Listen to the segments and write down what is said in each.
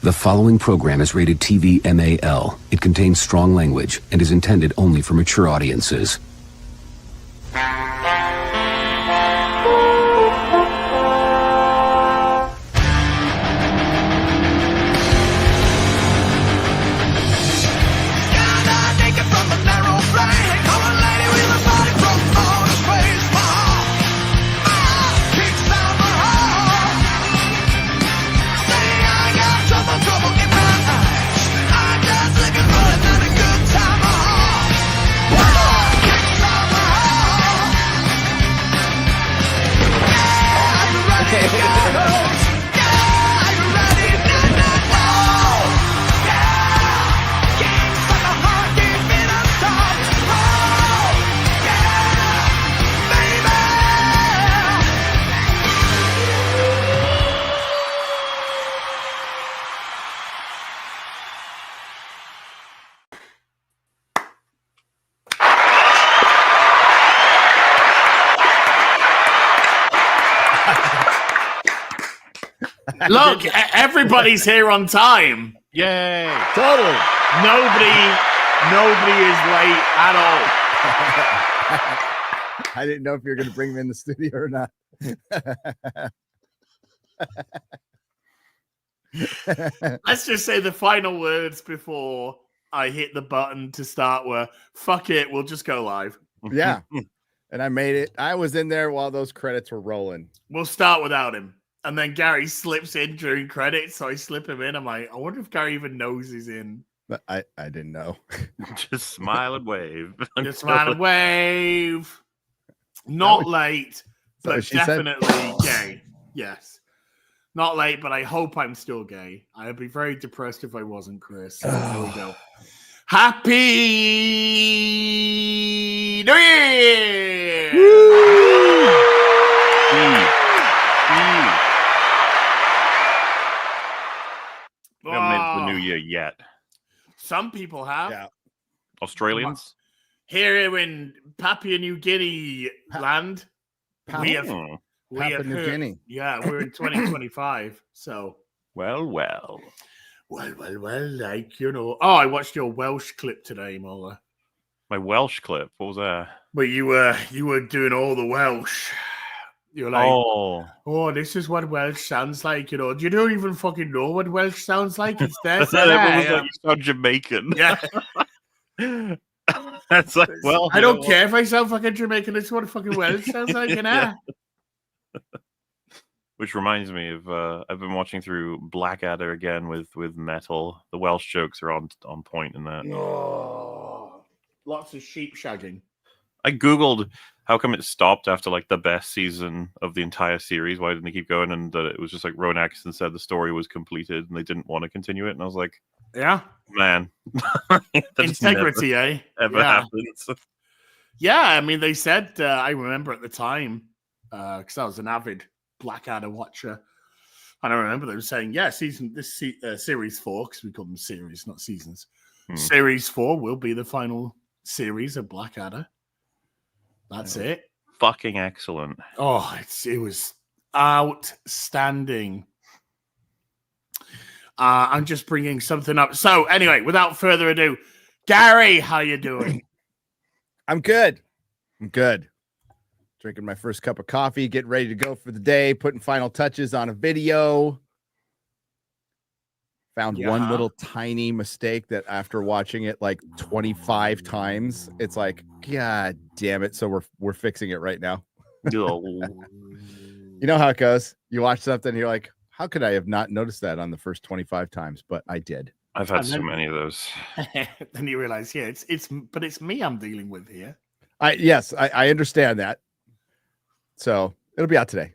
The following program is rated TV MAL. It contains strong language and is intended only for mature audiences. Look, everybody's here on time. Yay! Totally. Nobody is late at all. I didn't know if you were going to bring me in the studio or not. Let's just say the final words before I hit the button to start were, fuck it, we'll just go live. Yeah. And I made it. I was in there while those credits were rolling. We'll start without him. And then Gary slips in during credits, so I slip him in. I'm like, I wonder if Gary even knows he's in. But I didn't know. Just smile and wave. Just smile and wave. Not late, but definitely gay. Yes. Not late, but I hope I'm still gay. I'd be very depressed if I wasn't, Chris. So here we go. Happy New Year! We haven't made it to the new year yet. Some people have. Yeah. Australians? Here in Papua New Guinea land, we have Papua New Guinea. Yeah, we're in 2025. So, Well. well, like, you know. Oh, I watched your Welsh clip today, Mola. My Welsh clip. What was that? But you were doing all the Welsh. You're like, oh, this is what Welsh sounds like, you know. You don't even fucking know what Welsh sounds like. It's there. You sound Jamaican. Yeah. That's like, well, I don't care if I sound fucking Jamaican. That's what fucking Welsh sounds like, you know. Which reminds me of I've been watching through Blackadder again with Metal. The Welsh jokes are on point in that. Oh, lots of sheep shagging. I googled how come it stopped after like the best season of the entire series. Why didn't they keep going? And it was just like Rowan Atkinson said the story was completed and they didn't want to continue it. And I was like, yeah, man, integrity, ever happens. Yeah, I mean, they said I remember at the time because I was an avid Blackadder watcher, and I remember them saying, "Yeah, series 4, because we call them series, not seasons. Series 4 will be the final series of Blackadder. That's it. Fucking excellent. Oh, it was outstanding. I'm just bringing something up. So anyway, without further ado, Gary, how you doing? I'm good. Drinking my first cup of coffee, getting ready to go for the day, putting final touches on a video. Found one little tiny mistake that after watching it like 25 times, it's like, God damn it. So we're fixing it right now. You know how it goes. You watch something and you're like, how could I have not noticed that on the first 25 times? But I did. I've had so many of those. Then you realize, yeah, it's me I'm dealing with here. Yes, I understand that. So it'll be out today.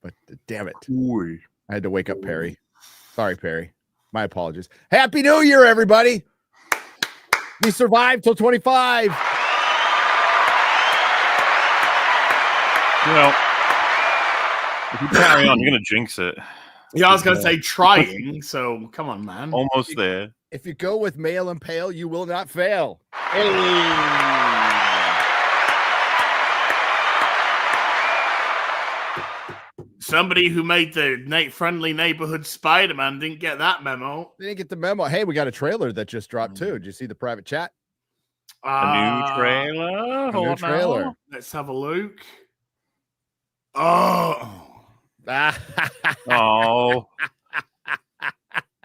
But damn it. Ooh. I had to wake up Perry. Sorry, Perry. My apologies. Happy New Year, everybody. We survived till 25. Well, if you carry on, you're going to jinx it. Yeah, I was going to say trying, so come on, man. Almost there. If you go with male and pale, you will not fail. Somebody who made the friendly neighborhood Spider-Man didn't get that memo. They didn't get the memo. Hey, we got a trailer that just dropped too. Did you see the private chat? A new trailer. A new trailer. Let's have a look. Oh. Oh.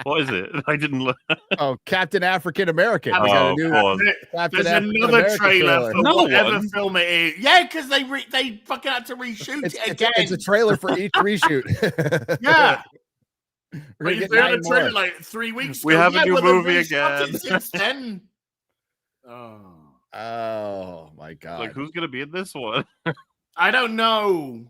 What is it? I didn't look. Oh, Captain African American. Oh, We got a new There's African another American trailer for Another whatever one? film it is. Yeah, because they fucking had to reshoot it again. It's a trailer for each reshoot. Yeah. We're gonna You get put out 9 a trailer more. like 3 weeks ago. We have a new they've movie reshot it again. Since then. Oh. Oh my god! Like, who's gonna be in this one? I don't know.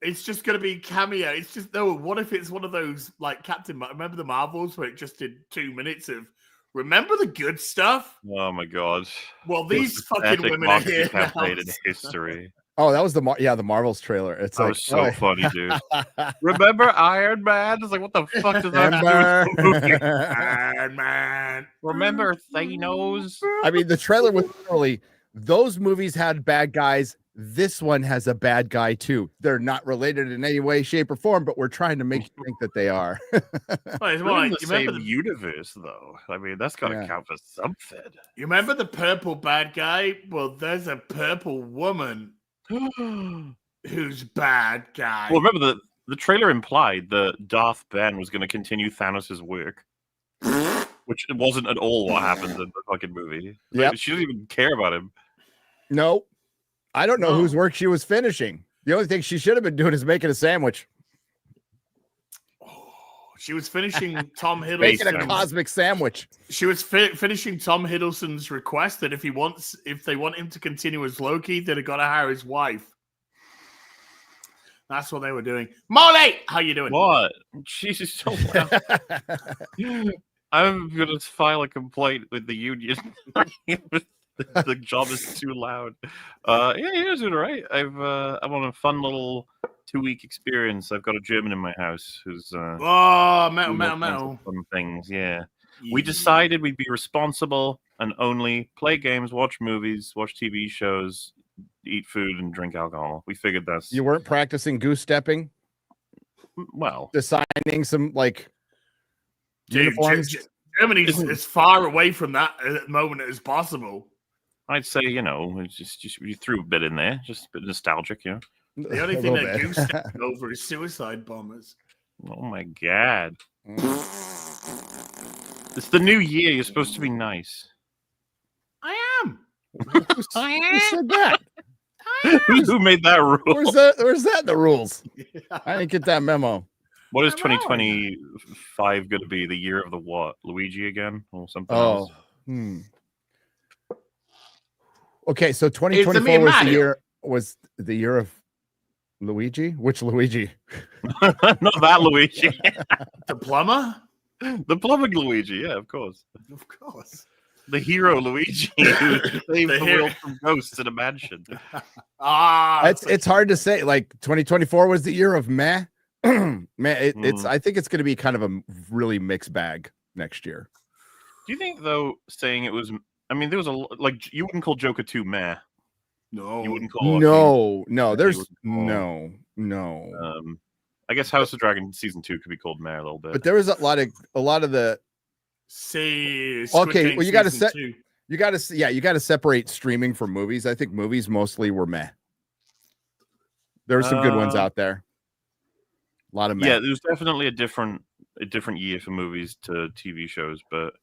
It's just going to be cameo. It's just, no, what if it's one of those, like remember the Marvels where it just did 2 minutes of, remember the good stuff? Oh my god! Well, The these most fucking pathetic women are here marketing now. campaign in history. Oh, that was the Marvels trailer. It's That like was so funny, dude. Remember Iron Man? It's like, what the fuck does that have to do with the movie? Iron Man. Remember Thanos? I mean, the trailer was literally, those movies had bad guys. This one has a bad guy too. They're not related in any way, shape, or form, but we're trying to make you think that they are. Well, it's more They're in like, the you remember same universe, though. I mean, that's got to count for something. You remember the purple bad guy? Well, there's a purple woman who's bad guy. Well, remember the trailer implied that Darth Ben was going to continue Thanos' work, which wasn't at all what happens in the fucking movie. Yep. Like, she doesn't even care about him. No, I don't know whose work she was finishing. The only thing she should have been doing is making a sandwich. She was finishing Tom Hiddleston. Making a cosmic sandwich. She was finishing Tom Hiddleston's request that if they want him to continue as Loki, they've got to hire his wife. That's what they were doing. Molly, how you doing? What? Jesus, so loud. I'm gonna file a complaint with the union. The job is too loud. Yeah, you're doing all right. I'm on a fun little 2-week experience. I've got a German in my house who's metal. Fun things, yeah. We decided we'd be responsible and only play games, watch movies, watch TV shows, eat food, and drink alcohol. We figured that's... You weren't practicing goose stepping? Well... Designing some, like, uniforms? Germany's as far away from that at the moment as possible. I'd say, it's just you threw a bit in there, just a bit nostalgic, you know. The only thing that Goose stepped over is suicide bombers. Oh my god. It's the new year. You're supposed to be nice. I am. Who said that? Who made that rule? Where's that in the rules? I didn't get that memo. What is 2025 going to be? The year of the what? Luigi again? Or something else? Okay, so 2024 was the year of Luigi? Which Luigi? Not that Luigi. The plumber? The plumbing Luigi, yeah, of course. Of course. The hero Luigi who saved the world from ghosts in a mansion. It's hard to say. Like 2024 was the year of meh. It's I think it's going to be kind of a really mixed bag next year. Do you think though saying it was? I mean, there was like you wouldn't call Joker 2 meh. No, you wouldn't call. No. There's no. I guess House of Dragon season 2 could be called meh a little bit. But there was a lot of the. Okay, well, you got to separate streaming from movies. I think movies mostly were meh. There were some good ones out there. A lot of meh. Yeah, there was definitely a different year for movies to TV shows, but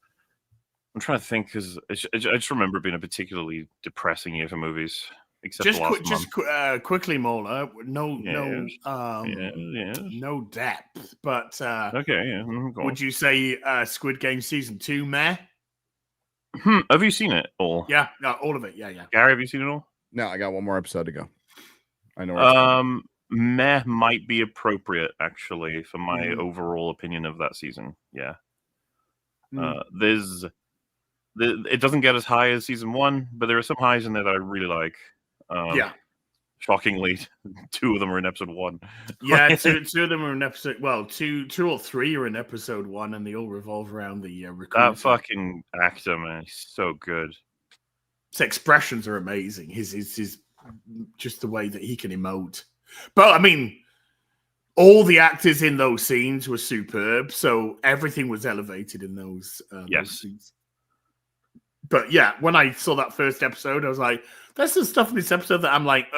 I'm trying to think because I just remember it being a particularly depressing year for movies. Except quickly, Mola. No depth. But okay, would you say Squid Game season 2 meh? Have you seen it all? Yeah, no, all of it. Yeah. Gary, have you seen it all? No, I got one more episode to go. I know. Meh might be appropriate actually for my overall opinion of that season. Yeah. It doesn't get as high as season 1, but there are some highs in there that I really like. Shockingly, 2 of them are in episode 1. Yeah, two of them are in episode. Well, two or 3 are in episode 1, and they all revolve around the recruiter. That fucking actor, man, he's so good. His expressions are amazing. His just the way that he can emote. But I mean, all the actors in those scenes were superb, so everything was elevated in those scenes. But yeah, when I saw that first episode, I was like, there's some stuff in this episode that I'm like,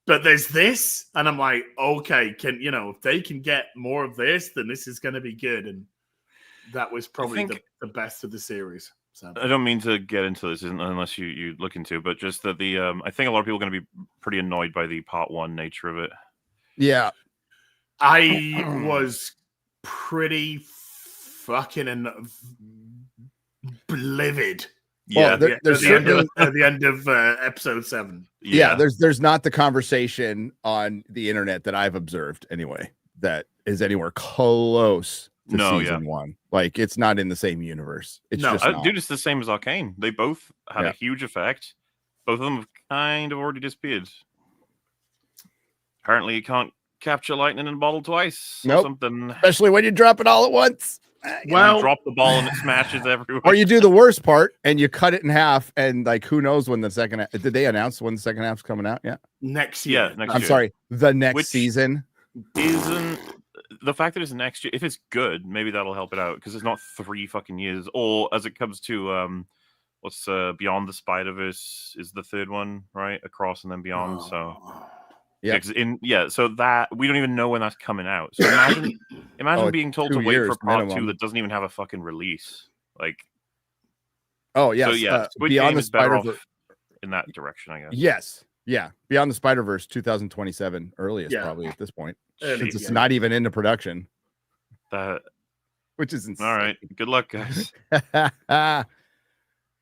but there's this, and I'm like, okay, if they can get more of this, then this is going to be good. And that was probably the best of the series. So. I don't mean to get into this unless you look into it, but just that I think a lot of people are going to be pretty annoyed by the part 1 nature of it. Yeah. I was pretty fucking livid. Yeah, well, there's certainly at the end of episode 7. Yeah, there's not the conversation on the internet that I've observed anyway that is anywhere close to season 1. Like, it's not in the same universe. It's just not. Dude, it's the same as Arcane. They both had a huge effect. Both of them have kind of already disappeared. Apparently, you can't capture lightning in a bottle twice. Nope. Or something. Especially when you drop it all at once. Well, you drop the ball and it smashes everywhere. Or you do the worst part and you cut it in half, and like, who knows when the second? Did they announce when the second half's coming out? Yeah, next year. Yeah, I'm sorry, the next season. Isn't the fact that it's next year? If it's good, maybe that'll help it out because it's not 3 fucking years. Or as it comes to what's Beyond the Spider-Verse is the third one, right? Across and then Beyond. Oh. So. Yeah. So that we don't even know when that's coming out. So imagine being told to wait for part 2 that doesn't even have a fucking release. Like, yes, Squid Beyond Game the is better Spider-Verse off in that direction, I guess. Yes, yeah, Beyond the Spider-Verse 2027 earliest probably at this point, since it's not even into production. Which is insane. All right. Good luck, guys.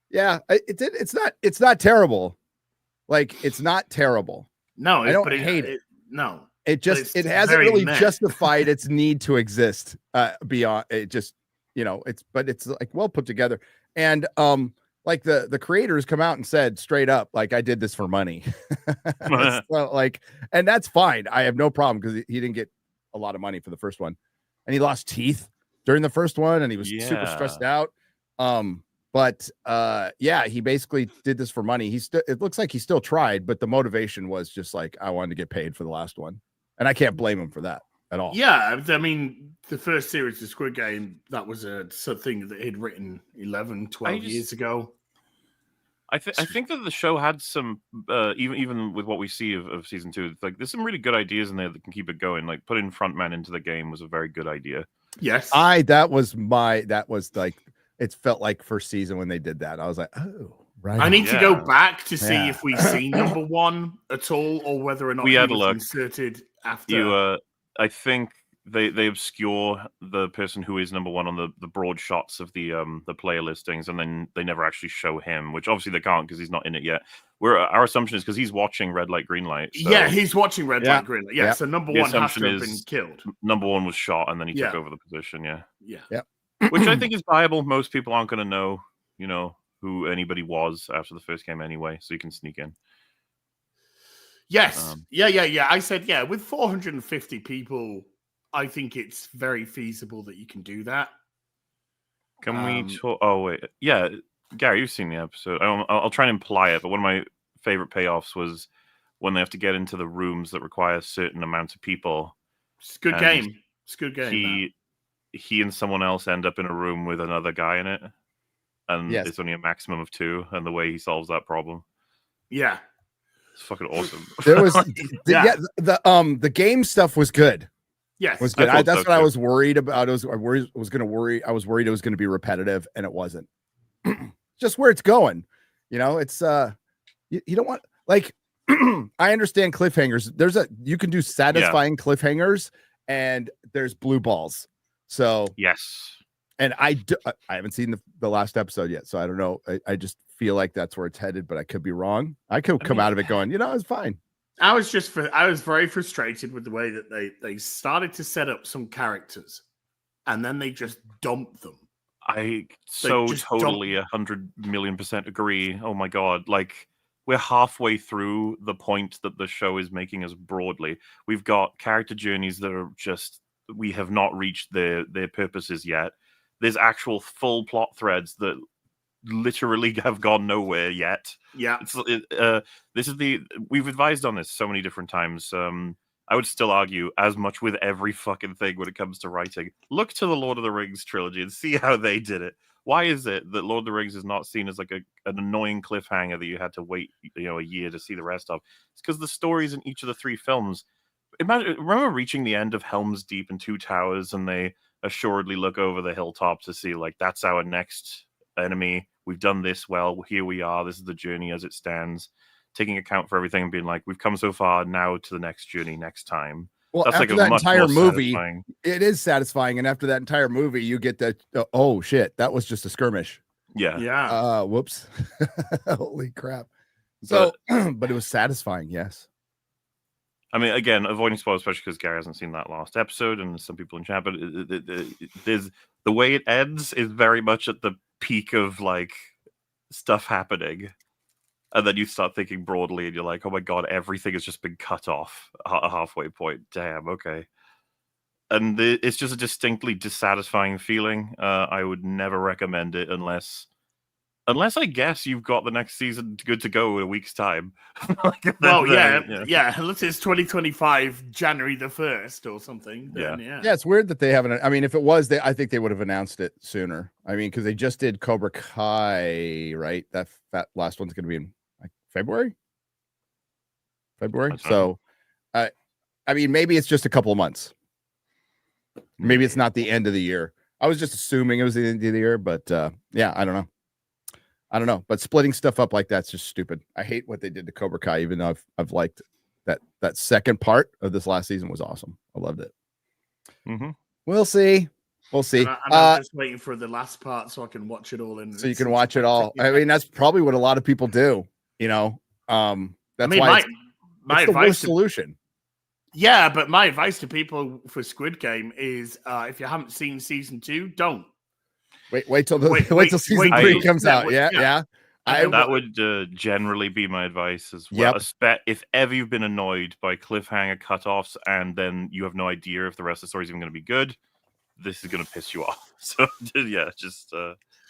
Yeah, it's not terrible. Like, it's not terrible. No, I don't hate it. No, it hasn't really justified its need to exist. Beyond it, just it's like well put together, and like the creators come out and said straight up, like, I did this for money. So, like, and that's fine. I have no problem because he didn't get a lot of money for the first one, and he lost teeth during the first one, and he was super stressed out. But he basically did this for money. It looks like he still tried, but the motivation was just like, I wanted to get paid for the last one. And I can't blame him for that at all. Yeah, I mean, the first series of Squid Game, that was something that he'd written 11, 12 years ago. I think that the show had some, even with what we see of season 2, like, there's some really good ideas in there that can keep it going. Like, putting frontman into the game was a very good idea. Yes. That was like, it felt like first season when they did that. I was like, oh, right. I need to go back to see if we've seen number 1 at all, or whether or not we had was a look. Inserted after. I think they obscure the person who is number 1 on the broad shots of the player listings, and then they never actually show him, which obviously they can't because he's not in it yet. Our assumption is because he's watching Red Light, Green Light. So yeah, he's watching Red Light, Green Light. Yeah, so number 1 has to have been killed. Number 1 was shot, and then he took over the position. Yeah. Which I think is viable. Most people aren't going to know, who anybody was after the first game anyway, so you can sneak in. Yes. Yeah. I said, with 450 people, I think it's very feasible that you can do that. Can we talk? Oh, wait. Yeah, Gary, you've seen the episode. I'll try and imply it, but one of my favorite payoffs was when they have to get into the rooms that require a certain amount of people. It's a good game. It's a good game. He and someone else end up in a room with another guy in it, and it's only a maximum of 2. And the way he solves that problem, it's fucking awesome. There was, the game stuff was good. Yes, was good. That's what I was worried about. I was worried it was going to be repetitive, and it wasn't. Just where it's going, it's you don't want, like, I understand cliffhangers. You can do satisfying cliffhangers, and there's blue balls. So yes, and I haven't seen the last episode yet, so I don't know. I just feel like that's where it's headed, but I could be wrong. I could come out of it going, it's fine. I was very frustrated with the way that they started to set up some characters, and then they just dumped them. I totally 100,000,000% agree. Oh my god, like, we're halfway through the point that the show is making us broadly. We've got character journeys that are just, we have not reached their purposes yet. There's actual full plot threads that literally have gone nowhere yet. Yeah. We've advised on this so many different times. I would still argue as much with every fucking thing when it comes to writing. Look to the Lord of the Rings trilogy and see how they did it. Why is it that Lord of the Rings is not seen as like an annoying cliffhanger that you had to wait, a year to see the rest of? It's because the stories in each of the 3 films. Remember reaching the end of Helm's Deep and Two Towers, and they assuredly look over the hilltop to see, like, that's our next enemy. We've done this well. Here we are. This is the journey as it stands. Taking account for everything and being like, we've come so far, now to the next journey next time. Well, that's after like that entire movie, satisfying. It is satisfying. And after that entire movie, you get that, oh shit, that was just a skirmish. Yeah. Whoops. Holy crap. So, but it was satisfying, yes. I mean, again, avoiding spoilers, especially because Gary hasn't seen that last episode and some people in chat, but there's the way it ends is very much at the peak of like stuff happening. And then you start thinking broadly and you're like, oh my God, everything has just been cut off at a halfway point. Damn, okay. And it's just a distinctly dissatisfying feeling. I would never recommend it unless I guess you've got the next season good to go in a week's time. Unless it's 2025 January the 1st or something. Then, yeah, it's weird that they haven't. I mean, if it was, I think they would have announced it sooner. I mean, because they just did Cobra Kai, right? That last one's going to be in like February. So, I mean, maybe it's just a couple of months. Maybe it's not the end of the year. I was just assuming it was the end of the year, but yeah, I don't know. But splitting stuff up like that's just stupid. I hate what they did to Cobra Kai, even though I've liked that second part of this last season was awesome. I loved it. Mm-hmm. We'll see. I'm just waiting for the last part so I can watch it all in. So you can watch it all. I mean, that's probably what a lot of people do. That's why my it's the worst solution. Yeah, but my advice to people for Squid Game is if you haven't seen season 2, don't. Wait till season 3 comes out. Yeah. That would generally be my advice as well. If ever you've been annoyed by cliffhanger cutoffs and then you have no idea if the rest of the story is even going to be good, this is going to piss you off. So yeah, just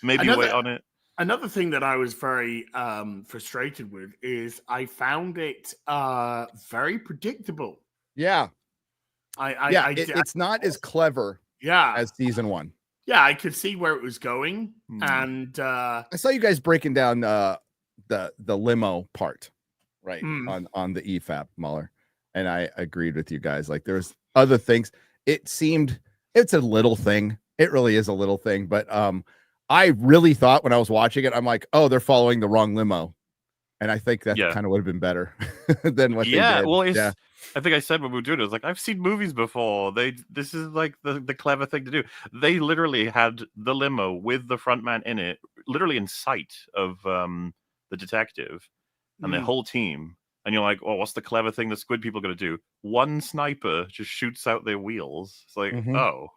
maybe wait on it. Another thing that I was very frustrated with is I found it very predictable. Yeah. It's not as clever as season 1. Yeah, I could see where it was going. And I saw you guys breaking down the limo part, right? On the EFAP, Mueller. And I agreed with you guys. Like there's other things. It's a little thing. It really is a little thing. But I really thought when I was watching it, I'm like, oh, they're following the wrong limo. And I think that kind of would have been better than what they did. Well, I think I said when we were doing it, I was like, I've seen movies before. This is like the clever thing to do. They literally had the limo with the front man in it, literally in sight of the detective and their whole team. And you're like, oh, what's the clever thing the squid people are going to do? One sniper just shoots out their wheels. It's like, oh.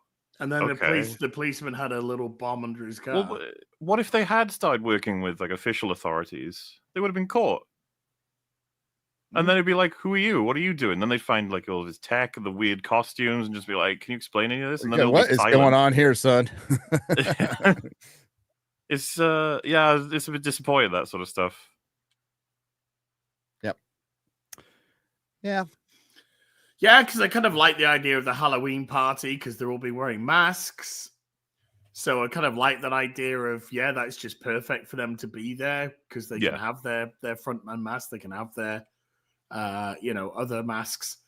And then the policeman had a little bomb under his car. Well, what if they had started working with like official authorities? They would have been caught. And then it'd be like, who are you? What are you doing? Then they'd find like all of his tech, the weird costumes, and just be like, can you explain any of this? And then what is going on here, son? It's it's a bit disappointing, that sort of stuff. Yep. Yeah. Yeah, because I kind of like the idea of the Halloween party because they'll all be wearing masks. So I kind of like that idea of, that's just perfect for them to be there because they can have their frontman mask. They can have their, other masks.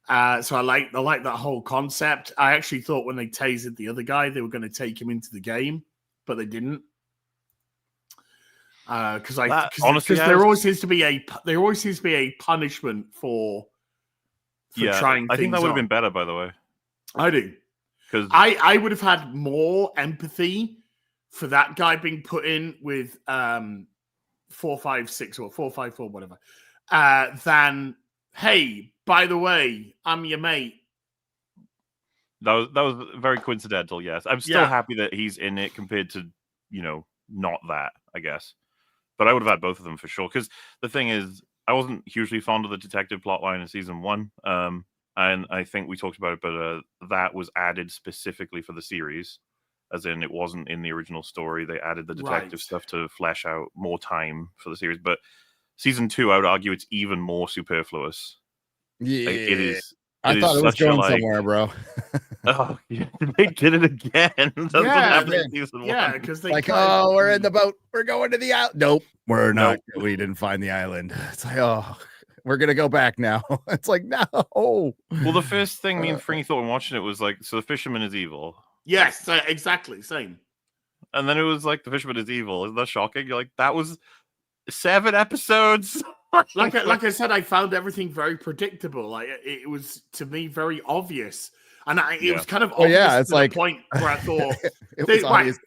So I like that whole concept. I actually thought when they tasered the other guy, they were going to take him into the game, but they didn't. Because there always seems to be a punishment for trying. I think that would have been better, by the way. I do. Because I would have had more empathy for that guy being put in with 456 or 454, whatever, than, hey, by the way, I'm your mate. That was very coincidental, yes. I'm still happy that he's in it compared to, not that, I guess. But I would have had both of them for sure. Because the thing is, I wasn't hugely fond of the detective plotline in season 1. And I think we talked about it, but that was added specifically for the series, as in it wasn't in the original story. They added the detective stuff to flesh out more time for the series. But season 2, I would argue it's even more superfluous. Yeah, like, it is I thought it was going somewhere, bro. Oh, yeah, they did it again. That's what happened in season 1. Yeah, because they we're in the boat. We're going to the island. Nope, we're not. We didn't find the island. It's like, oh, we're gonna go back now. It's like, no. Well, the first thing me and Fringy thought when watching it was like, so the fisherman is evil. Yes, exactly, same. And then it was like, the fisherman is evil. Isn't that shocking? You're like, that was 7 episodes. like I said, I found everything very predictable. Like it was to me very obvious, and it was kind of obvious it's to like the point where I thought it was obvious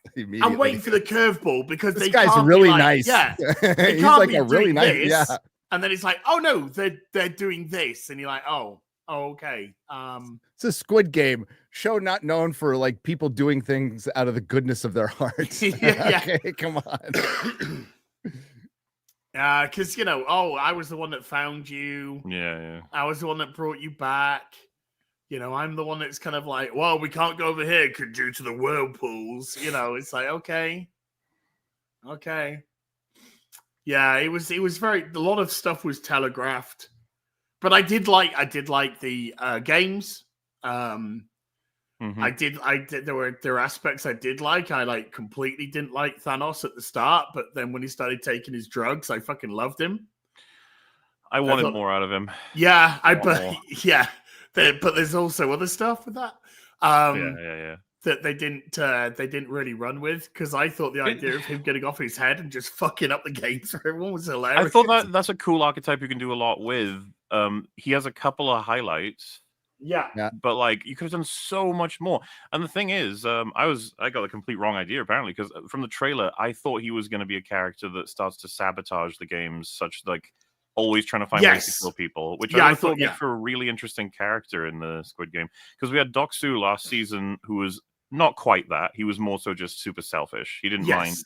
I'm waiting for the curveball because this they guy's can't really be like, nice. Yeah, they he's can't like be a really doing nice. this, Yeah, and then it's like, oh no, they're doing this, and you're like, oh okay. It's a Squid Game show, not known for like people doing things out of the goodness of their hearts. Okay, come on. Because I was the one that found you. Yeah. I was the one that brought you back. I'm the one that's kind of like, well, we can't go over here due to the whirlpools. It's like, okay. Yeah, it was a lot of stuff was telegraphed, but I did like the games. I did. There were aspects I did like. I completely didn't like Thanos at the start, but then when he started taking his drugs, I fucking loved him. I wanted more out of him. Yeah, but there's also other stuff with that. Yeah. That they didn't really run with, because I thought the idea of him getting off his head and just fucking up the games for everyone was hilarious. I thought that's a cool archetype you can do a lot with. He has a couple of highlights. Yeah. But you could have done so much more. And the thing is, I got a complete wrong idea apparently, because from the trailer, I thought he was going to be a character that starts to sabotage the games, such always trying to find ways to kill people, which I thought made for a really interesting character in the Squid Game. Because we had Doksu last season, who was not quite that. He was more so just super selfish. He didn't mind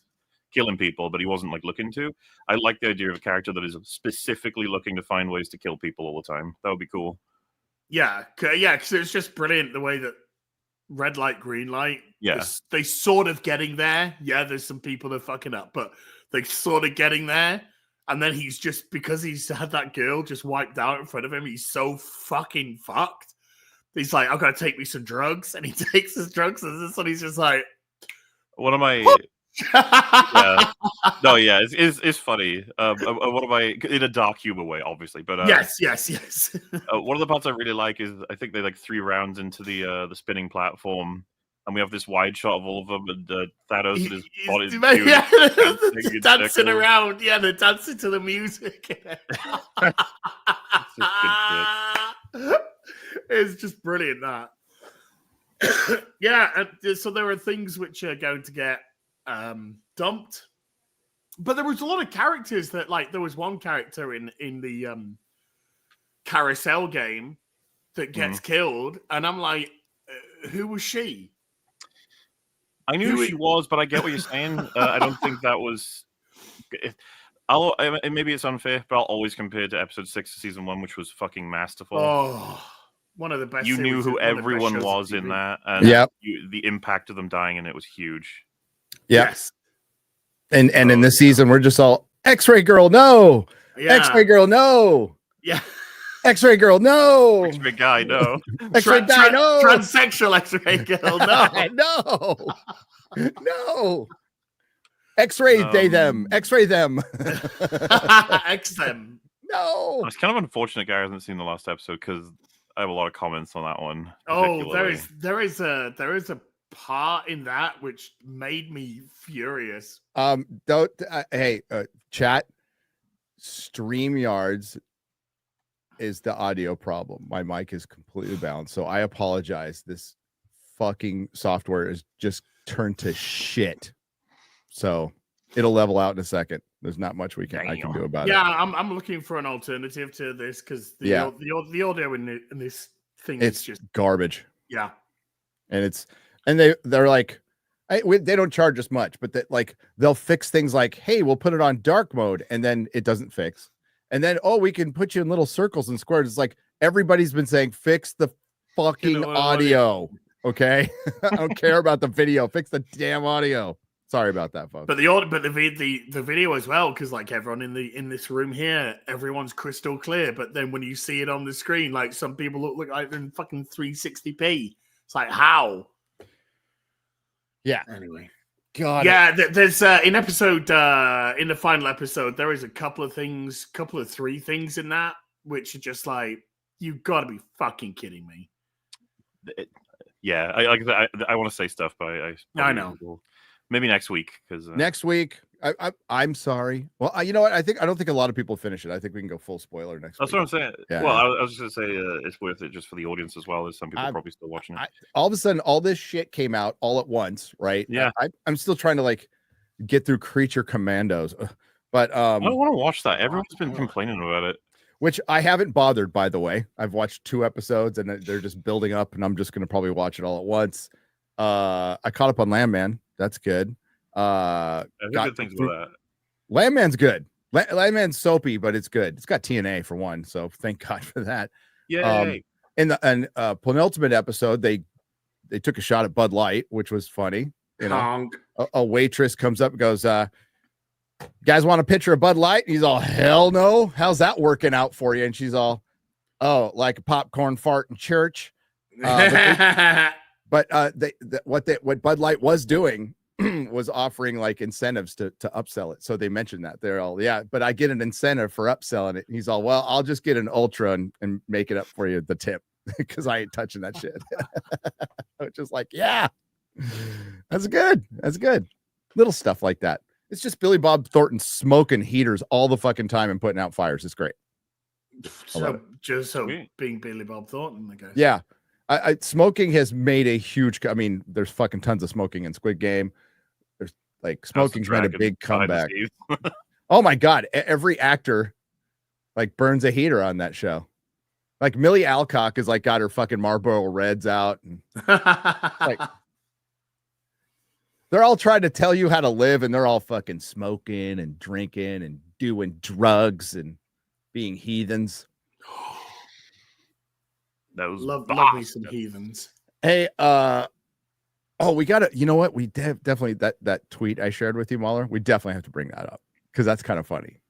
killing people, but he wasn't looking to. I like the idea of a character that is specifically looking to find ways to kill people all the time. That would be cool. Yeah, because it's just brilliant the way that red light, green light. Yeah, they sort of getting there. Yeah, there's some people that are fucking up, but they're sort of getting there. And then he's just, because he's had that girl just wiped out in front of him, he's so fucking fucked. He's like, I've got to take me some drugs, and he takes his drugs, and this one he's just like, what am I? It's funny. What am I, in a dark humor way, obviously, but yes. One of the parts I really like is, I think they 3 rounds into the spinning platform, and we have this wide shot of all of them, and Thanos and his body dancing around. Yeah, they're dancing to the music. It's just brilliant, that. And so there are things which are going to get dumped, but there was a lot of characters that, there was one character in the carousel game that gets killed, and I'm like, who was she? I knew who she was, but I get what you're saying. I don't think that was. Maybe it's unfair, but I'll always compare it to episode 6 of season 1, which was fucking masterful. Oh, one of the best. You knew who everyone was in that, and the impact of them dying in it was huge. Yes. And in this season, we're just all X-ray girl, no. X-ray girl, no. Yeah. X-ray girl, no. X-ray guy, no. X-ray guy, no. Transsexual X-ray girl, no. No. X-ray they them. X-ray them. X them. No. It's kind of unfortunate Gary hasn't seen the last episode, because I have a lot of comments on that one. Oh, there is a part in that which made me furious. Chat, StreamYards is the audio problem. My mic is completely balanced, so I apologize. This fucking software is just turned to shit, so it'll level out in a second. There's not much I can do about it. Yeah, I'm looking for an alternative to this, because the audio in this thing is just garbage. Yeah, and they're like, they don't charge us much, but they'll fix things like, hey, we'll put it on dark mode, and then it doesn't fix. And then, we can put you in little circles and squares. It's like, everybody's been saying, fix the fucking audio. Okay. I don't care about the video. Fix the damn audio. Sorry about that, folks. But the video as well, because like everyone in this room here, everyone's crystal clear. But then when you see it on the screen, like some people look like they're in fucking 360p. It's like how? Yeah. Anyway. God. Yeah, there's in the final episode, there is a couple of three things in that which are just like, you gotta be fucking kidding me. Yeah, I want to say stuff, but I know. Maybe next week, because next week. I'm sorry. Well, you know what? I don't think a lot of people finish it. I think we can go full spoiler next week. That's what I'm saying. Yeah. Well, I was just gonna say it's worth it just for the audience as well. As some people probably still watching it. All of a sudden, all this shit came out all at once, right? Yeah. I'm still trying to like get through Creature Commandos, but I don't want to watch that. Everyone's been complaining about it. Which I haven't bothered, by the way. I've watched 2 episodes and they're just building up, and I'm just going to probably watch it all at once. I caught up on Landman. That's good. I think good things about that. Landman's good. Landman's soapy, but it's good. It's got TNA for one, so thank God for that. Yeah. In the penultimate episode, they took a shot at Bud Light, which was funny. You know, a waitress comes up and goes, "Guys, want a picture of Bud Light?" He's all, "Hell no. How's that working out for you?" And she's all, "Oh, like a popcorn fart in church." But what Bud Light was doing was offering like incentives to upsell it. So they mentioned that. They're all, "Yeah, but I get an incentive for upselling it." And he's all, "Well, I'll just get an ultra and make it up for you, the tip, because I ain't touching that shit." Which is like, yeah, that's good. That's good. Little stuff like that. It's just Billy Bob Thornton smoking heaters all the fucking time and putting out fires. It's great. Being Billy Bob Thornton, I guess. Yeah. Smoking has made a huge, I mean, there's fucking tons of smoking in Squid Game. There's like smoking's made a big comeback. Oh my God. Every actor like burns a heater on that show. Like Millie Alcock is like got her fucking Marlboro Reds out. And like, they're all trying to tell you how to live, and they're all fucking smoking and drinking and doing drugs and being heathens. Love me some heathens. Hey, we gotta, you know what? We definitely that tweet I shared with you, Mahler, we definitely have to bring that up because that's kind of funny.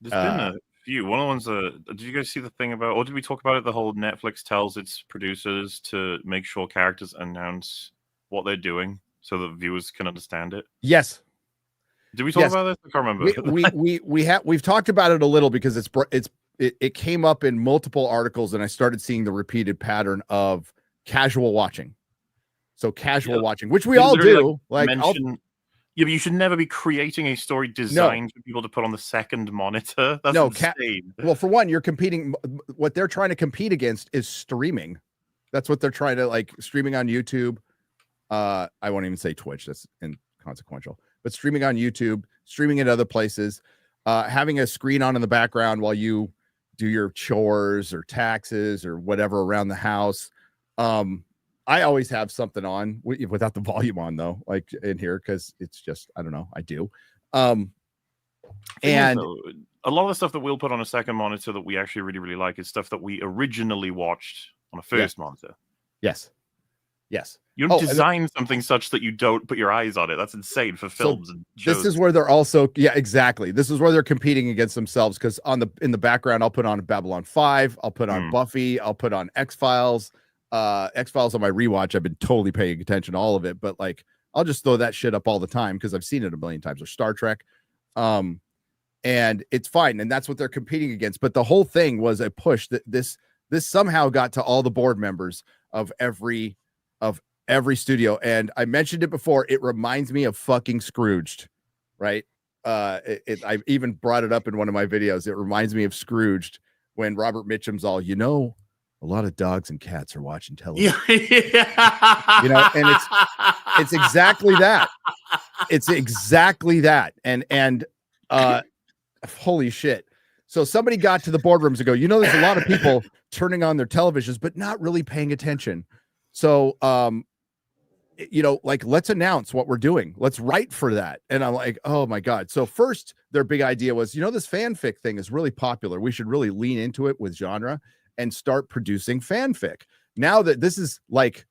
There's been a few. One of the ones, did you guys see the thing about, or did we talk about it? The whole Netflix tells its producers to make sure characters announce what they're doing so that viewers can understand it. Yes. Did we talk about this? I can't remember. We've talked about it a little because it came up in multiple articles, and I started seeing the repeated pattern of casual watching. So casual watching, which we all do. Like, yeah, but you should never be creating a story designed for people to put on the second monitor. That's insane. Well, for one, you're competing. What they're trying to compete against is streaming. That's what they're trying to, like, streaming on YouTube. I won't even say Twitch. That's inconsequential. But streaming on YouTube, streaming at other places, having a screen on in the background while you do your chores or taxes or whatever around the house. I always have something on without the volume on, though, like in here, because it's just, I don't know, I do. And a lot of the stuff that we'll put on a second monitor that we actually really, really like is stuff that we originally watched on a first monitor. Yes. You don't design something such that you don't put your eyes on it. That's insane for films and shows. This is where they're also, exactly. This is where they're competing against themselves, because in the background, I'll put on Babylon 5, I'll put on Buffy, I'll put on X-Files. X-Files on my rewatch, I've been totally paying attention to all of it, but like I'll just throw that shit up all the time because I've seen it a million times, or Star Trek. And it's fine, and that's what they're competing against. But the whole thing was a push that this somehow got to all the board members of every studio. And I mentioned it before, it reminds me of fucking Scrooged, right? I even brought it up in one of my videos. It reminds me of Scrooged when Robert Mitchum's all, a lot of dogs and cats are watching television. And it's exactly that. It's exactly that. And holy shit. So somebody got to the boardrooms and go, there's a lot of people turning on their televisions, but not really paying attention. So, like, let's announce what we're doing. Let's write for that. And I'm like, oh my God. So first, their big idea was, this fanfic thing is really popular. We should really lean into it with genre and start producing fanfic. Now that this is like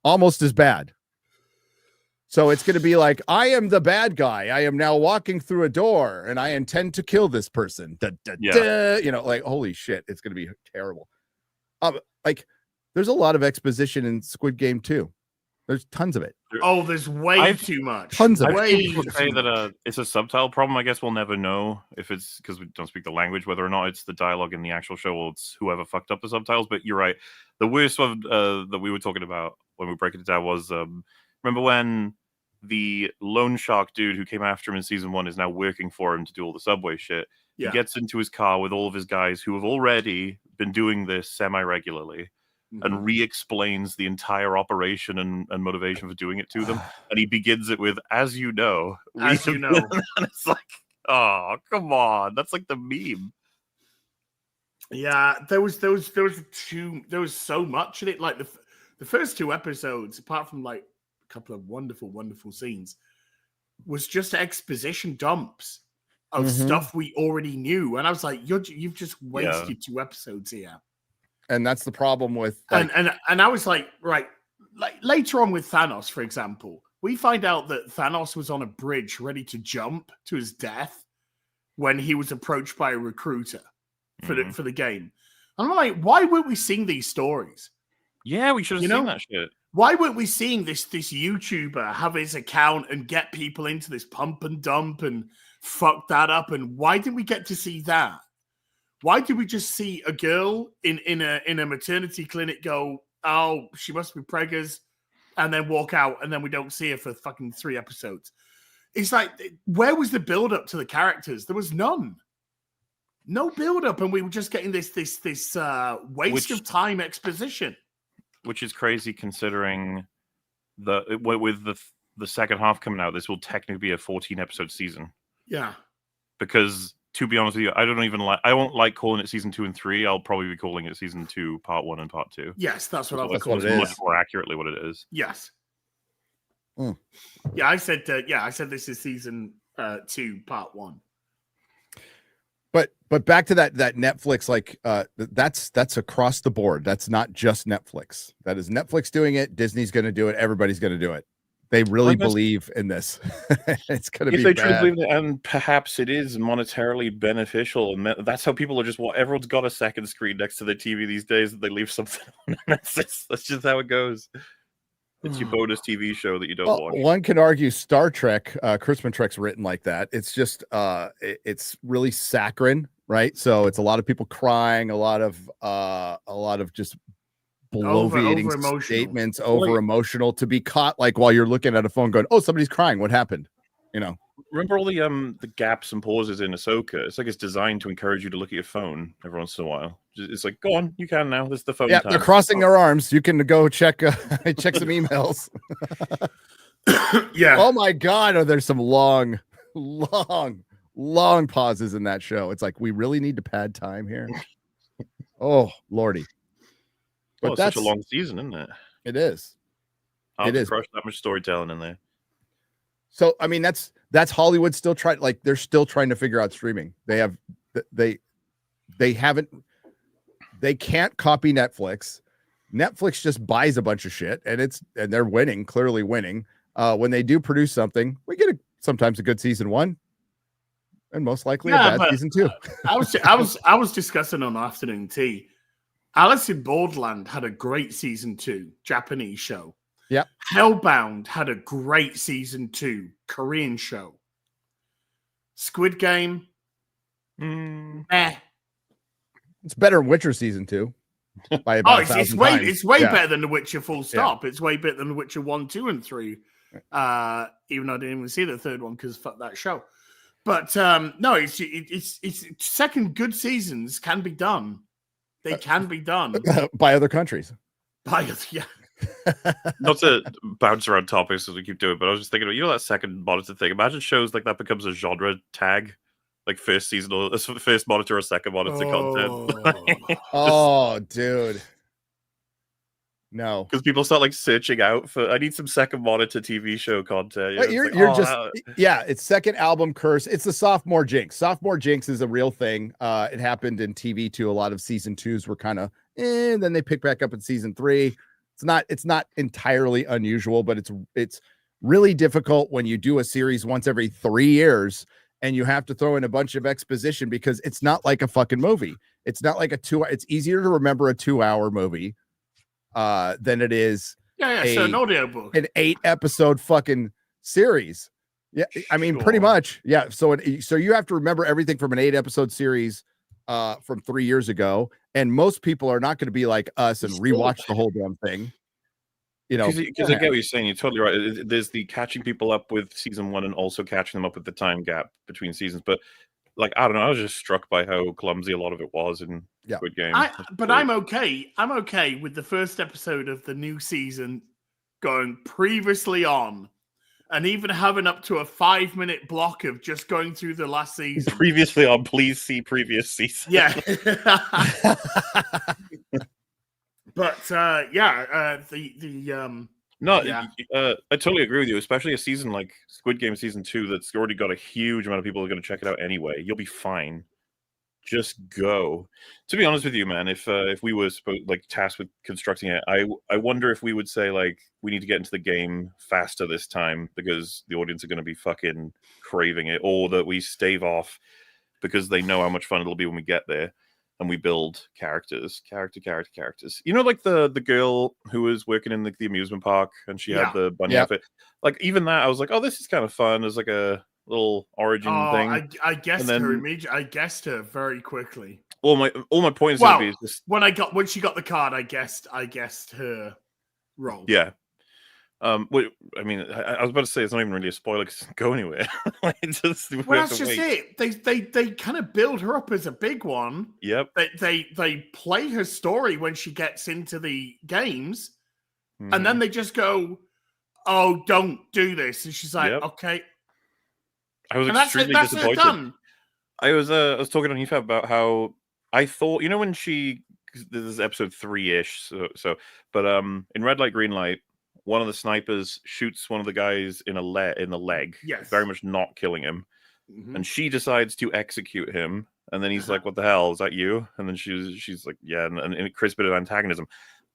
almost as bad. So it's going to be like, I am the bad guy. I am now walking through a door and I intend to kill this person. Da, da, da. You know, like, holy shit, it's going to be terrible. Like, there's a lot of exposition in Squid Game too. There's tons of it. Oh, there's way too much. Tons of it. Way people say that it's a subtitle problem. I guess we'll never know if it's because we don't speak the language, whether or not it's the dialogue in the actual show or it's whoever fucked up the subtitles. But you're right. The worst one that we were talking about when we were breaking it down was remember when the loan shark dude who came after him in season 1 is now working for him to do all the subway shit. Yeah. He gets into his car with all of his guys who have already been doing this semi-regularly. And re-explains the entire operation and motivation for doing it to them. And he begins it with, as you know. As you know. And it's like, oh, come on. That's like the meme. Yeah, there was so much in it. Like the first 2 episodes, apart from like a couple of wonderful scenes, was just exposition dumps of stuff we already knew. And I was like, you've just wasted 2 episodes here. And that's the problem with like... and I was like, right, like later on with Thanos, for example, we find out that Thanos was on a bridge ready to jump to his death when he was approached by a recruiter for the game. And I'm like, why weren't we seeing these stories? Yeah, we should have seen that shit. Why weren't we seeing this YouTuber have his account and get people into this pump and dump and fuck that up? And why didn't we get to see that? Why did we just see a girl in a maternity clinic go, oh, she must be preggers, and then walk out, and then we don't see her for fucking 3 episodes? It's like, where was the build-up to the characters? There was none. No build-up, and we were just getting this waste of time exposition. Which is crazy considering with the second half coming out, this will technically be a 14-episode season. Yeah. Because... to be honest with you, I won't like calling it season 2 and 3. I'll probably be calling it season 2, part 1 and part 2. Yes, that's what I'll be calling it. Much more accurately what it is. Yes. Yeah, I said this is season 2, part 1. But back to that Netflix, like that's across the board. That's not just Netflix. That is Netflix doing it. Disney's going to do it. Everybody's going to do it. They really believe in this. It's going to be they bad. truly believe it, and perhaps it is monetarily beneficial, and that's how people are just. Everyone's got a second screen next to their TV these days, that they leave something on. That's just how it goes. It's your bonus TV show that you don't watch. One can argue Star Trek, Christmas Trek's written like that. It's just, it's really saccharine, right? So it's a lot of people crying, a lot of just bloviating statements, over emotional, to be caught like while you're looking at a phone going, oh, somebody's crying, what happened? You know, remember all the gaps and pauses in Ahsoka? It's like it's designed to encourage you to look at your phone every once in a while. It's like, go on, you can now. This is the phone time. They're crossing their arms. You can go check check some emails. Yeah. Oh my God, are there some long pauses in that show? It's like, we really need to pad time here. Oh Lordy. But that's such a long season, isn't it? It is. It is. Crush that much storytelling in there. So I mean, that's Hollywood still trying. Like, they're still trying to figure out streaming. They can't copy Netflix. Netflix just buys a bunch of shit, and they're winning, clearly winning. When they do produce something, we get sometimes a good season 1, and most likely a bad season 2. I was discussing on Afternoon Tea. Alice in Borderland had a great season 2, Japanese show. Yeah. Hellbound had a great season 2, Korean show. Squid Game, It's better than Witcher season 2 by about it's way better than The Witcher. Full stop. Yeah. It's way better than The Witcher 1, 2, and 3. Even though I didn't even see the third one because fuck that show. But no, it's second good seasons can be done. They can be done by other countries. Yeah. Not to bounce around topics as we keep doing, but I was just thinking about, that second monitor thing. Imagine shows like that becomes a genre tag, like first season or first monitor or second monitor content. Oh, dude. No, because people start like searching out for. I need some second monitor TV show content. It's second album curse. It's the sophomore jinx. Sophomore jinx is a real thing. It happened in TV too. A lot of season 2s were kind of, then they pick back up in season 3. It's not entirely unusual, but it's really difficult when you do a series once every 3 years and you have to throw in a bunch of exposition because it's not like a fucking movie. It's not like it's easier to remember a 2-hour movie than it is so an audiobook, an 8-episode fucking series. Yeah, I mean, pretty much. Yeah. So you have to remember everything from an 8-episode series from 3 years ago, and most people are not going to be like us and rewatch the whole damn thing. You know, because I get what you're saying. You're totally right. There's the catching people up with season 1 and also catching them up with the time gap between seasons. But like, I don't know, I was just struck by how clumsy a lot of it was in Squid Game. I'm okay. I'm okay with the first episode of the new season going previously on, and even having up to a 5-minute block of just going through the last season. Previously on, please see previous season. Yeah. But I totally agree with you, especially a season like Squid Game season 2 that's already got a huge amount of people who are going to check it out anyway. You'll be fine. Just go. To be honest with you, man, if we were tasked with constructing it, I wonder if we would say like we need to get into the game faster this time because the audience are going to be fucking craving it, or that we stave off because they know how much fun it'll be when we get there. And we build characters. You know, like the girl who was working in the amusement park and she had the bunny outfit. Like, even that, I was like, oh, this is kind of fun. There's like a little origin thing. I guessed her immediately. I guessed her very quickly. All my points would be is just when she got the card, I guessed her role. Yeah. I mean, I was about to say it's not even really a spoiler because it doesn't go anywhere. That's just it. They kind of build her up as a big one. Yep. They play her story when she gets into the games, and then they just go, "Oh, don't do this," and she's like, "Okay." I was extremely disappointed. I was talking on EFAB about how I thought, you know, when this is episode 3-ish, but in Red Light, Green Light, one of the snipers shoots one of the guys in the leg, very much not killing him. And she decides to execute him. And then he's like, what the hell? Is that you? And then she's like, yeah. And it creates a bit of antagonism.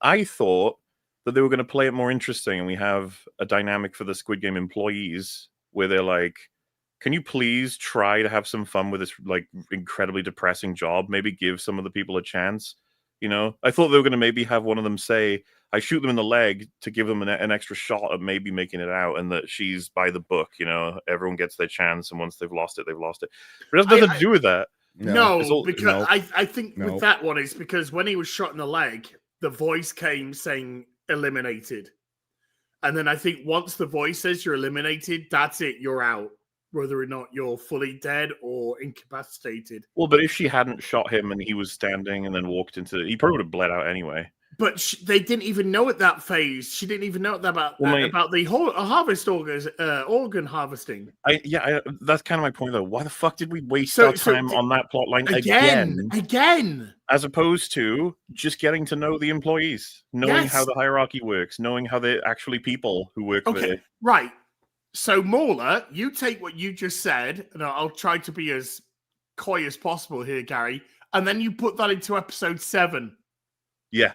I thought that they were going to play it more interesting. And we have a dynamic for the Squid Game employees where they're like, can you please try to have some fun with this like incredibly depressing job? Maybe give some of the people a chance. You know, I thought they were going to maybe have one of them say, I shoot them in the leg to give them an extra shot of maybe making it out, and that she's by the book, you know, everyone gets their chance, and once they've lost it, they've lost it. But it has nothing to do with that. Because I think with that one, it's because when he was shot in the leg, the voice came saying eliminated. And then I think once the voice says you're eliminated, that's it, you're out. Whether or not you're fully dead or incapacitated. Well, but if she hadn't shot him and he was standing and then walked into he probably would have bled out anyway. But they didn't even know at that phase. She didn't even know about the whole harvest organ harvesting. That's kind of my point, though. Why the fuck did we waste our time on that plot line again? As opposed to just getting to know the employees, knowing how the hierarchy works, knowing how they're actually people who work there. Right. So, Mauler, you take what you just said, and I'll try to be as coy as possible here, Gary, and then you put that into episode 7. Yeah.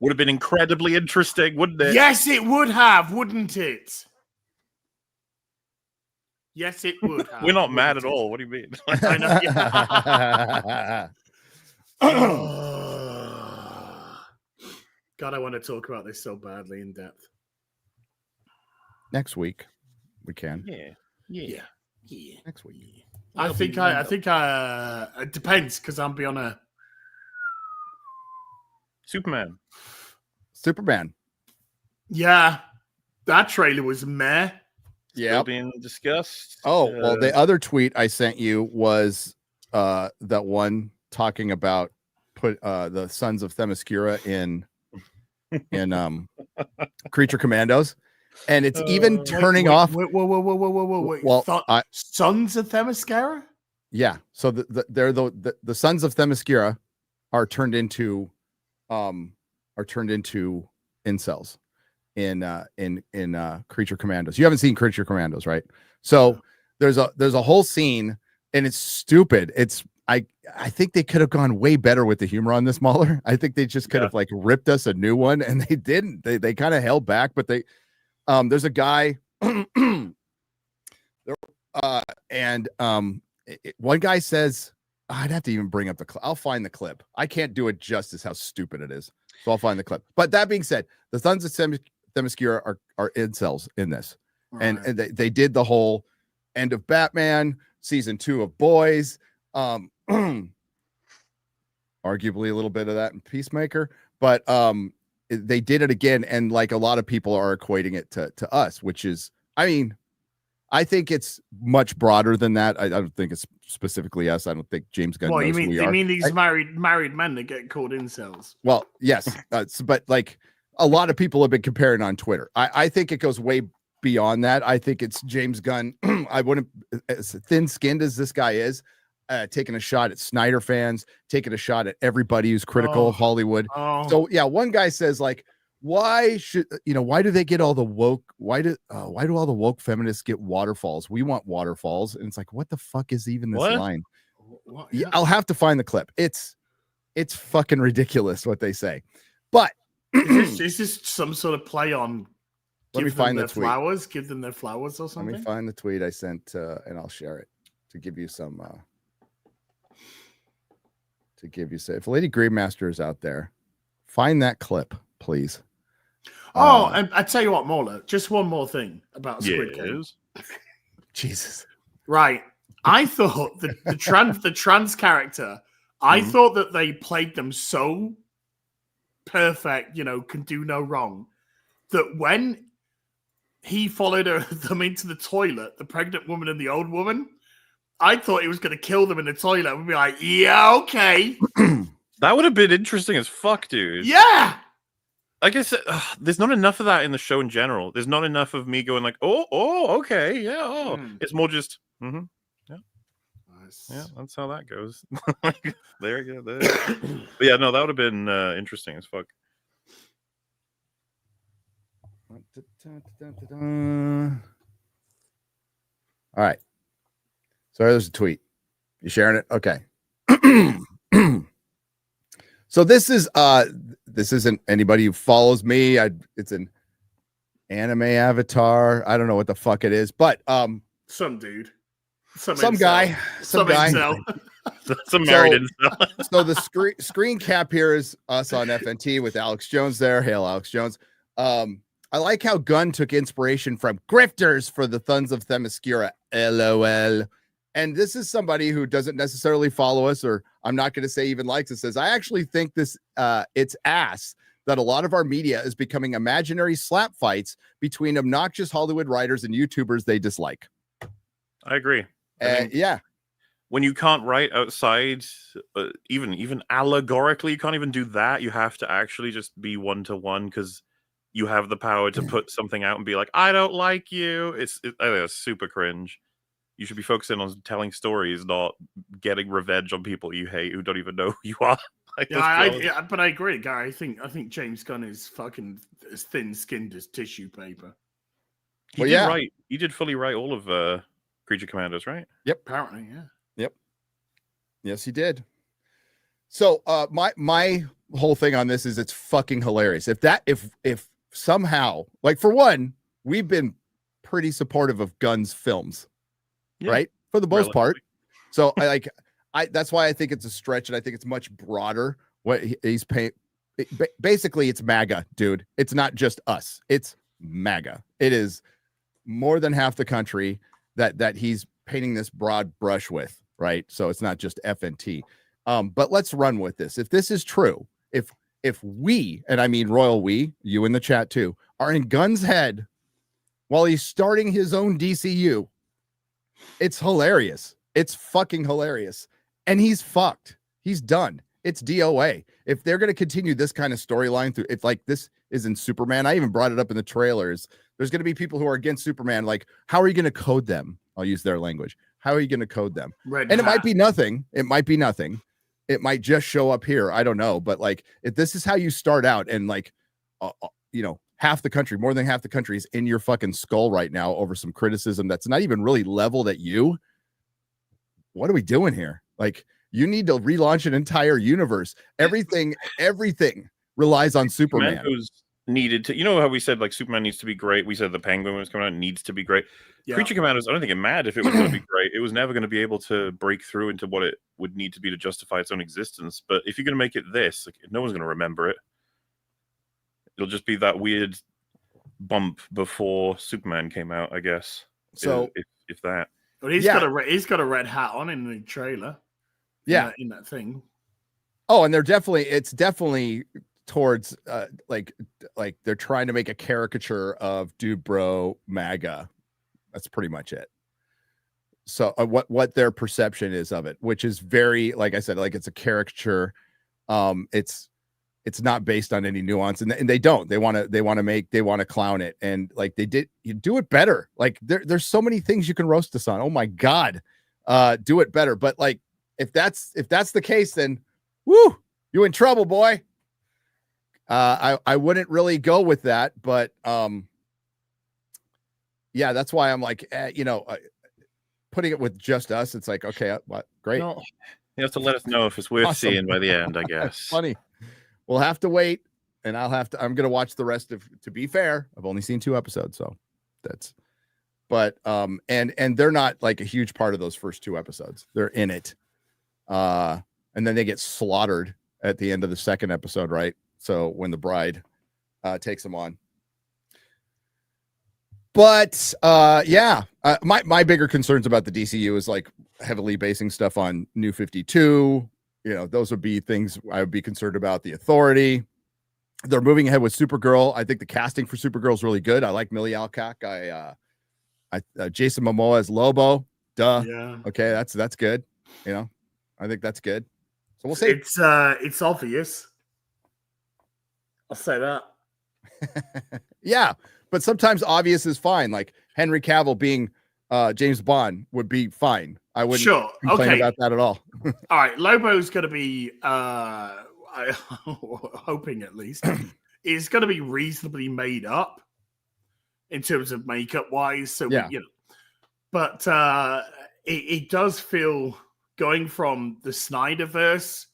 Would have been incredibly interesting, wouldn't it? Yes, it would have, wouldn't it? Yes, it would have. We're not mad at all. What do you mean? I know. God, I want to talk about this so badly in depth. Next week we can. Yeah. Next week. I think it depends because I'm be on a Superman. Yeah, that trailer was meh. Yeah, being discussed. Oh well, the other tweet I sent you was that one talking about the Sons of Themyscira in Creature Commandos. And it's even turning off. Wait. Well, Sons of Themyscira? Yeah. So they're the Sons of Themyscira are turned into incels in Creature Commandos. You haven't seen Creature Commandos, right? So there's a whole scene, and it's stupid. I think they could have gone way better with the humor on this, Mahler. I think they just could have like ripped us a new one, and they didn't. They kind of held back, but There's a guy, one guy says, I'd have to even bring up the clip. I'll find the clip. I can't do it justice how stupid it is. So I'll find the clip. But that being said, the Sons of Themyscira are incels in this. And they did the whole end of Batman, season 2 of Boys, arguably a little bit of that in Peacemaker, but they did it again. And like a lot of people are equating it to us, which is, I mean, I think it's much broader than that. I don't think it's specifically us. I don't think James Gunn knows who we are. You mean these married men that get called incels? Well, yes, but like a lot of people have been comparing on Twitter. I think it goes way beyond that. I think it's James Gunn. I wouldn't, as thin-skinned as this guy is, taking a shot at Snyder fans, taking a shot at everybody who's critical of Hollywood. So yeah, one guy says like, why do they get all the woke? Why do all the woke feminists get waterfalls? We want waterfalls. And it's like, what the fuck is even this line? Yeah, I'll have to find the clip. It's fucking ridiculous what they say. But is this some sort of play on let me find the tweet. Flowers, give them their flowers or something? Let me find the tweet I sent and I'll share it to give you some if Lady Greenmaster is out there, find that clip, please. And I tell you what, Mola, just one more thing about Squid Game. Jesus. Right. I thought the trans character, I thought that they played them so perfect, can do no wrong, that when he followed them into the toilet, the pregnant woman and the old woman, I thought he was going to kill them in the toilet. We'd be like, yeah, okay. That would have been interesting as fuck, dude. Yeah. Like I said, there's not enough of that in the show in general. There's not enough of me going like, okay, yeah, It's more just, yeah. Nice. Yeah, that's how that goes. There you go. But yeah, no, that would have been interesting as fuck. All right. So there's a tweet. You sharing it? Okay. So this isn't anybody who follows me. It's an anime avatar. I don't know what the fuck it is, but some dude, some guy, some married incel. So the screen cap here is us on FNT with Alex Jones there. Hail, Alex Jones. I like how Gunn took inspiration from grifters for the Sons of Themyscira. LOL. And this is somebody who doesn't necessarily follow us, or I'm not going to say even likes it, says, I actually think this it's ass that a lot of our media is becoming imaginary slap fights between obnoxious Hollywood writers and YouTubers they dislike. I agree. Yeah. When you can't write outside, even allegorically, you can't even do that. You have to actually just be one-to-one because you have the power to put something out and be like, I don't like you. I think it's super cringe. You should be focusing on telling stories, not getting revenge on people you hate who don't even know who you are. But I agree, Gary. I think James Gunn is fucking as thin-skinned as tissue paper. He did fully write all of Creature Commandos, right? Yep. Apparently, yeah. Yep. Yes, he did. So my whole thing on this is it's fucking hilarious. If somehow, like, for one, we've been pretty supportive of Gunn's films. Yeah, right, for the most part. So I that's why I think it's a stretch, and I think it's much broader. What he's paying, basically, it's MAGA, dude. It's not just us; it's MAGA. It is more than half the country that he's painting this broad brush with, right? So it's not just FNT. But let's run with this. If this is true, if we, and I mean royal we, you in the chat too, are in Gunn's head while he's starting his own DCU. It's hilarious. It's fucking hilarious. And he's fucked. He's done. It's DOA. If they're going to continue this kind of storyline through, if like this is in Superman, I even brought it up in the trailers. There's going to be people who are against Superman. Like, how are you going to code them? I'll use their language. How are you going to code them? It might be nothing. It might be nothing. It might just show up here. I don't know. But like, if this is how you start out and like, half the country, more than half the country is in your fucking skull right now over some criticism that's not even really leveled at you. What are we doing here? Like, you need to relaunch an entire universe. Everything relies on Superman. needed to, you know how we said like Superman needs to be great, we said the Penguin was coming out, needs to be great. Creature Commandos, I don't think it mattered if it was going to be great. It was never going to be able to break through into what it would need to be to justify its own existence. But if you're going to make it this, like, no one's going to remember it. It'll just be that weird bump before Superman came out, I guess. So if that. But he's got a red hat on in the trailer. Yeah, in that thing. Oh, and it's definitely towards like they're trying to make a caricature of Dude Bro MAGA. That's pretty much it. So what their perception is of it, which is very, like I said, like it's a caricature. It's not based on any nuance, and they don't. They want to clown it, and like you do it better. Like there's so many things you can roast us on. Oh my God, do it better. But like if that's the case, then woo, you in trouble, boy. I wouldn't really go with that, but yeah, that's why I'm like, putting it with just us. It's like, okay, what? Great. No, you have to let us know if it's worth seeing by the end, I guess. Funny. We'll have to wait, and I'm going to watch the rest of, to be fair, I've only seen 2 episodes, so and they're not like a huge part of those first 2 episodes. They're in it. And then they get slaughtered at the end of the 2nd episode, right? So when the bride takes them on. But my bigger concerns about the DCU is like heavily basing stuff on New 52. Those would be things I would be concerned about. The Authority. They're moving ahead with Supergirl. I think the casting for Supergirl is really good. I like Millie Alcock. Jason Momoa as Lobo. Duh. Yeah. Okay, that's good. I think that's good. So we'll see. It's obvious. I'll say that. Yeah, but sometimes obvious is fine. Like Henry Cavill being James Bond would be fine. I wouldn't complain about that at all. All right, Lobo's going to be, hoping at least, is going to be reasonably made up in terms of makeup wise. So yeah. But it does feel, going from the Snyderverse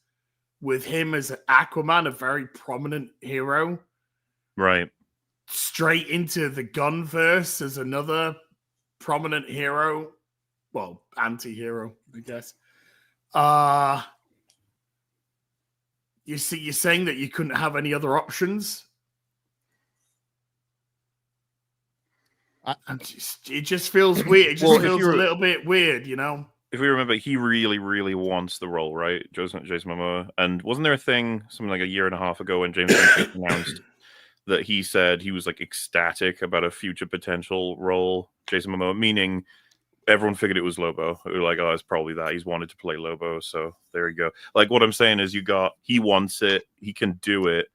with him as Aquaman, a very prominent hero, right, straight into the Gunverse as another prominent hero, well, anti-hero, I guess. You're saying that you couldn't have any other options? It just feels weird. It just feels a little bit weird, If we remember, he really, really wants the role, right? Jason Momoa. And wasn't there a thing, something like a year and a half ago, when James Gunn announced that he said he was like ecstatic about a future potential role, Jason Momoa, meaning everyone figured it was Lobo. They were like, oh, it's probably that. He's wanted to play Lobo, so there you go. Like, what I'm saying is he wants it, he can do it,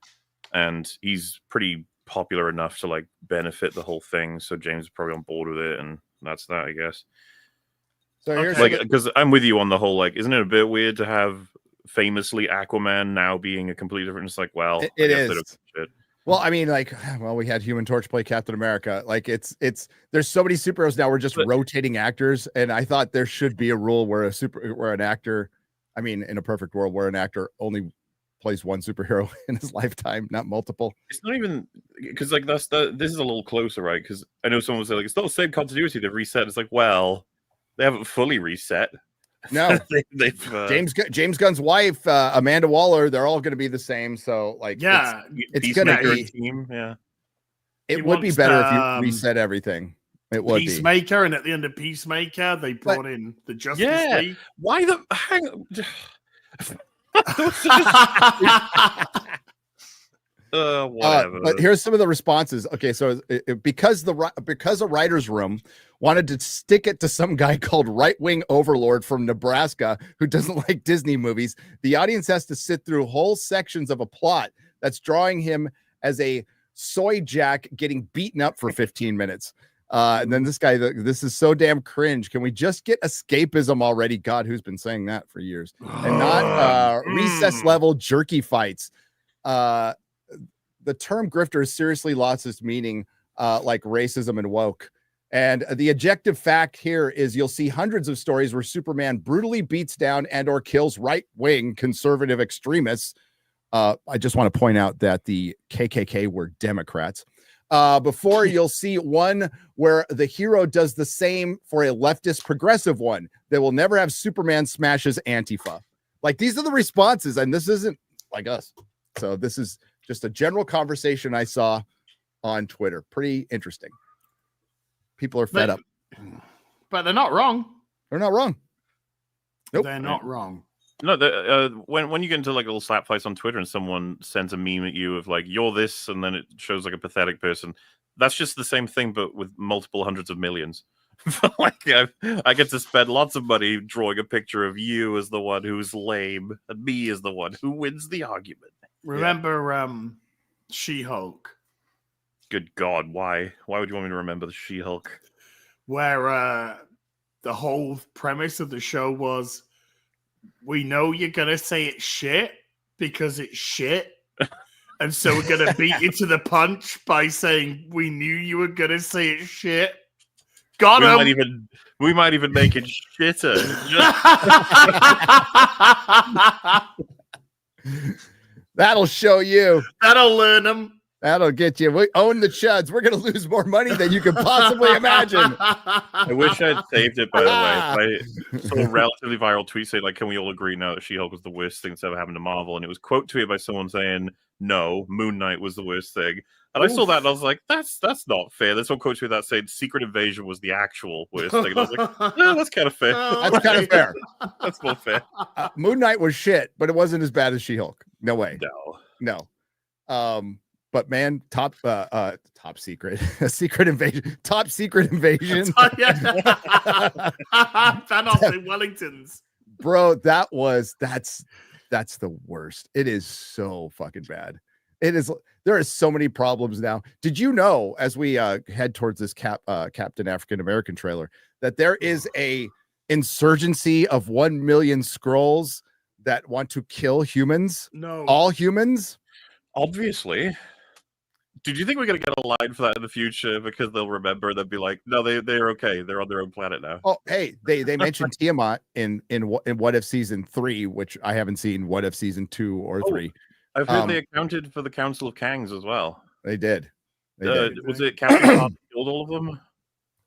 and he's pretty popular enough to like benefit the whole thing, so James is probably on board with it, and that's that, I guess. So here's because I'm with you on the whole, like, isn't it a bit weird to have famously Aquaman now being a completely different, it's like, well, it is. Well, I mean, like, we had Human Torch play Captain America. Like, it's there's so many superheroes now. We're just rotating actors, and I thought there should be a rule where an actor, I mean, in a perfect world, where an actor only plays one superhero in his lifetime, not multiple. It's not even because like this is a little closer, right? Because I know someone would say like it's not the same continuity. They've reset. It's like, well, they haven't fully reset. No, James Gunn's wife, Amanda Waller, they're all going to be the same. So, like, yeah, it's going to be team. Yeah, it would be better if you reset everything. It would Peacemaker, and at the end of Peacemaker, they brought in the Justice League. Why the hang? Whatever. But here's some of the responses. Okay, so because a writer's room wanted to stick it to some guy called right-wing overlord from Nebraska who doesn't like Disney movies, the audience has to sit through whole sections of a plot that's drawing him as a soy jack getting beaten up for 15 minutes. And then this guy, this is so damn cringe. Can we just get escapism already? God, who's been saying that for years? And not recess level jerky fights. The term grifter has seriously lost its meaning, like racism and woke. And the objective fact here is you'll see hundreds of stories where Superman brutally beats down and or kills right-wing conservative extremists. I just want to point out that the KKK were Democrats. Before you'll see one where the hero does the same for a leftist progressive one. They will never have Superman smashes Antifa. Like, these are the responses, and this isn't like us. So this is just a general conversation I saw on Twitter. Pretty interesting. People are fed up. But they're not wrong. They're not wrong. Nope. They're not wrong. No, when you get into like little slap fights on Twitter and someone sends a meme at you of like, you're this, and then it shows like a pathetic person, that's just the same thing, but with multiple hundreds of millions. Like, I get to spend lots of money drawing a picture of you as the one who's lame and me as the one who wins the argument. Remember She-Hulk? Good God, why? Why would you want me to remember the She-Hulk? Where the whole premise of the show was, we know you're going to say it's shit because it's shit. And so we're going to beat you to the punch by saying we knew you were going to say it's shit. Got him. We might even make it shitter. That'll show you. That'll learn them. That'll get you. We own the chuds. We're going to lose more money than you could possibly imagine. I wish I'd saved it, by the way. I saw a relatively viral tweet saying, like, can we all agree now that She-Hulk was the worst thing that's ever happened to Marvel? And it was quote tweeted by someone saying, no, Moon Knight was the worst thing. And I saw that and I was like, that's not fair. There's one quote tweet that said Secret Invasion was the actual worst thing. And I was like, no, that's kind of fair. That's kind of fair. That's more fair. Moon Knight was shit, but it wasn't as bad as She-Hulk. No way. No. But man, top secret, secret invasion, top secret invasion. Thanos in Wellingtons. Bro, that's the worst. It is so fucking bad. It is. There are so many problems now. Did you know, as we head towards this Captain African American trailer, that there is a insurgency of 1 million Skrulls that want to kill humans? No, all humans. Obviously. Did you think we're going to get a line for that in the future? Because they'll remember, they'll be like, no, they're okay. They're on their own planet now. Oh, hey, they mentioned Tiamat in What If Season 3, which I haven't seen What If Season 2 or 3. I've heard they accounted for the Council of Kangs as well. They did. They did. Was it Captain Marvel killed all of them?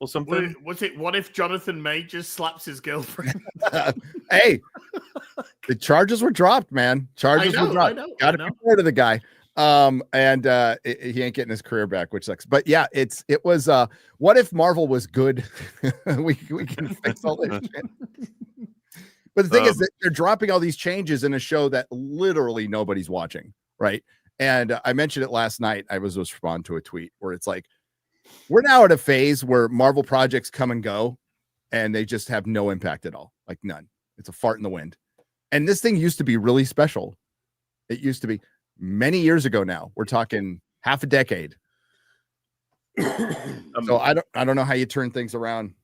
Or something? Was it what if Jonathan Majors slaps his girlfriend? Hey, the charges were dropped, man. Charges were dropped. Got to be fair to the guy. He ain't getting his career back, which sucks. But yeah, it was what if Marvel was good? we can fix all this shit. But the thing is that they're dropping all these changes in a show that literally nobody's watching, right? And I mentioned it last night. I was responding to a tweet where it's like, we're now at a phase where Marvel projects come and go, and they just have no impact at all, like none. It's a fart in the wind. And this thing used to be really special. It used to be. Many years ago now. We're talking half a decade. So I don't know how you turn things around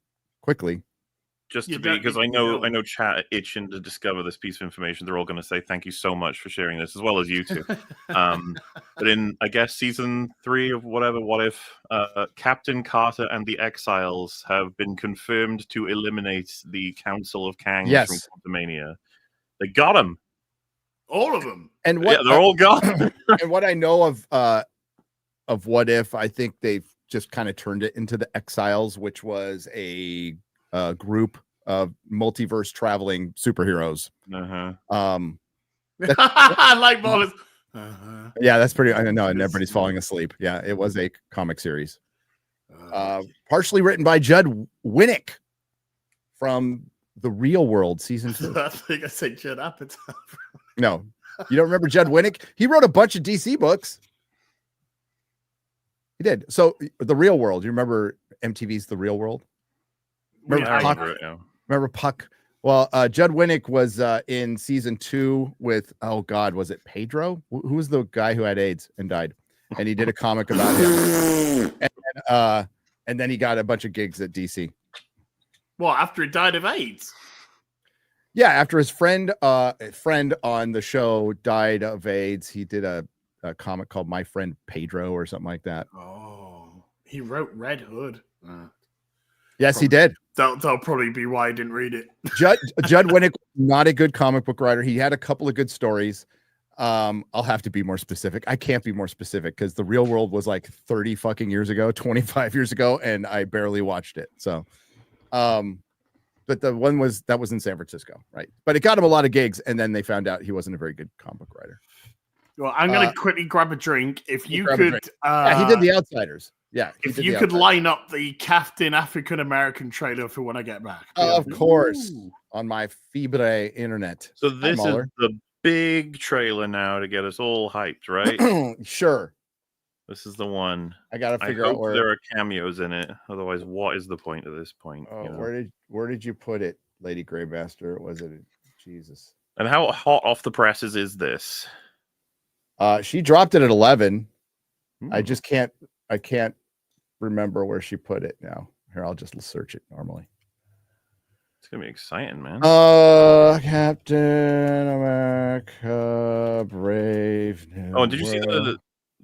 quickly. Just to be, because I know chat itching to discover this piece of information. They're all going to say thank you so much for sharing this, as well as you two. But in, I guess, season 3 of whatever, What If, Captain Carter and the Exiles have been confirmed to eliminate the Council of Kangs from Quantumania. They got him. All of them. And what they're all gone. And what I know of What If, I think they've just kind of turned it into the Exiles, which was a group of multiverse traveling superheroes. I like Wallace. Yeah, that's pretty. I don't know, and everybody's falling asleep. Yeah, it was a comic series, partially written by Judd Winnick from The Real World season 2. I think I said Judd Apatow. No, you don't remember Judd Winnick? He wrote a bunch of DC books. He did. So The Real World. You remember MTV's The Real World? Remember Puck? Remember Puck? Well, Judd Winnick was in season 2 with, oh God, was it Pedro? Who was the guy who had AIDS and died? And he did a comic about him. And then he got a bunch of gigs at DC. Well, after he died of AIDS? Yeah, after his friend on the show died of AIDS, he did a comic called My Friend Pedro or something like that. Oh, he wrote Red Hood. Yes, he did. That'll probably be why I didn't read it. Judd Winnick, not a good comic book writer. He had a couple of good stories. I'll have to be more specific. I can't be more specific because the real world was like 30 fucking years ago, 25 years ago, and I barely watched it. So, but the one that was in San Francisco, right? But it got him a lot of gigs, and then they found out he wasn't a very good comic book writer. Well, I'm going to quickly grab a drink. If you could, yeah, he did The Outsiders. Yeah, if you could line up the Captain African American trailer for when I get back. Of course, on my Fibre internet. So this is the big trailer now to get us all hyped, right? Sure. This is the one. I gotta figure out where there are cameos in it. Otherwise, what is the point at this point? Where did you put it, Lady Greymaster? Was it Jesus? And how hot off the presses is this? She dropped it at 11. I just can't remember where she put it now. Here, I'll just search it normally. It's gonna be exciting, man. Captain America, Brave New Oh, did you see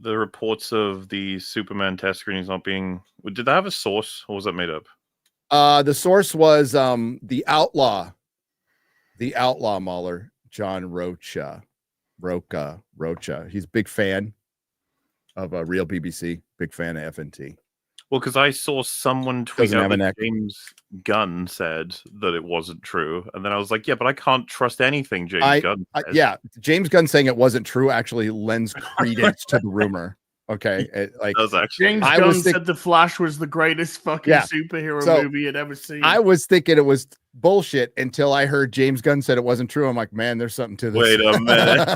the reports of the Superman test screenings not being? Did they have a source, or was that made up? The source was the outlaw Mahler, John Rocha. He's a big fan of a real BBC, big fan of FNT. Well, because I saw someone tweet out that James Gunn said that it wasn't true, and then I was like, "Yeah, but I can't trust anything James Gunn says." Yeah, James Gunn saying it wasn't true actually lends credence to the rumor. Okay, James Gunn said The Flash was the greatest fucking superhero movie you'd ever seen. I was thinking it was bullshit until I heard James Gunn said it wasn't true. I'm like, man, there's something to this. Wait a minute.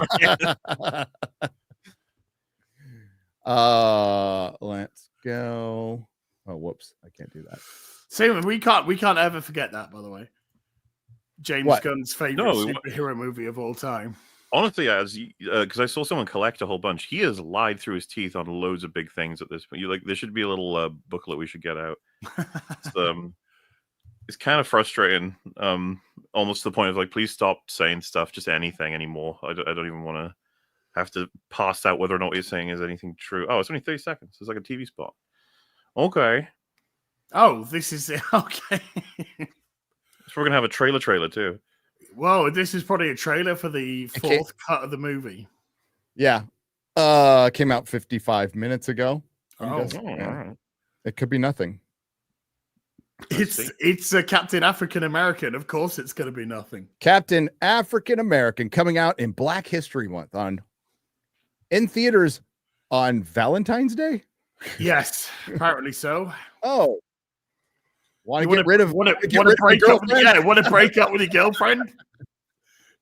Let's go. Oh, whoops! I can't do that. Same. We can't ever forget that. By the way, James Gunn's favorite superhero movie of all time. Honestly, because I saw someone collect a whole bunch, he has lied through his teeth on loads of big things at this point. There should be a little booklet we should get out. It's kind of frustrating, almost to the point of like, please stop saying stuff, just anything anymore. I don't even want to have to pass out whether or not what you're saying is anything true. Oh, it's only 30 seconds. It's like a TV spot. Okay. Oh, this is it. Okay. So we're gonna have a trailer too. Whoa, this is probably a trailer for the fourth cut of the movie. Yeah. Came out 55 minutes ago. Oh, it could be nothing. It's a Captain African American. Of course it's going to be nothing. Captain African American coming out in Black History Month in theaters on Valentine's Day? Yes, apparently so. Oh. Want to break up with your girlfriend?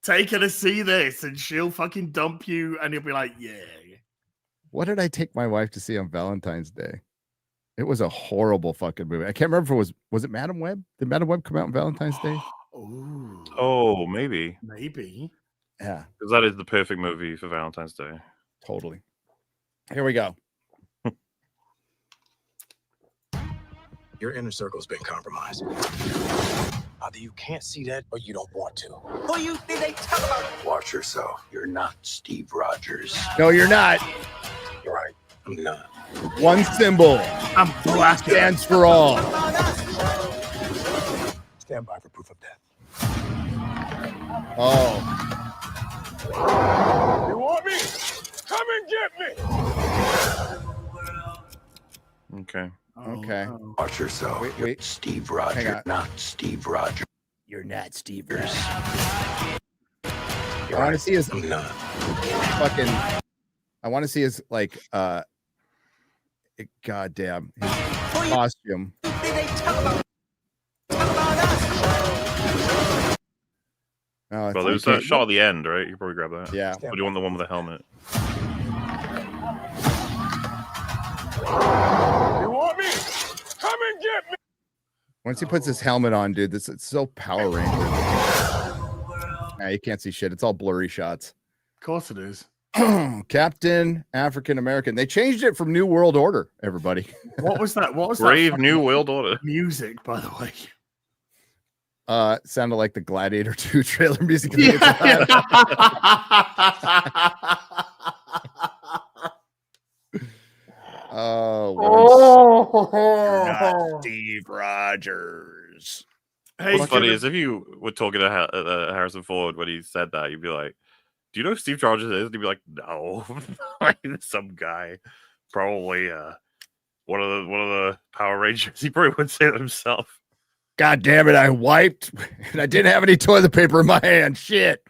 Take her to see this and she'll fucking dump you and you'll be like, yeah. What did I take my wife to see on Valentine's Day? It was a horrible fucking movie. I can't remember if it was it Madam Web? Did Madam Web come out on Valentine's Day? Oh, maybe. Yeah. Because that is the perfect movie for Valentine's Day. Totally. Here we go. Your inner circle's been compromised. Either you can't see that or you don't want to. Who you think they talk about? Watch yourself. You're not Steve Rogers. No, you're not. You're right. I'm not. One symbol. I'm black. Stands for all. Stand by for proof of death. Oh. You want me? Come and get me. Okay. Okay. Watch yourself. Wait. Steve Rogers, not Steve Rogers. You're not Steve Rogers. I want to see his fucking. I want to see his like. Goddamn his costume. Well, there's a shot at the end, right? You probably grab that. Yeah. Or do you want the one with the helmet? You want me? Come and get me. Once he puts his helmet on, dude, it's so Power Ranger. Nah, you can't see shit. It's all blurry shots. Of course it is. Captain African American. They changed it from New World Order, everybody. What was that? What was Brave that New World Order music, by the way? Sounded like the Gladiator 2 trailer music. Yeah. Not Steve Rogers. What's funny is if you were talking to Harrison Ford when he said that, you'd be like, Do you know who Steve Rogers is? And he'd be like, no, some guy, probably one of the Power Rangers. He probably wouldn't say that himself. God damn it! I wiped, and I didn't have any toilet paper in my hand. Shit.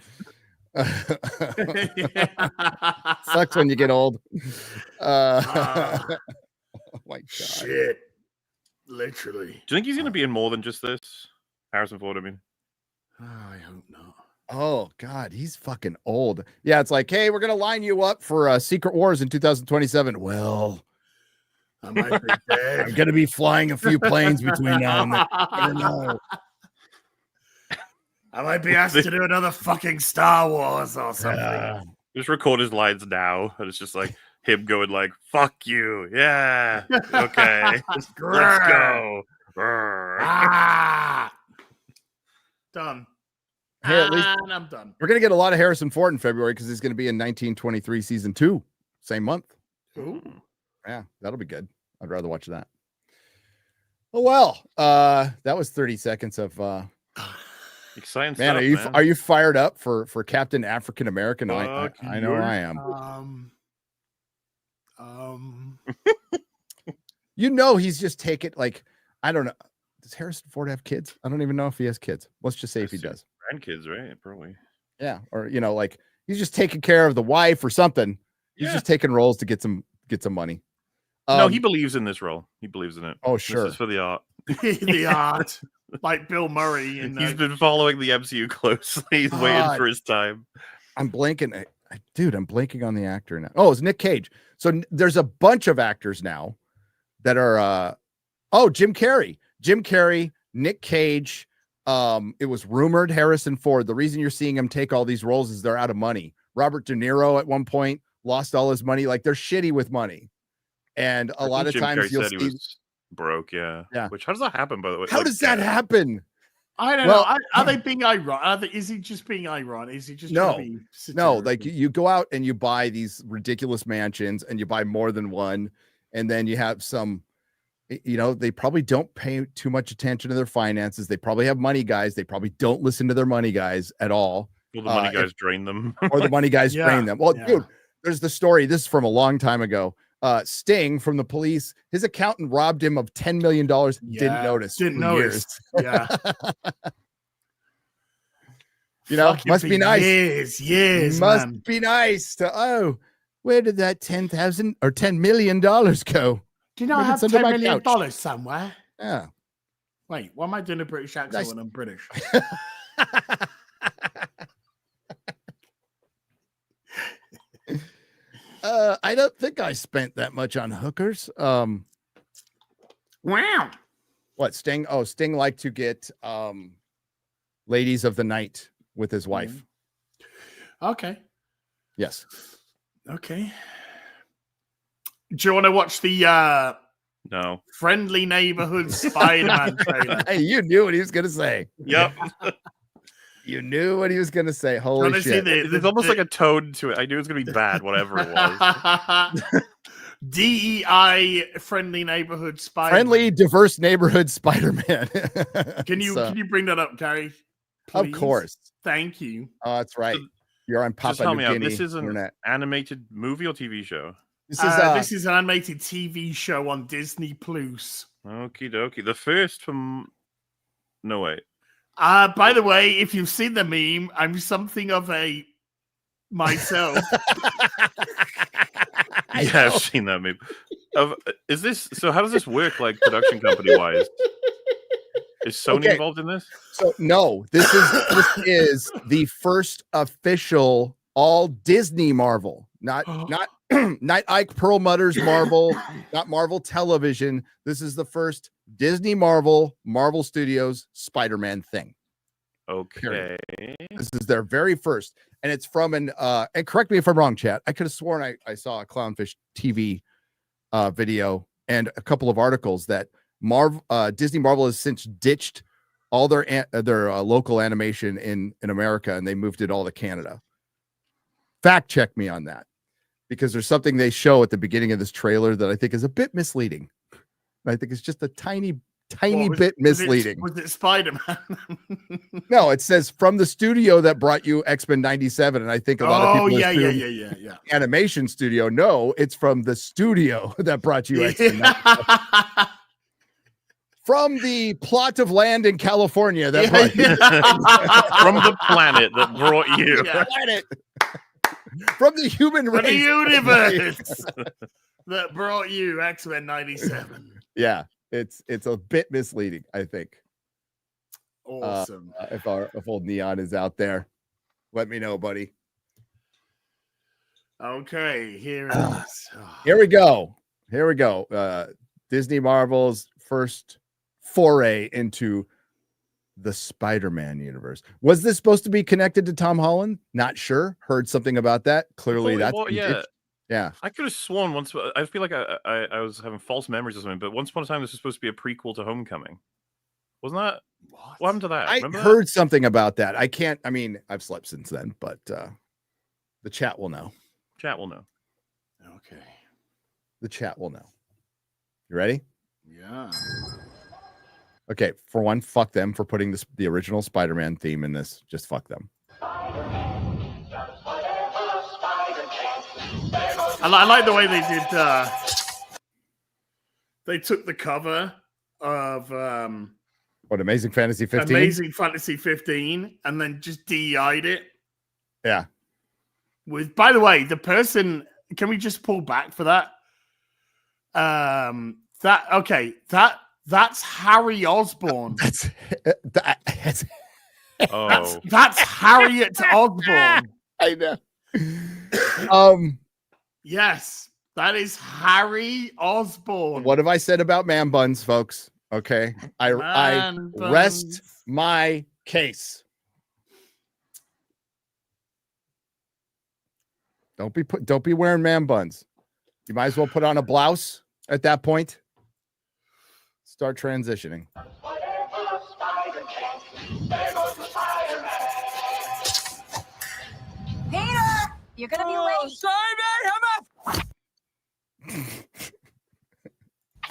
Sucks when you get old. Oh my God. Shit. Literally. Do you think he's going to be in more than just this? Harrison Ford, I mean. Oh, I hope not. Oh God, he's fucking old. Yeah, it's like, hey, we're gonna line you up for Secret Wars in 2027. Well, I might be dead. I'm gonna be flying a few planes between now and then. I don't know. I might be asked to do another fucking Star Wars or something. Just record his lines now, and it's just like him going like, "Fuck you, yeah, okay, let's go." Done. Hey, at least I'm done. we're gonna get a lot of Harrison Ford in February because he's gonna be in 1923 season 2, same month. Ooh. Yeah, that'll be good. I'd rather watch that. Oh well, that was 30 seconds of Exciting man. stuff, Are you fired up for Captain African American? I know I am. You know, he's just taking like, I don't know. Does Harrison Ford have kids? I don't even know if he has kids. Let's just say if he does. Grandkids, right? Probably. Yeah, or you know, like he's just taking care of the wife or something. He's just taking roles to get some money. No, he believes in this role. He believes in it. Oh, sure. This is for the art. The art, like Bill Murray. And he's been following the MCU closely. He's waiting for his time. I'm blanking, dude. I'm blanking on the actor now. Oh, it's Nick Cage. So there's a bunch of actors now that are. Jim Carrey, Nick Cage. It was rumored Harrison Ford. The reason you're seeing him take all these roles is they're out of money. Robert De Niro at one point lost all his money. Like they're shitty with money. And a lot of times you'll see he was broke. Yeah. Which, how does that happen, by the way? How does that happen? I don't know. Are they being ironic? Is he just being ironic? Is he just no? Like you go out and you buy these ridiculous mansions and you buy more than one, and then you have some. You know, they probably don't pay too much attention to their finances. They probably have money guys. They probably don't listen to their money guys at all. Well, the money guys drain them, or the money guys drain them. Well, dude, there's the story. This is from a long time ago. Sting from the Police, his accountant robbed him of $10 million. Didn't notice. Yeah. You know, must be nice. Yes, must be nice to. Where did that $10,000 or $10 million go? Do you know I have $10 million somewhere? Yeah. Wait, why am I doing a British accent when I'm British? I don't think I spent that much on hookers. Wow. What, Sting? Oh, Sting liked to get ladies of the night with his wife. Okay. Yes. Okay. Do you want to watch the no Friendly Neighborhood Spider-Man trailer? Hey, you knew what he was going to say. Yep. You knew what he was going to say. Holy shit. There's almost like a tone to it. I knew it was going to be bad, whatever it was. DEI Friendly Neighborhood Spider-Man. Friendly, diverse neighborhood Spider-Man. Can you bring that up, Gary? Of course. Thank you. Oh, that's right. You're on Papua New Guinea. This is an animated movie or TV show? This is an animated TV show on Disney Plus. Okie dokie. The first from... No, wait. By the way, if you've seen the meme, I'm something of a myself. Yeah, I've seen that meme. Is this so? How does this work, like production company wise? Is Sony involved in this? So no, this is the first official all Disney Marvel, not Ike Perlmutter's Marvel, not Marvel Television. This is the first Disney Marvel Studios Spider-Man thing. Okay. Period. This is their very first, and it's from and correct me if I'm wrong, chat. I could have sworn I saw a Clownfish TV video and a couple of articles that Disney Marvel has since ditched all their local animation in America, and they moved it all to Canada. Fact check me on that, because there's something they show at the beginning of this trailer that I think is a bit misleading. I think it's just a tiny tiny bit misleading. Was it Spider-Man? No, it says from the studio that brought you X-Men 97. And I think a lot of people yeah. animation studio. No, it's from the studio that brought you X-Men 97. From the plot of land in California that brought you. From the planet that brought you. Planet. From the human race. From the universe that brought you X-Men 97. Yeah, it's a bit misleading, I think. Awesome. If old Neon is out there, let me know, buddy. Okay, here it is. Here we go. Disney Marvel's first foray into the Spider-Man universe. Was this supposed to be connected to Tom Holland? Not sure. Heard something about that. Clearly, that's yeah. I could have sworn once. I feel like I was having false memories or something. But once upon a time, this was supposed to be a prequel to Homecoming. Wasn't that? What happened to that? I heard something about that. I mean, I've slept since then, but the chat will know. Chat will know. Okay. The chat will know. You ready? Yeah. Okay, for one, fuck them for putting the original Spider-Man theme in this. Just fuck them. I like the way they did. They took the cover of what, Amazing Fantasy 15? Amazing Fantasy 15, and then just DEI'd it. Yeah. With, by the way, the person. Can we just pull back for that? That's Harry Osborn. That's Harriet Osborn. I know. Yes, that is Harry Osborn. What have I said about man buns, folks? Okay, I rest my case. Don't be wearing man buns. You might as well put on a blouse at that point. Start transitioning. Peter, you're gonna be late.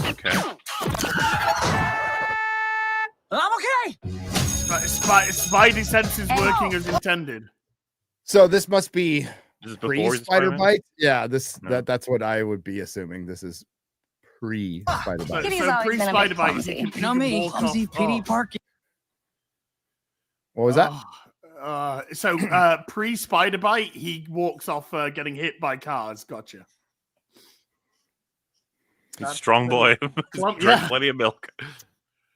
Okay. I'm okay. Spidey sense is working as intended. So this must be This is pre-Spider Bite. Yeah, that's what I would be assuming. This is pre-Spider Bite. So pre-Spider Bite, Clumsy pity parking. What was that? Pre-Spider Bite, he walks off getting hit by cars. Gotcha. He's a strong boy. Drank plenty of milk.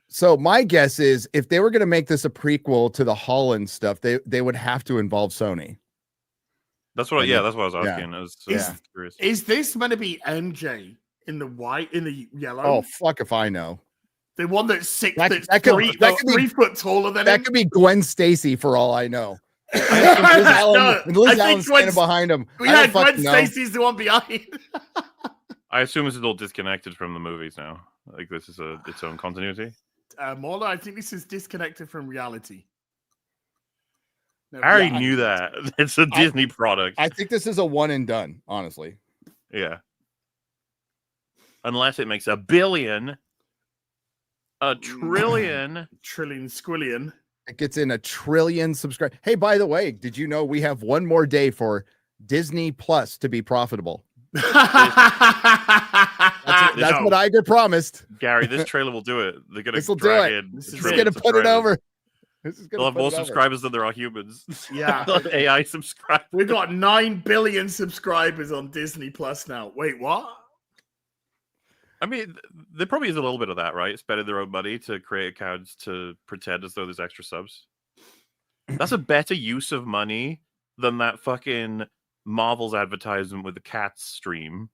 So my guess is if they were going to make this a prequel to the Holland stuff, they would have to involve Sony. That's what I was asking. I was curious. Is this going to be MJ in the white, in the yellow? Oh, fuck if I know. The one that's six, that that's could 3 be, foot taller than that him? could be Gwen Stacy for all I know. Liz Allen's standing behind him. Yeah, Gwen Stacy's the one behind. I assume this is all disconnected from the movies now. Like this is its own continuity. Marla, I think this is disconnected from reality. No, I already knew that. It's a Disney product. I think this is a one and done, honestly. Yeah. Unless it makes $1 billion, $1 trillion, squillion. It gets in 1 trillion subscribers. Hey, by the way, did you know we have one more day for Disney Plus to be profitable? That's what I get promised. Gary, this trailer will do it. They're going to drag in. This is going to put it over. They'll have more subscribers than there are humans. Yeah. AI subscribers. We've got 9 billion subscribers on Disney Plus now. Wait, what? I mean, there probably is a little bit of that, right? Spending their own money to create accounts to pretend as though there's extra subs. That's a better use of money than that fucking Marvel's advertisement with the Cats stream.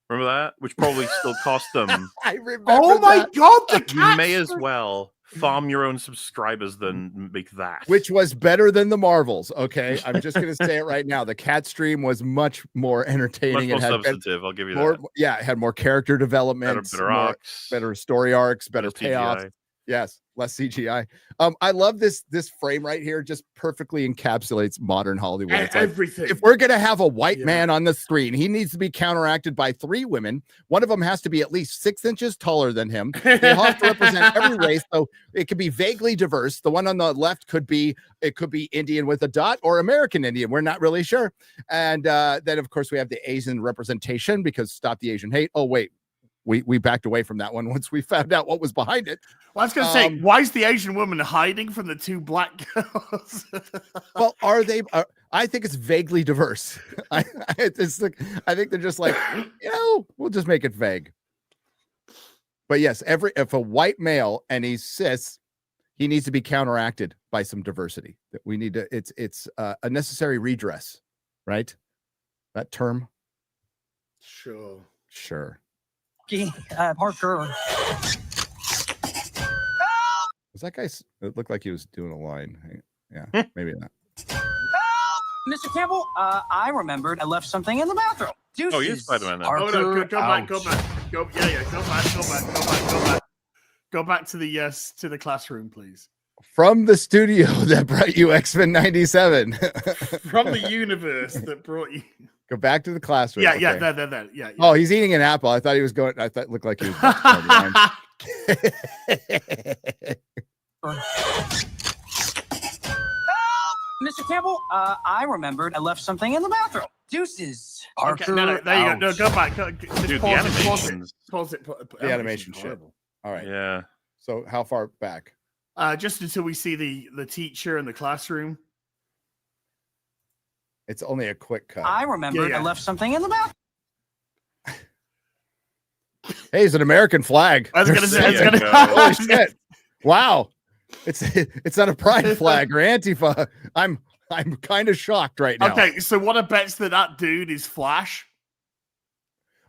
Remember that? Which probably still cost them. I remember. Oh my god, the Cats! You may as well farm your own subscribers than make that. Which was better than the Marvels, okay? I'm just going to say it right now. The Cat stream was much more entertaining. Much more substantive, I'll give you more, that. Yeah, it had more character development, better arcs, better story arcs, better CGI. payoffs. Yes, less CGI. I love this frame right here. Just perfectly encapsulates modern Hollywood. It's like, Everything. if we're gonna have a white man on the screen, he needs to be counteracted by 3 women. One of them has to be at least 6 inches taller than him. They all have to represent every race, so it could be vaguely diverse. The one on the left could be Indian with a dot or American Indian. We're not really sure. And then of course we have the Asian representation because stop the Asian hate. Oh wait. We backed away from that one once we found out what was behind it. Well, I was going to say, why is the Asian woman hiding from the 2 black girls? Well, are they? I think it's vaguely diverse. I think they're just like, we'll just make it vague. But yes, if a white male and he's cis, he needs to be counteracted by some diversity. That we need to. It's a necessary redress, right? That term. Sure. Parker. Was that guy? It looked like he was doing a line. Yeah, maybe not. Mr. Campbell, I remembered I left something in the bathroom. Oh, you're Spider-Man now. Oh, no, go back. Go back. Go back. Go back to the classroom, please. From the studio that brought you X-Men 97. From the universe that brought you. Go back to the classroom. Yeah, okay. there. Yeah. Oh, he's eating an apple. I thought he was going. I thought it looked like he was. Mr. Campbell, I remembered I left something in the bathroom. Deuces. Okay, Parker, no, there you go. No, go back. Dude, the animations. Pause it. The animation shit. All right. Yeah. So how far back? Just until we see the teacher in the classroom. It's only a quick cut. I remembered I left something in the bathroom. Hey, it's an American flag. I was gonna say. Holy shit! Wow, it's not a pride flag or Antifa. I'm kind of shocked right now. Okay, so what I bet that dude is Flash.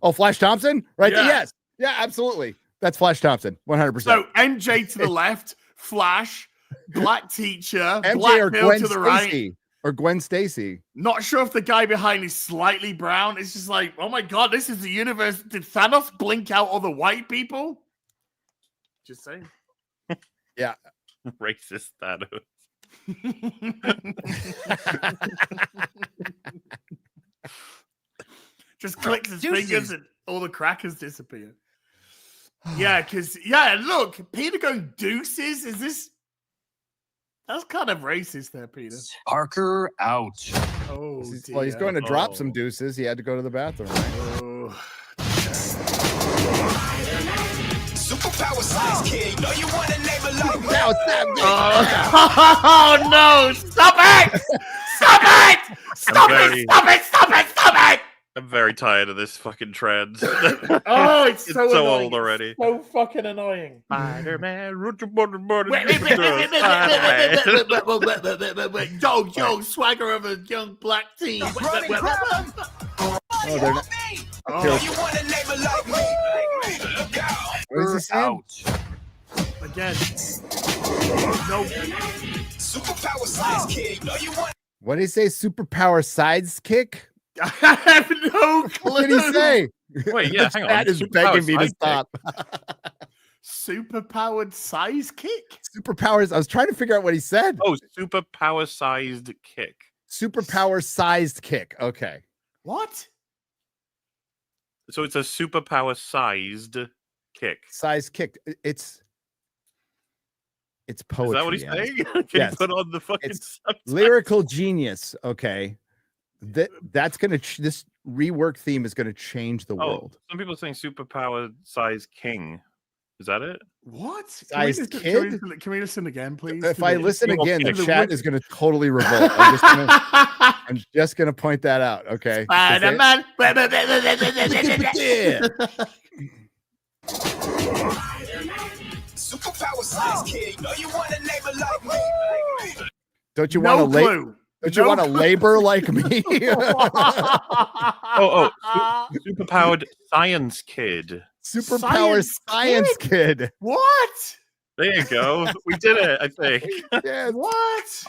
Oh, Flash Thompson, right? Yeah. Yes, yeah, absolutely. That's Flash Thompson, 100%. So MJ to the left, Flash, black teacher, MJ black or Bill Gwen to the Stacy, right. or Gwen Stacy. Not sure if the guy behind is slightly brown. It's just like, oh my god, this is the universe. Did Thanos blink out all the white people? Just saying. Yeah. Racist Thanos. Just clicks his fingers and all the crackers disappear. Yeah, because, look, Peter going deuces. Is this... That's kind of racist there, Peter. Parker out. Oh, well, he's going to drop some deuces. He had to go to the bathroom, right? Oh. Superpower size kid. Know you want a neighbor like me. Oh, no! Stop it! Stop it! Stop it! I'm very tired of this fucking trend. Oh, it's so annoying. Old already. It's so fucking annoying. Spider-Man, Yo, swagger of a young black teen. Oh, they're not. You want a neighbor like me. What is he saying? Again. No. Superpower size kid. Know you want. What did he say? Superpower sidekick? I have no clue. What did he say? Wait, yeah, hang on. That is begging me to stop. Superpowered size kick? Superpowers. I was trying to figure out what he said. Oh, superpower sized kick. Superpower sized kick. Okay. What? So it's a superpower sized kick. Size kick. It's poetry. Is that what he's saying? Can Yes. you put on the fucking subtitles? Lyrical genius. Okay. That's gonna this rework theme is gonna change the world. Some people are saying superpower size king. Is that it? What? Sized kid? Can we listen again, please? If I listen again, the Okay. chat is gonna totally revolt. I'm just gonna point that out. Okay. Spider-Man. Superpower size kid. Know you want a neighbor like me. Don't you want to clue. Don't you want to labor like me? Superpowered science kid. Superpower science kid. What? There you go. We did it, I think. Yeah. What?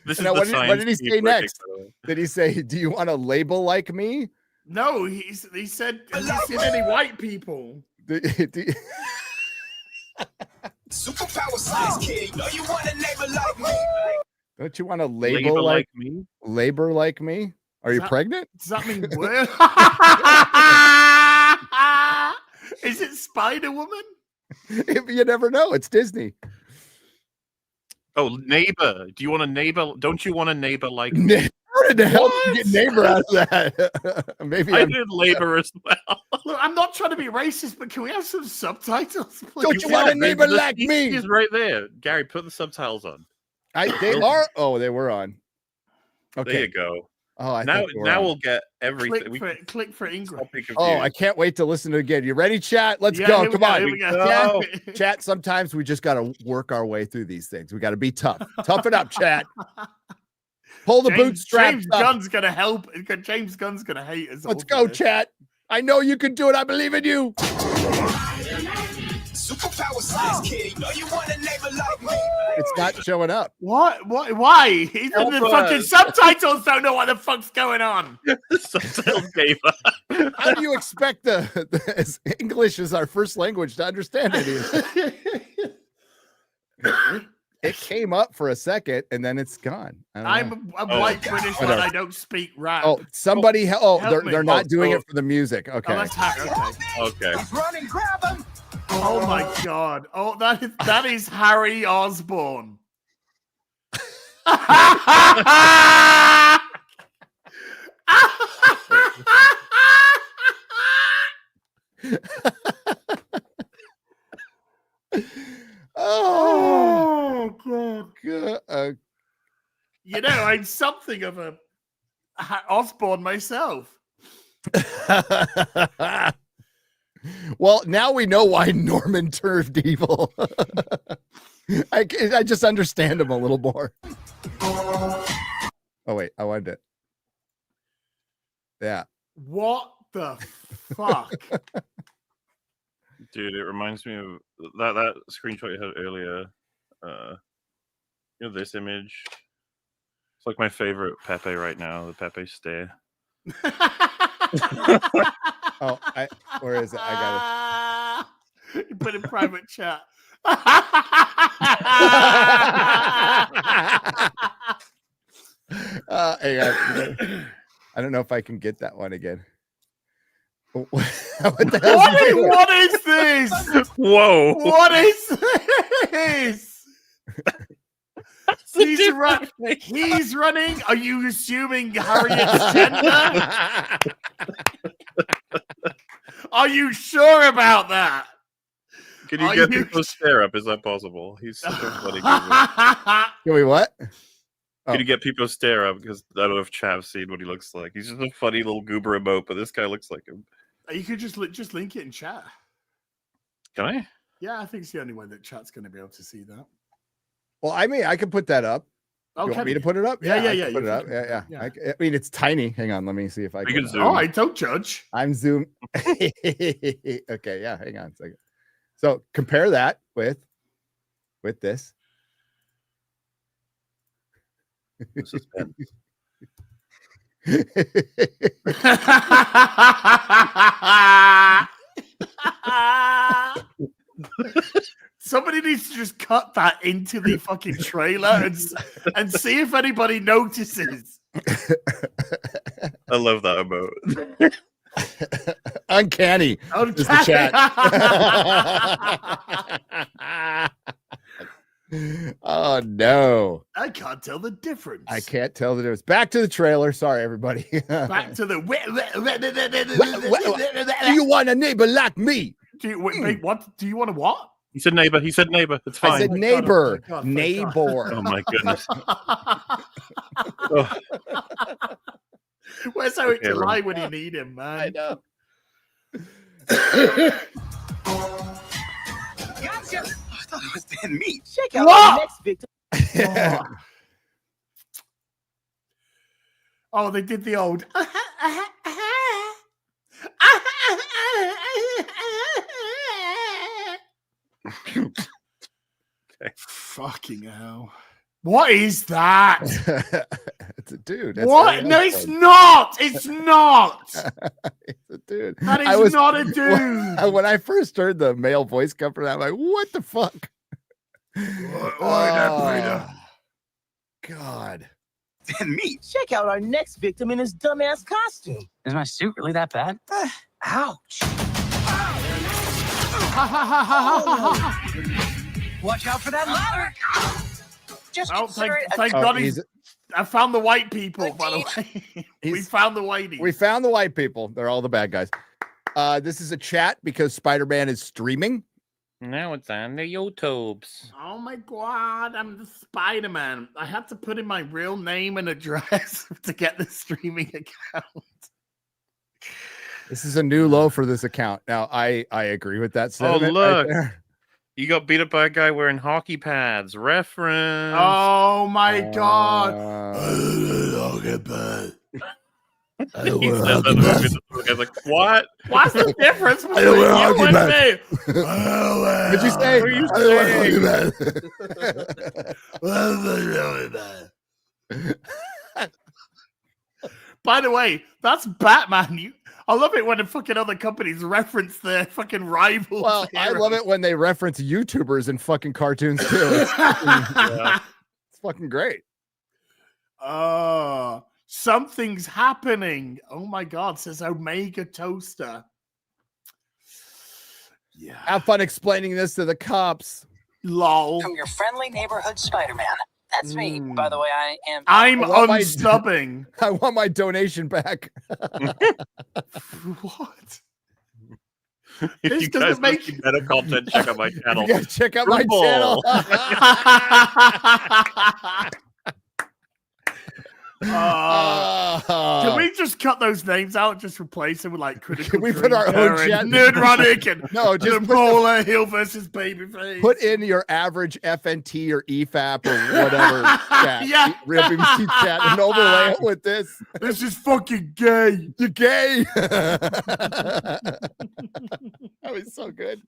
This is Now, the what did he science say kid next? predict. Did he say, "Do you want to label like me"? No, he said, have you seen any white people? Superpower size kid. Know you want a neighbor like me. Don't you want to Labor like me? labor like me? Are you pregnant? Does that mean word? Is it Spider Woman? You never know. It's Disney. Oh, neighbor. Do you want a neighbor? Don't you want a neighbor like me? Where the hell did you get neighbor out of that? Maybe I did labor as well. Look, I'm not trying to be racist, but can we have some subtitles, please? Don't you want a neighbor like me? He's right there. Gary, put the subtitles on. They are. Oh, they were on. Okay. There you go. Oh, now we'll get everything. Click for English. Oh, I can't wait to listen to it again. You ready, chat? Let's Yeah, go. here we Come go, on. here we go. Chat, sometimes we just got to work our way through these things. We got to be tough. Toughen up, chat. Pull the bootstraps James up. Gunn's going to help. James Gunn's going to hate us. Let's go, chat. I know you can do it. I believe in you. Superpower size kid. Know you want a neighbor like me. It's not showing up. What? Why? Even the fucking subtitles don't know what the fuck's going on. Subtitles gave up. How do you expect the English is our first language to understand any of this? It came up for a second and then it's gone. I'm white British, but I don't speak rap. Oh, somebody! Help me. They're not doing it for the music. Okay. Oh, that's Harry. Okay. He's running, grab him. Oh my god! Oh, that is Harry Osborn. Oh god! You know, I'm something of a Osborn myself. Well, now we know why Norman turned evil. I just understand him a little more. Oh wait, I wanted it. Yeah. What the fuck? Dude, it reminds me of that screenshot you had earlier. You know this image? It's like my favorite Pepe right now, the Pepe stare. Oh, where is it? I got it. You put in private chat. Hang on. I don't know if I can get that one again. What the hell? What is this? Whoa! What is this? He's running. Are you assuming Harriet's gender? Are you sure about that? Can you get people to stare up? Is that possible? He's such a funny goober. Can we what? Can you get people to stare up? Because I don't know if Chav's seen what he looks like. He's just a funny little goober emote, but this guy looks like him. You could just link it in chat. Can I? Yeah, I think it's the only way that chat's going to be able to see that. Well, I mean, I can put that up. You want me to put it up? Yeah. Put it up. Yeah. I mean, it's tiny. Hang on. Let me see if I can zoom. All right, don't judge. I'm zoom. Okay, yeah. Hang on a second. So compare that with this. Somebody needs to just cut that into the fucking trailer and see if anybody notices. I love that emote. Uncanny. Is the chat. Oh no. I can't tell the difference. I can't tell the difference. Back to the trailer. Sorry, everybody. Back to the Do you want a neighbor like me? Wait, what? Do you want a what? He said neighbor. He said neighbor. It's fine. I said neighbor. God, neighbor. Oh my goodness. Where's Eric to lie when you need him, man? I know. Gotcha. I thought it was dead meat. Check out What? the next victim. Oh, they did the old. Okay. Fucking hell. What is that? It's a dude. What? No, it's not. It's not. It's a dude. That is not a dude. When I first heard the male voice come from that, I'm like, what the fuck? God. And me, check out our next victim in his dumbass costume. Is my suit really that bad? Ouch. Watch out for that ladder. Just Oh, consider it thank Oh, God he's- I found the white people, by the way. We found the whiteies. We found the white people. They're all the bad guys. This is a chat because Spider-Man is streaming. Now it's on the YouTubes. Oh my God, I'm the Spider-Man. I had to put in my real name and address to get the streaming account. This is a new low for this account. Now, I agree with that Oh, sentiment look. right there. You got beat up by a guy wearing hockey pads. Reference. Oh my God. He said that in the movie. I was like, what? What's the difference between don't wear you hockey and pads. me? What'd you say? What are you saying? By the way, that's Batman. I love it when the fucking other companies reference their fucking rivals. Well, I love it when they reference YouTubers in fucking cartoons too. It's fucking great. Oh, something's happening. Oh my God, says Omega Toaster. Yeah. Have fun explaining this to the cops. Lol. from your friendly neighborhood Spider-Man. That's me. By the way, I am. I'm I want my- unstubbing. I want my donation back. What? If This you doesn't guys make- make better content, check out my channel. You gotta check out my Rumble. channel. Can we just cut those names out and just replace them with like critical? Can we put our own Drinker chat? and Nerdronic and No, just and put, Bowler Hill versus Babyface? put in your average FNT or EFAP or whatever chat. Yeah. Real BBC chat and overlay it with this. This is fucking gay. You're gay. That was so good.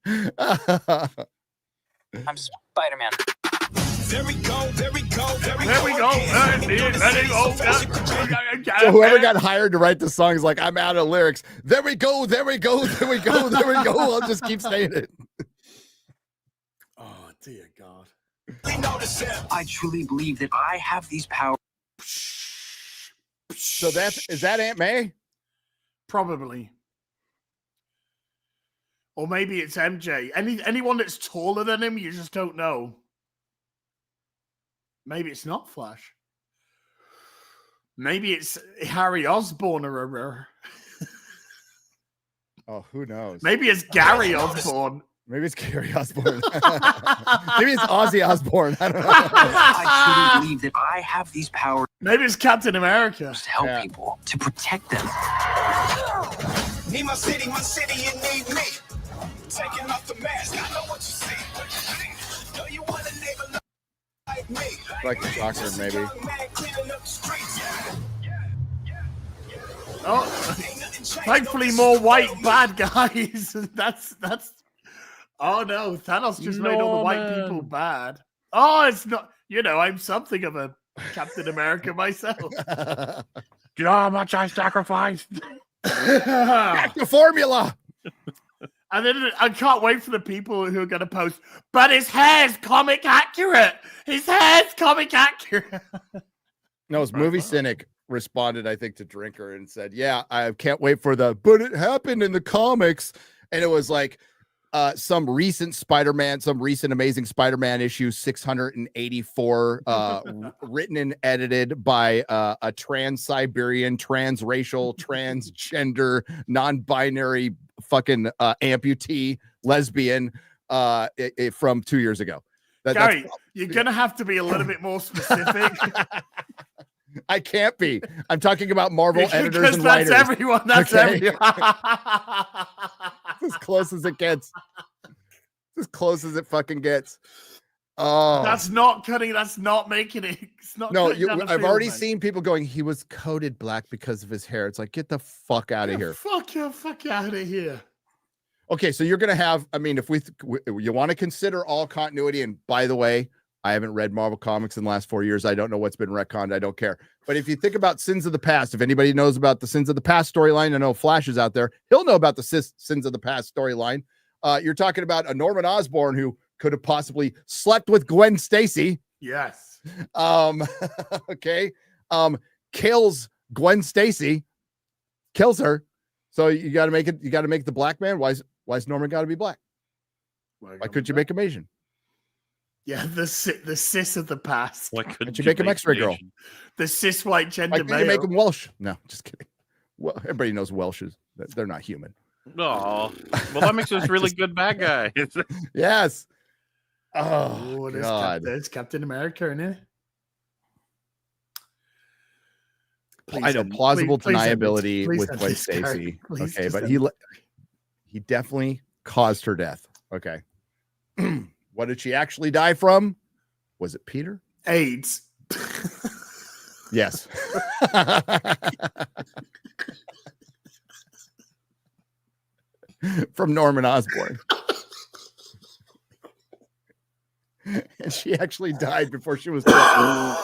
I'm Spider-Man. There we go, there we go, there we There we go. So whoever got hired to write the song is like, I'm out of lyrics. There we go, there we go, there we go, there we go. I'll just keep saying it. Oh dear God. I truly believe that I have these powers. So is that Aunt May? Probably. Or maybe it's MJ. Anyone that's taller than him, you just don't know. Maybe it's not Flash. Maybe it's Harry Osborn or Oh, who knows? maybe it's Gary Osborn. Maybe it's Gary Osborn. Maybe it's Ozzy Osborn. I don't know. I truly believe that I have these powers Maybe it's Captain America. to help Yeah. people, to protect them. Need my city, you need me. Taking off the mask, I know what you see. Know you want a neighbor like me. Like the Shocker, maybe. Man cleaning up the streets. Oh, thankfully more white bad guys. That's. Oh no, Thanos just made all the white people Norman. bad. Oh, it's not. You know, I'm something of a Captain America myself. Do you know how much I sacrificed? Back to formula. And then I can't wait for the people who are going to post, but his hair's comic accurate. His hair's comic accurate. No, his movie cynic responded, I think, to Drinker and said, yeah, I can't wait for but it happened in the comics. And it was like some recent Amazing Spider-Man issue 684, written and edited by a trans-Siberian, transracial, transgender, non-binary fucking amputee lesbian from 2 years ago. Gary, you're going to have to be a little bit more specific. I can't be. I'm talking about Marvel editors Because and that's writers. everyone. That's Okay. everyone. As close as it gets. As close as it fucking gets. Oh, That's not cutting. That's not making it. It's not. no, cutting down the I've film, already man. seen people going, he was coated black because of his hair. It's like, get the fuck out of here. Fuck out of here. Okay, so you're gonna have. I mean, if you want to consider all continuity, and by the way, I haven't read Marvel comics in the last 4 years. I don't know what's been retconned. I don't care. But if you think about Sins of the Past, if anybody knows about the Sins of the Past storyline, I know Flash is out there. He'll know about the Sins of the Past storyline. You're talking about a Norman Osborn who could have possibly slept with Gwen Stacy. Yes. Okay. Kills Gwen Stacy, kills her. So you got to make it. You got to make the black man. Why's Norman got to be black? Why couldn't you make him Asian? Yeah, the cis of the past. Why couldn't you make him X-ray girl? The cis white gender. Why couldn't you make him Welsh? No, just kidding. Well, everybody knows Welshes. They're not human. Oh, well, that makes us really good bad guys. Yes. Oh, God. There's Captain America in it. I know plausible deniability with Gwen Stacy. Okay, but he definitely caused her death. Okay. What did she actually die from? Was it Peter? AIDS. Yes. From Norman Osborn. And she actually died before she was that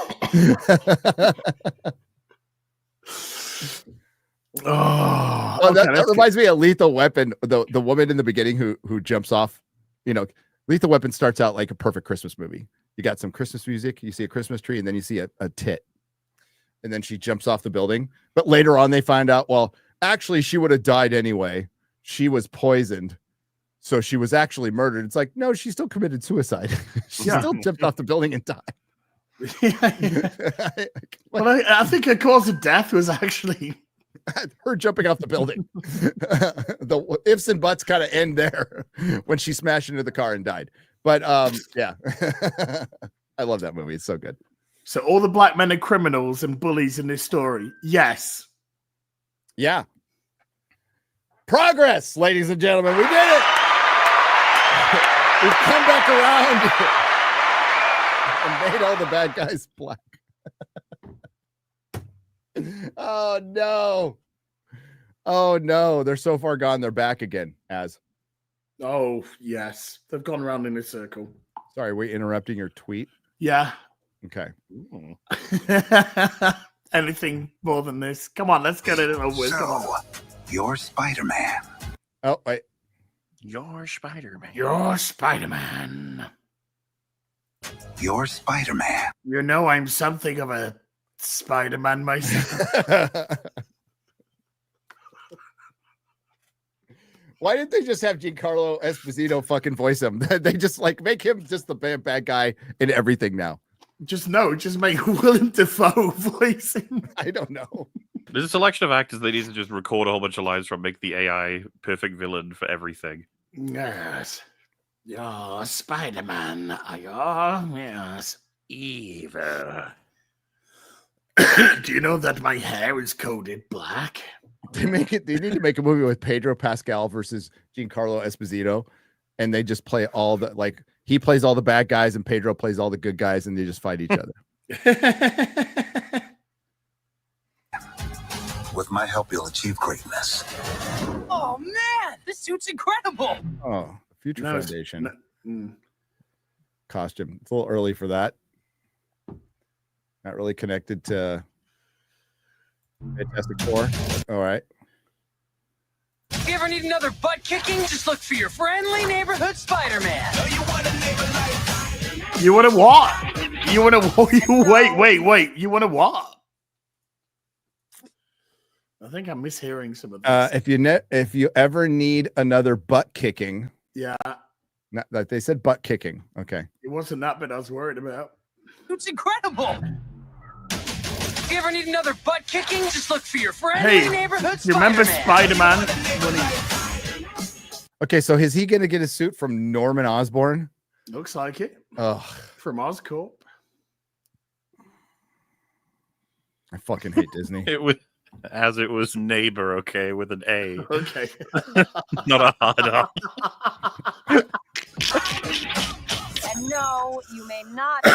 reminds me of Lethal Weapon, the woman in the beginning who jumps off. Lethal Weapon starts out like a perfect Christmas movie. You got some Christmas music, you see a Christmas tree, and then you see a tit. And then she jumps off the building. But later on, they find out, well, actually, she would have died anyway. She was poisoned. So she was actually murdered. It's like, no, she still committed suicide. She still jumped off the building and died. Well, I think her cause of death was actually her jumping off the building. The ifs and buts kind of end there when she smashed into the car and died. But yeah, I love that movie. It's so good. So all the black men are criminals and bullies in this story. Yes. Yeah. Progress, ladies and gentlemen. We did it. We've come back around and made all the bad guys black. Oh, no. Oh, no. They're so far gone. They're back again. Oh, yes. They've gone around in a circle. Sorry, we're interrupting your tweet? Yeah. Okay. Anything more than this? Come on, let's get it over with. So, you're Spider-Man. Oh, wait. You're Spider-Man. You're Spider-Man. You're Spider-Man. You know I'm something of a Spider-Man myself. Why didn't they just have Giancarlo Esposito fucking voice him? They just make him just the bad guy in everything now. Just make Willem Dafoe voice him. I don't know. There's a selection of actors they need to just record a whole bunch of lines from, make the AI perfect villain for everything. Yes. You're Spider-Man. Yes. Evil. Do you know that my hair is coded black? They need to make a movie with Pedro Pascal versus Giancarlo Esposito, and they just play all the he plays all the bad guys and Pedro plays all the good guys, and they just fight each other. With my help, you'll achieve greatness. Oh man, this suit's incredible. Oh, Future Foundation costume. It's a little early for that. Not really connected to Fantastic Four. All right. If you ever need another butt kicking, just look for your friendly neighborhood Spider-Man. You want to what? You want to wait. You want to what? I think I'm mishearing some of this. If you ever need another butt kicking, yeah, like they said, butt kicking. Okay, it wasn't that bit I was worried about. It's incredible. If you ever need another butt kicking, just look for your friendly neighborhood Spider-Man. Remember Spider-Man? Okay, so is he going to get a suit from Norman Osborn? Looks like it. Ugh. From Oscorp. I fucking hate Disney. It was neighbor, okay, with an A. Okay. Not a hard R. And no, you may not.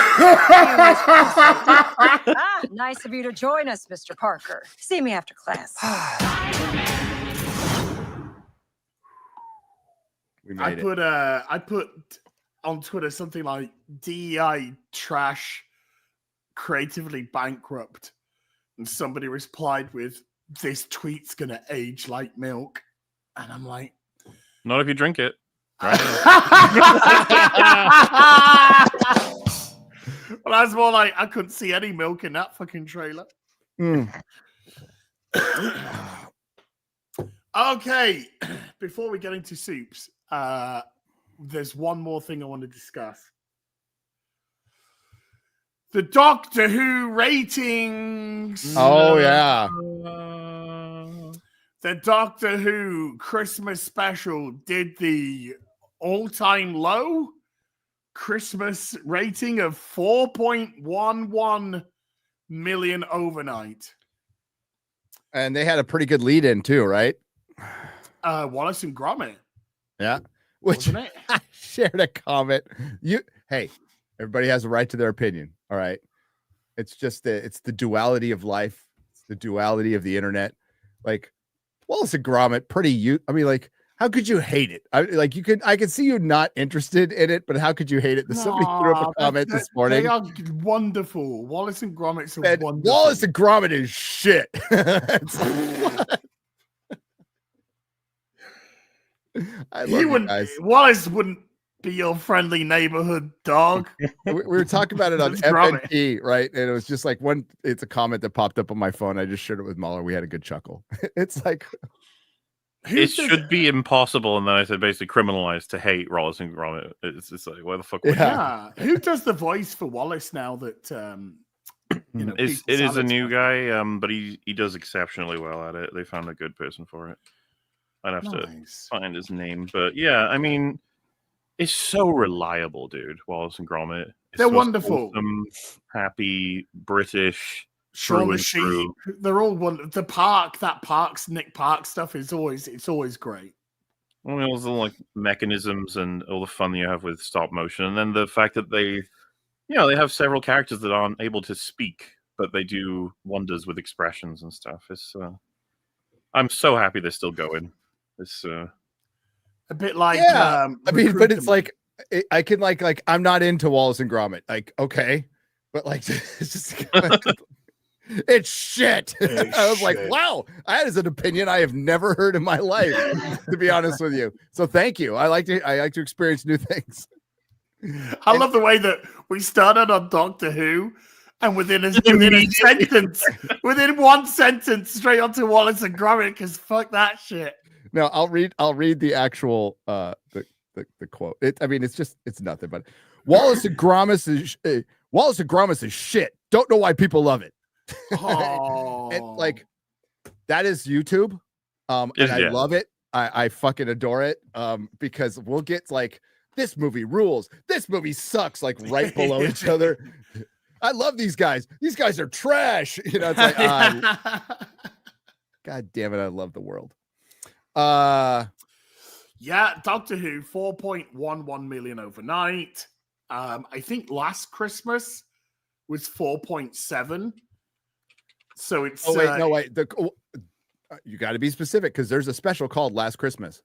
Nice of you to join us, Mr. Parker. See me after class. I put on Twitter something like DEI trash, creatively bankrupt, and somebody replied with, "This tweet's gonna age like milk," and I'm like, not if you drink it. Right? Well, that's more like I couldn't see any milk in that fucking trailer. Okay, before we get into soups, there's one more thing I want to discuss. The Doctor Who ratings. Oh, yeah. The Doctor Who Christmas special did the all-time low Christmas rating of 4.11 million overnight. And they had a pretty good lead in too, right? Wallace and Gromit. Yeah. Which I shared a comment. Hey, everybody has a right to their opinion. All right. It's just it's the duality of life. It's the duality of the internet. Like Wallace and Gromit, how could you hate it? I can see you not interested in it, but how could you hate it? Somebody threw up a comment this morning. They are wonderful. Wallace and Gromit are wonderful. Wallace and Gromit is shit. Wallace wouldn't be your friendly neighborhood dog. We were talking about it on FNP, right? And it was just like it's a comment that popped up on my phone. I just shared it with Mahler. We had a good chuckle. It's like it should be impossible, and then I said basically criminalized to hate Wallace and Gromit. It's just like, where the fuck? Who does the voice for Wallace now? That it is a new guy, but he does exceptionally well at it. They found a good person for it. I'd have to find his name, but yeah, I mean, it's so reliable, dude. Wallace and Gromit. They're wonderful, awesome, happy British. Shaun the Sheep. They're all wonderful. Nick Park stuff is always great. Well, those little like mechanisms and all the fun you have with stop motion, and then the fact that they have several characters that aren't able to speak, but they do wonders with expressions and stuff. It's I'm so happy they're still going. It's a bit like but it's like I can like I'm not into Wallace and Gromit. Like, okay, but like it's just it's shit. I was like, wow, that is an opinion I have never heard in my life, to be honest with you. So thank you. I like to experience new things. I love the way that we started on Doctor Who, and within one sentence, straight onto Wallace and Gromit, because fuck that shit. No, I'll read the actual the quote. It's nothing but Wallace and Gromit is shit. Don't know why people love it. And like that is YouTube. And I love it. I fucking adore it. Because we'll get like this movie rules. This movie sucks, like right below each other. I love these guys. These guys are trash. It's like God damn it, I love the world. Doctor Who 4.11 million overnight. I think last Christmas was 4.7. So it's you got to be specific because there's a special called Last Christmas.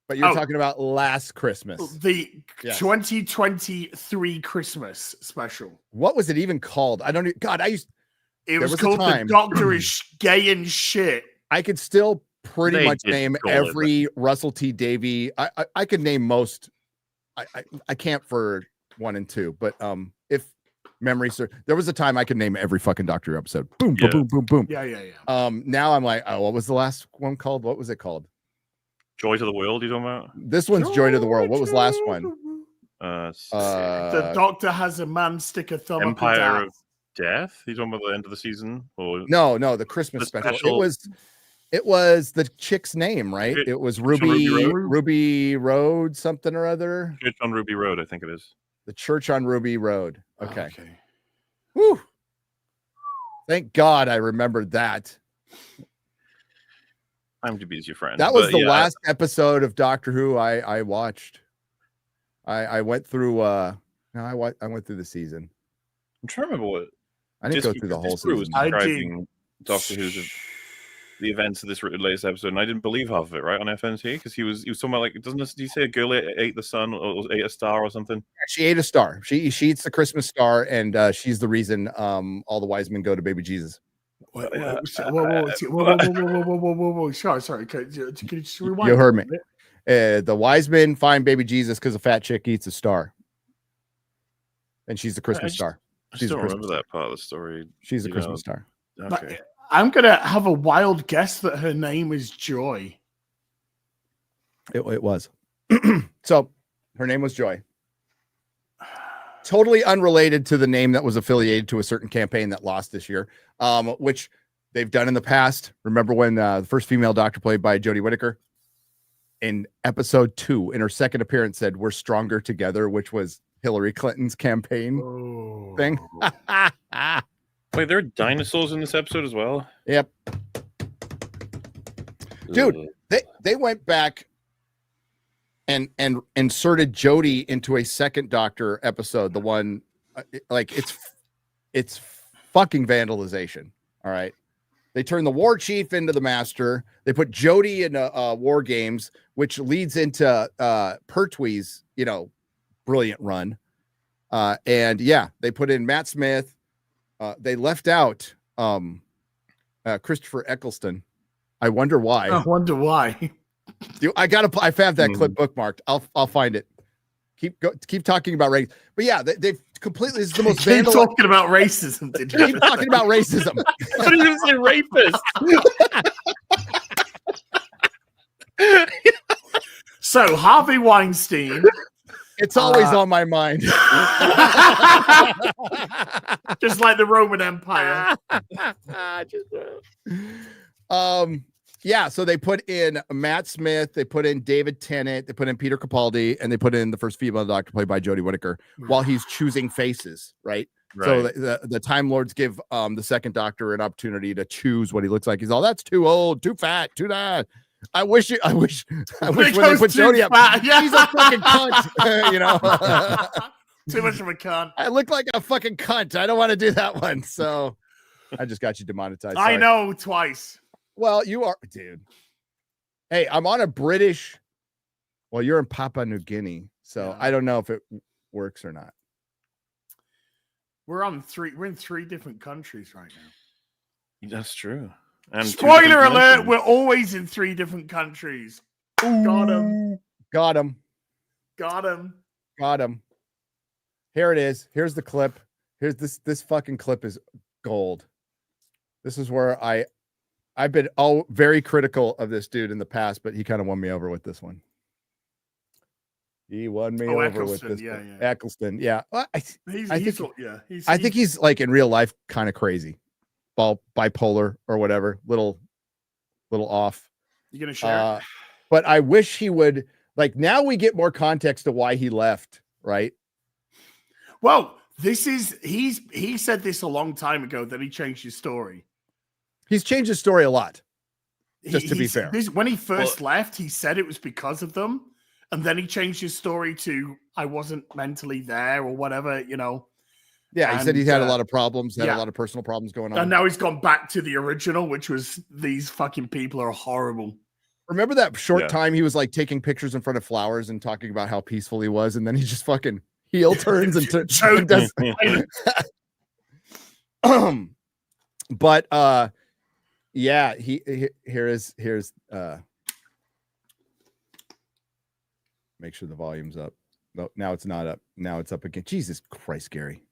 But you're talking about last Christmas. The 2023 Christmas special. What was it even called? I don't know. God, it was called The Doctor is Gay and Shit. I could still pretty much name every Russell T. Davey. I could name most. I can't for 1 and 2, but if memory serves, there was a time I could name every fucking Doctor Who episode. Boom, boom, boom, boom, boom. Yeah. Now I'm like, what was the last one called? What was it called? Joy to the World, you talking about? This one's Joy to the World. What was the last one? The Doctor has a man stick a thumb Empire up of Death? You talking about the end of the season? Or no, the Christmas special. It was the chick's name, right? It was Ruby Road, something or other. Church on Ruby Road, I think it is. The Church on Ruby Road. Okay. Whew. Thank God I remembered that. IMDb is your friend. That was the last episode of Doctor Who I watched. I went through I went through the season. I'm trying to remember what I didn't go through the whole season. Was describing Doctor Who's the events of this latest episode, and I didn't believe half of it, right, on FNT, because he was talking about, like, did he say a girl ate the sun or ate a star or something? She ate a star. She eats the Christmas star, and she's the reason all the wise men go to baby Jesus. Whoa. Sorry. Can you just rewind? You heard me. The wise men find baby Jesus because a fat chick eats a star. And she's the Christmas star. I She's still a Christmas remember that part of the story. She's a Christmas star. Okay. I'm gonna have a wild guess that her name is Joy. It was. So her name was Joy. Totally unrelated to the name that was affiliated to a certain campaign that lost this year, which they've done in the past. Remember when the first female doctor played by Jodie Whittaker in episode 2 in her second appearance said, "We're stronger together," which was Hillary Clinton's campaign thing. Wait, there are dinosaurs in this episode as well? Yep. Dude, they went back and inserted Jodie into a second Doctor episode. The one, like, it's fucking vandalization. All right. They turned the war chief into the master. They put Jodie in war games, which leads into Pertwee's, brilliant run. And yeah, they put in Matt Smith. They left out Christopher Eccleston. I wonder why. Dude, I have that clip bookmarked. I'll find it. Keep talking about race. But yeah, they've completely. This is the most vandal. Talking about racism. Keep talking about racism. I didn't even say rapist. So Harvey Weinstein. It's always on my mind. Just like the Roman Empire. Yeah, so they put in Matt Smith, they put in David Tennant, they put in Peter Capaldi, and they put in the first female doctor played by Jodie Whittaker while he's choosing faces, right? So the Time Lords give the second Doctor an opportunity to choose what he looks like. He's all, that's too old, too fat, too that. I wish when they put Jodie up, he's a fucking cunt, Too much of a cunt. I look like a fucking cunt. I don't want to do that one. So I just got you demonetized. Sorry. I know, twice. Well, you are, dude. Hey, I'm on a British. Well, you're in Papua New Guinea, so I don't know if it works or not. We're in 3 different countries right now. That's true. And spoiler alert, we're always in 3 different countries. Got him. Got him. Got him. Got him. Here it is. Here's the clip. Here's this fucking clip is gold. This is where I've been very critical of this dude in the past, but he kind of won me over with this one. He won me over Eccleston, with this. Yeah. Eccleston, yeah. Well, I think he's like in real life kind of crazy, bipolar or whatever, little off. You gonna share? But I wish he would. Like, now we get more context to why he left, right? Well, he said this a long time ago that he changed his story. He's changed his story a lot. Just to be fair, when he first left, he said it was because of them. And then he changed his story to, I wasn't mentally there or whatever, Yeah, he said he had a lot of problems, had a lot of personal problems going on. And now he's gone back to the original, which was, these fucking people are horrible. Remember that short time he was like taking pictures in front of flowers and talking about how peaceful he was, and then he just fucking heel turns and does. But yeah, here's make sure the volume's up. No, now it's not up. Now it's up again. Jesus Christ, Gary.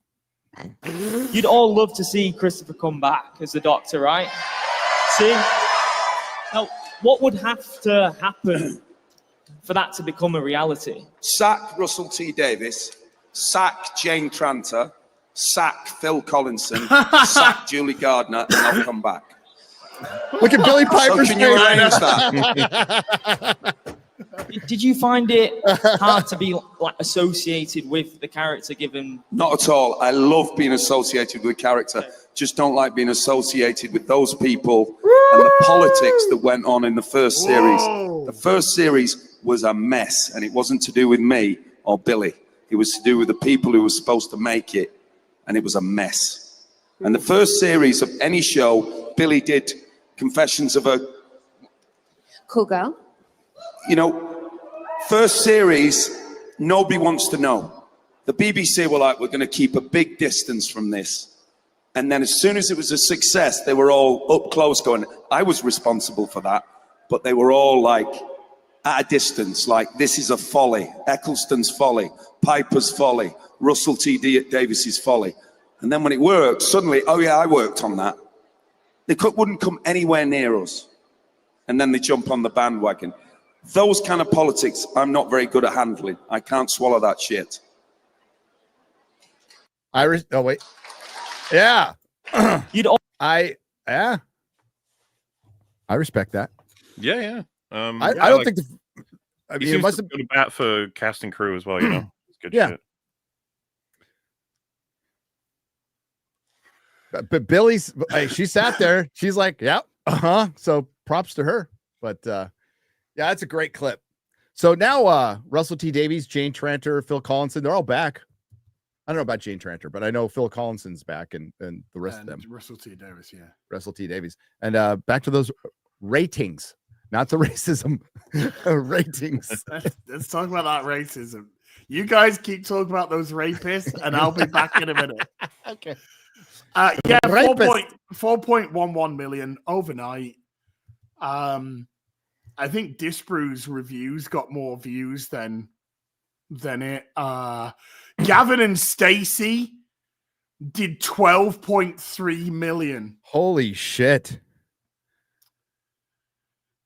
You'd all love to see Christopher come back as the Doctor, right? See? Now, what would have to happen for that to become a reality? Sack Russell T. Davis, sack Jane Tranter, sack Phil Collinson, sack Julie Gardner, and I'll come back. Look at Billy Piper's so can you arrange that? Did you find it hard to be like associated with the character given? Not at all. I love being associated with the character. Just don't like being associated with those people and the politics that went on in the first series. The first series was a mess, and it wasn't to do with me or Billy. It was to do with the people who were supposed to make it, and it was a mess. And the first series of any show, Billy did Confessions of a Cool Girl. First series, nobody wants to know. The BBC were like, we're going to keep a big distance from this. And then as soon as it was a success, they were all up close going, I was responsible for that. But they were all like, at a distance, like this is a folly, Eccleston's folly, Piper's folly, Russell T. Davis's folly. And then when it worked, suddenly, oh yeah, I worked on that. They wouldn't come anywhere near us. And then they jump on the bandwagon. Those kind of politics, I'm not very good at handling. I can't swallow that shit. Oh, wait. Yeah. I respect that. Yeah. I don't think I mean, it must have go to bat for cast and crew as well, you know. It's good yeah. shit. But Billy's, she sat there. She's like, "Yep, So props to her. But yeah, that's a great clip. So now, Russell T. Davies, Jane Tranter, Phil Collinson, they're all back. I don't know about Jane Tranter, but I know Phil Collinson's back, and the rest of them. Russell T. Davies, yeah. Russell T. Davies, and back to those ratings, not the racism ratings. Let's talk about that racism. You guys keep talking about those rapists, and I'll be back in a minute. Okay. Yeah, 4.11 million overnight. I think Disprew's reviews got more views than it. Gavin and Stacey did 12.3 million. Holy shit.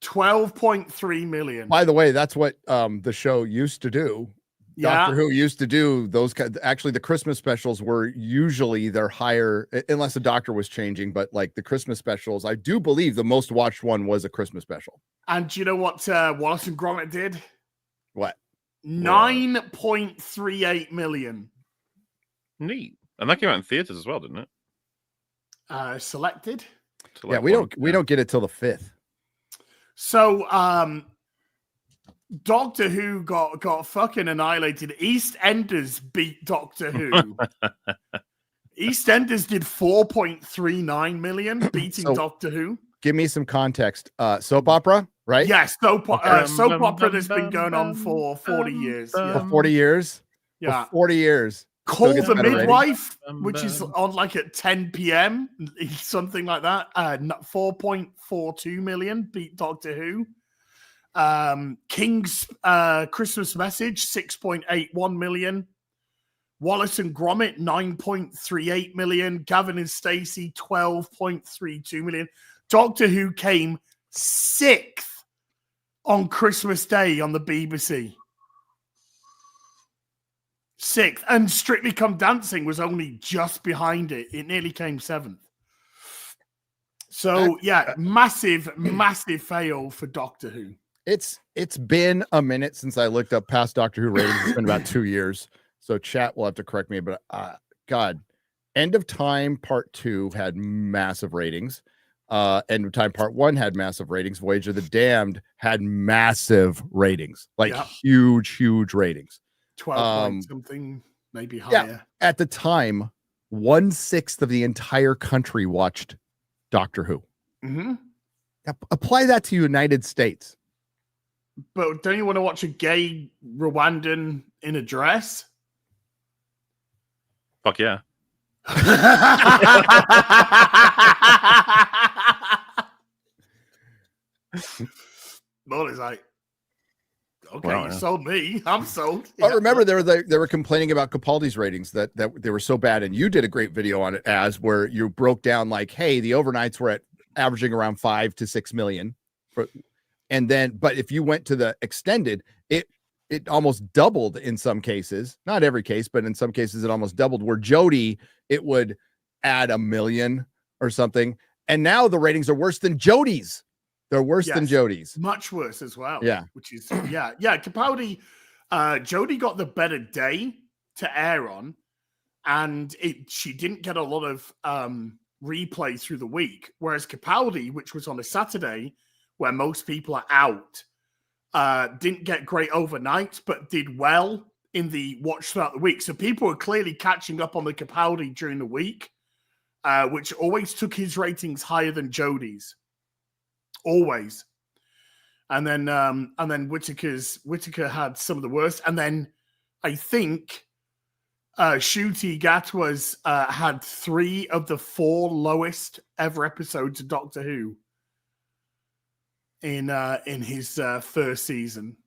12.3 million. By the way, that's what the show used to do. Yeah. Doctor Who used to do those. Actually, the Christmas specials were usually their higher, unless the Doctor was changing. But like the Christmas specials, I do believe the most watched one was a Christmas special. And do you know what Wallace and Gromit did? What? 9.38 million. Neat. And that came out in theaters as well, didn't it? Selected. Yeah, we don't get it till the 5th. So, Doctor Who got fucking annihilated. EastEnders beat Doctor Who. EastEnders did 4.39 million, beating Doctor Who. Give me some context. Soap opera, right? Yes, soap opera that's been going on for 40 years. Yeah. For 40 years? Yeah. For 40 years. Call the Midwife, which is on like at 10 p.m., something like that. 4.42 million, beat Doctor Who. King's Christmas Message, 6.81 million. Wallace and Gromit, 9.38 million. Gavin and Stacey, 12.32 million. Doctor Who came 6th on Christmas Day on the BBC. 6th. And Strictly Come Dancing was only just behind it. It nearly came 7th. So, yeah, massive fail for Doctor Who. It's been a minute since I looked up past Doctor Who ratings. It's been about 2 years. So chat will have to correct me. But God, End of Time Part 2 had massive ratings. End of Time Part 1 had massive ratings. Voyage of the Damned had massive ratings. Like huge ratings. 12 something, maybe higher. Yeah, at the time, 1/6 of the entire country watched Doctor Who. Mm-hmm. Apply that to United States. But don't you want to watch a gay Rwandan in a dress? Fuck yeah. Molly's like, okay, you sold me. I'm sold. I remember they were complaining about Capaldi's ratings that they were so bad, and you did a great video on it where you broke down like, hey, the overnights were averaging around 5 to 6 million, but if you went to the extended, it almost doubled in some cases, not every case, but in some cases it almost doubled. Where Jodie, it would add 1 million or something, and now the ratings are worse than Jodie's. They're worse than Jodie's. Much worse as well. Yeah. Which is, Capaldi, Jodie got the better day to air on, and she didn't get a lot of replay through the week. Whereas Capaldi, which was on a Saturday where most people are out, didn't get great overnight, but did well in the watch throughout the week. So people were clearly catching up on the Capaldi during the week, which always took his ratings higher than Jodie's. Always. And then Whittaker had some of the worst. And then I think Ncuti Gatwa's had 3 of the 4 lowest ever episodes of Doctor Who in his first season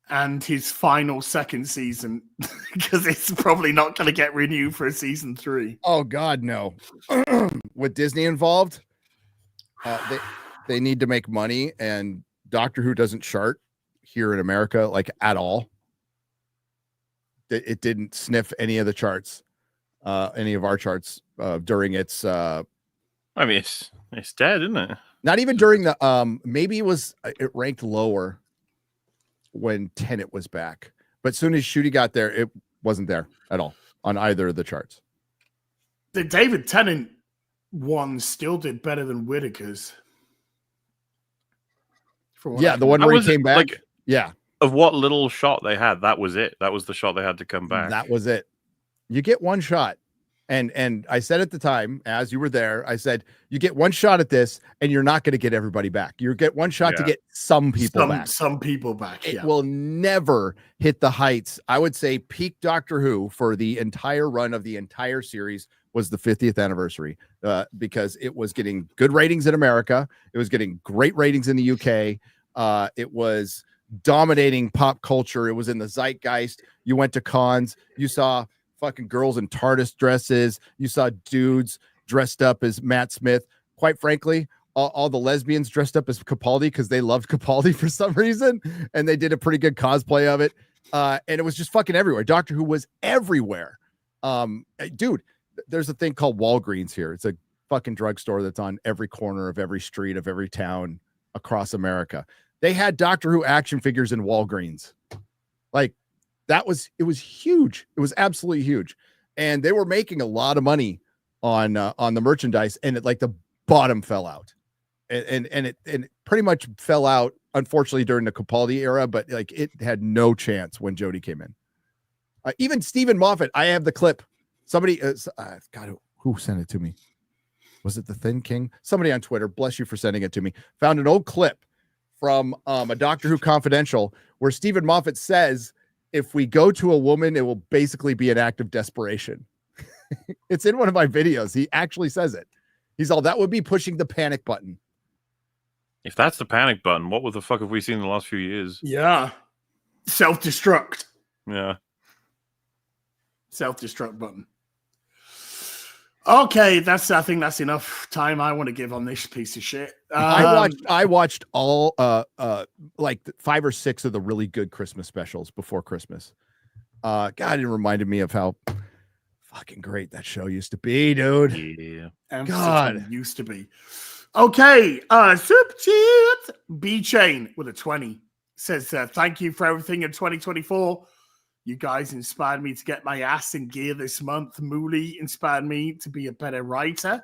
and his final second season because it's probably not going to get renewed for a season 3. Oh God, no. With Disney involved, they need to make money, and Doctor Who doesn't chart here in America like at all. It didn't sniff any of the charts, any of our charts during its. I mean, it's dead, isn't it? Not even during the maybe it ranked lower when Tenet was back, but as soon as Shooty got there, it wasn't there at all on either of the charts. The David Tennant one still did better than Whittaker's. Yeah, the one where he came back. Like, yeah. Of what little shot they had, that was it. That was the shot they had to come back. That was it. You get one shot. And I said at the time, as you were there, I said, you get one shot at this and you're not going to get everybody back. You get one shot to get some people back. Some people back. It will never hit the heights. I would say peak Doctor Who for the entire run of the entire series was the 50th anniversary because it was getting good ratings in America. It was getting great ratings in the UK. It was dominating pop culture. It was in the zeitgeist. You went to cons. You saw fucking girls in TARDIS dresses. You saw dudes dressed up as Matt Smith. Quite frankly, all the lesbians dressed up as Capaldi because they loved Capaldi for some reason, and they did a pretty good cosplay of it. And it was just fucking everywhere. Doctor Who was everywhere. Dude, there's a thing called Walgreens here. It's a fucking drugstore that's on every corner of every street of every town across America. They had Doctor Who action figures in Walgreens. Like, it was huge. It was absolutely huge. And they were making a lot of money on the merchandise, and the bottom fell out. And it pretty much fell out, unfortunately, during the Capaldi era, but like it had no chance when Jodie came in. Even Stephen Moffat, I have the clip. Somebody, God, who sent it to me? Was it the Thin King? Somebody on Twitter, bless you for sending it to me, found an old clip from a Doctor Who Confidential where Stephen Moffat says, if we go to a woman, it will basically be an act of desperation. It's in one of my videos. He actually says it. He's all, that would be pushing the panic button. If that's the panic button, what the fuck have we seen in the last few years? Yeah. Self-destruct. Yeah. Self-destruct button. Okay, I think that's enough time I want to give on this piece of shit. I watched all like 5 or 6 of the really good Christmas specials before Christmas. God, it reminded me of how fucking great that show used to be, dude. Yeah. God, used to be. Okay, Super Chat B-Chain with a 20 says, thank you for everything in 2024. You guys inspired me to get my ass in gear this month. Mooley inspired me to be a better writer.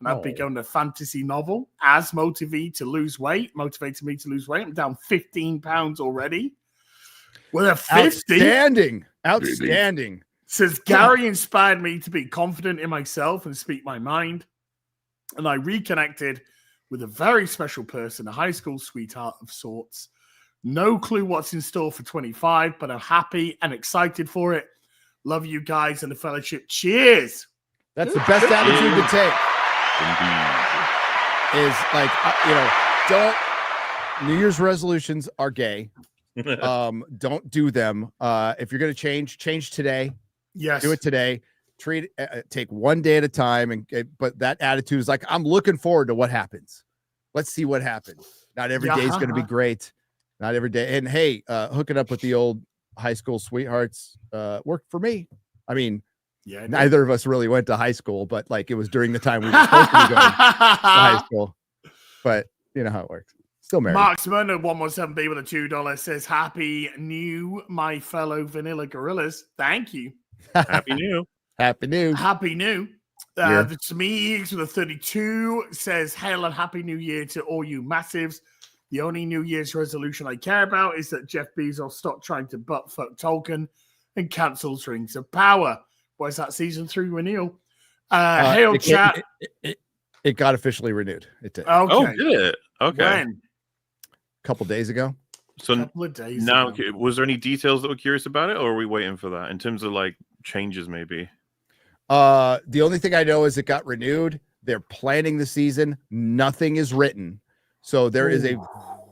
And I've begun a fantasy novel as motivated me to lose weight. I'm down 15 pounds already. With a 50. Outstanding. Says, Gary inspired me to be confident in myself and speak my mind. And I reconnected with a very special person, a high school sweetheart of sorts. No clue what's in store for 25, but I'm happy and excited for it. Love you guys and the fellowship. Cheers. That's the best attitude to take. Is like, don't. New Year's resolutions are gay. Don't do them. If you're going to change today. Yes. Do it today. Take one day at a time. But that attitude is like, I'm looking forward to what happens. Let's see what happens. Not every day is going to be great. Not every day. And hey, hooking up with the old high school sweethearts worked for me. I mean, neither of us really went to high school, but like it was during the time we were supposed to be going to high school. But you know how it works. Still married. Mark Smyrna 117B with a $2 says, Happy New, my fellow vanilla gorillas. Thank you. Happy New. Happy New. Happy New. The Smeegs with a 32 says, Hail and Happy New Year to all you massives. The only New Year's resolution I care about is that Jeff Bezos stop trying to buttfuck Tolkien and cancels Rings of Power. Was that season 3 renewal? Hail chat. It got officially renewed. It did. Okay. Oh, did it? Okay. When? A couple days ago. So couple of days now, ago. Was there any details that were curious about it, or are we waiting for that in terms of like changes? Maybe. The only thing I know is it got renewed. They're planning the season. Nothing is written. So there is a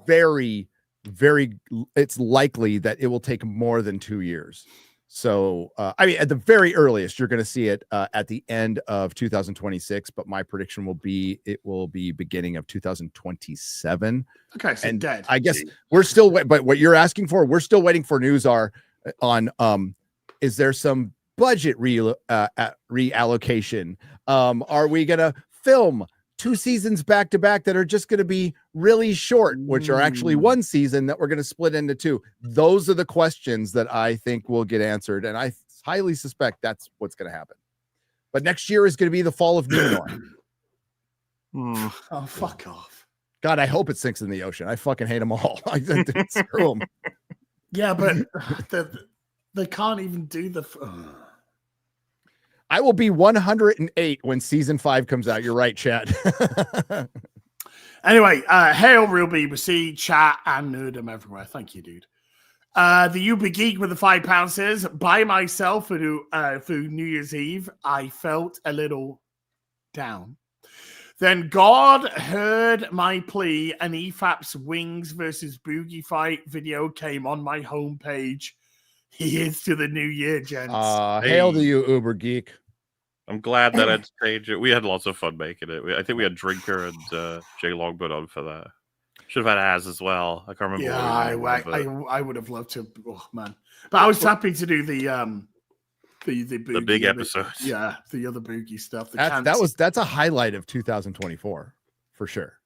very, very, it's likely that it will take more than 2 years. So, I mean, at the very earliest, you're going to see it at the end of 2026, but my prediction will be it will be beginning of 2027. Okay, so and dead. I guess we're still, but what you're asking for, we're still waiting for news on is there some budget reallocation? Are we going to film 2 seasons back to back that are just going to be really short, which are actually 1 season that we're going to split into 2? Those are the questions that I think will get answered. And I highly suspect that's what's going to happen. But next year is going to be the fall of Numenor. Oh, fuck off. God, I hope it sinks in the ocean. I fucking hate them all. I screw them. Yeah, but they can't even do the... I will be 108 when season 5 comes out. You're right, chat. Anyway, hail real BBC, chat, and nerdum everywhere. Thank you, dude. The Uber Geek with the £5 says, by myself for New Year's Eve, I felt a little down. Then God heard my plea, and EFAP's Wings versus Boogie fight video came on my homepage. Here's to the new year, gents. Hail to you, Uber Geek. I'm glad that I'd staged it. We had lots of fun making it. I think we had Drinker and Jay Longboat on for that. Should have had Az as well. I can't remember. Yeah, I would have loved to. Oh man, but I was happy to do the big episodes. Yeah, the other Boogie stuff. That's a highlight of 2024 for sure.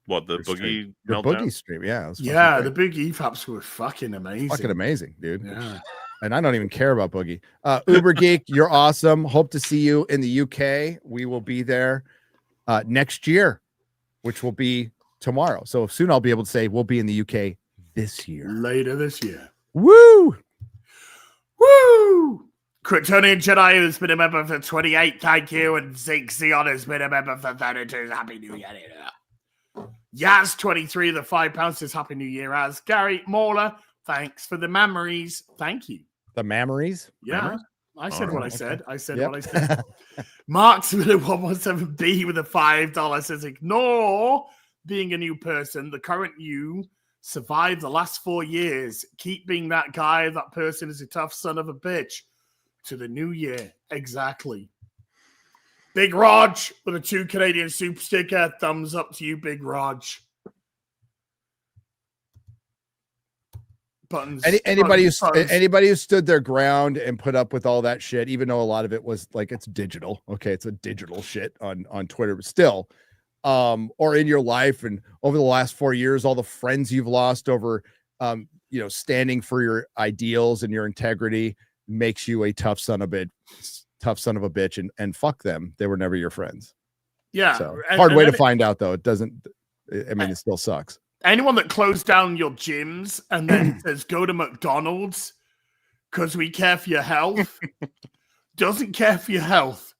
What, the Boogie meltdown? Boogie stream? Yeah, the Boogie EFAPs were fucking amazing. Fucking amazing, dude. Yeah. And I don't even care about Boogie. Uber Geek, you're awesome. Hope to see you in the UK. We will be there next year, which will be tomorrow. So soon I'll be able to say we'll be in the UK this year. Later this year. Woo! Woo! Kryptonian Jedi has been a member for 28. Thank you. And Zeke Zion has been a member for 32. Happy New Year. Yaz 23, the £5 says Happy New Year. As Gary Mauler, thanks for the memories. Thank you. The memories? Yeah. Memories? I said what I said. I said what I said. Mark's with a 117B with a $5 says ignore being a new person. The current you survived the last 4 years. Keep being that guy. That person is a tough son of a bitch. To the new year. Exactly. Big Rog with a 2 Canadian soup sticker. Thumbs up to you, Big Rog. Buttons. Anybody who stood their ground and put up with all that shit, even though a lot of it was like it's digital. Okay, it's a digital shit on Twitter, but still, or in your life and over the last 4 years, all the friends you've lost over, standing for your ideals and your integrity makes you a tough son of a bitch, and fuck them. They were never your friends. Yeah. So hard way to find out though. It doesn't. I mean, it still sucks. Anyone that closed down your gyms and then says go to McDonald's because we care for your health doesn't care for your health.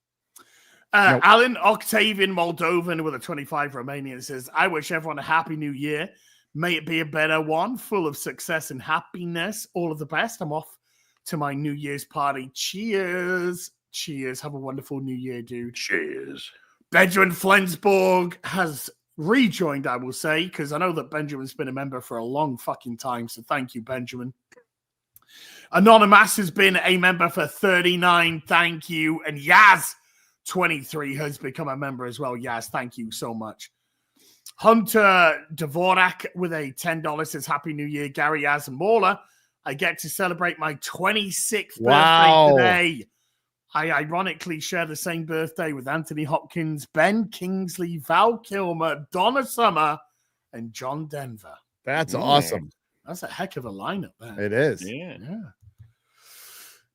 Nope. Alan Octavian Moldovan with a 25 Romanian says, I wish everyone a happy new year. May it be a better one, full of success and happiness. All of the best. I'm off to my New Year's party. Cheers. Cheers. Have a wonderful new year, dude. Cheers. Benjamin Flensborg has rejoined, I will say, because I know that Benjamin's been a member for a long fucking time, so thank you, Benjamin. Anonymous has been a member for 39, thank you. And Yaz 23 has become a member as well. Yaz, thank you so much. Hunter Dvorak with a $10 says Happy New Year, Gary, Yaz, and Mauler. I get to celebrate my 26th birthday today. I ironically share the same birthday with Anthony Hopkins, Ben Kingsley, Val Kilmer, Donna Summer, and John Denver. That's awesome. That's a heck of a lineup there. It is. Yeah.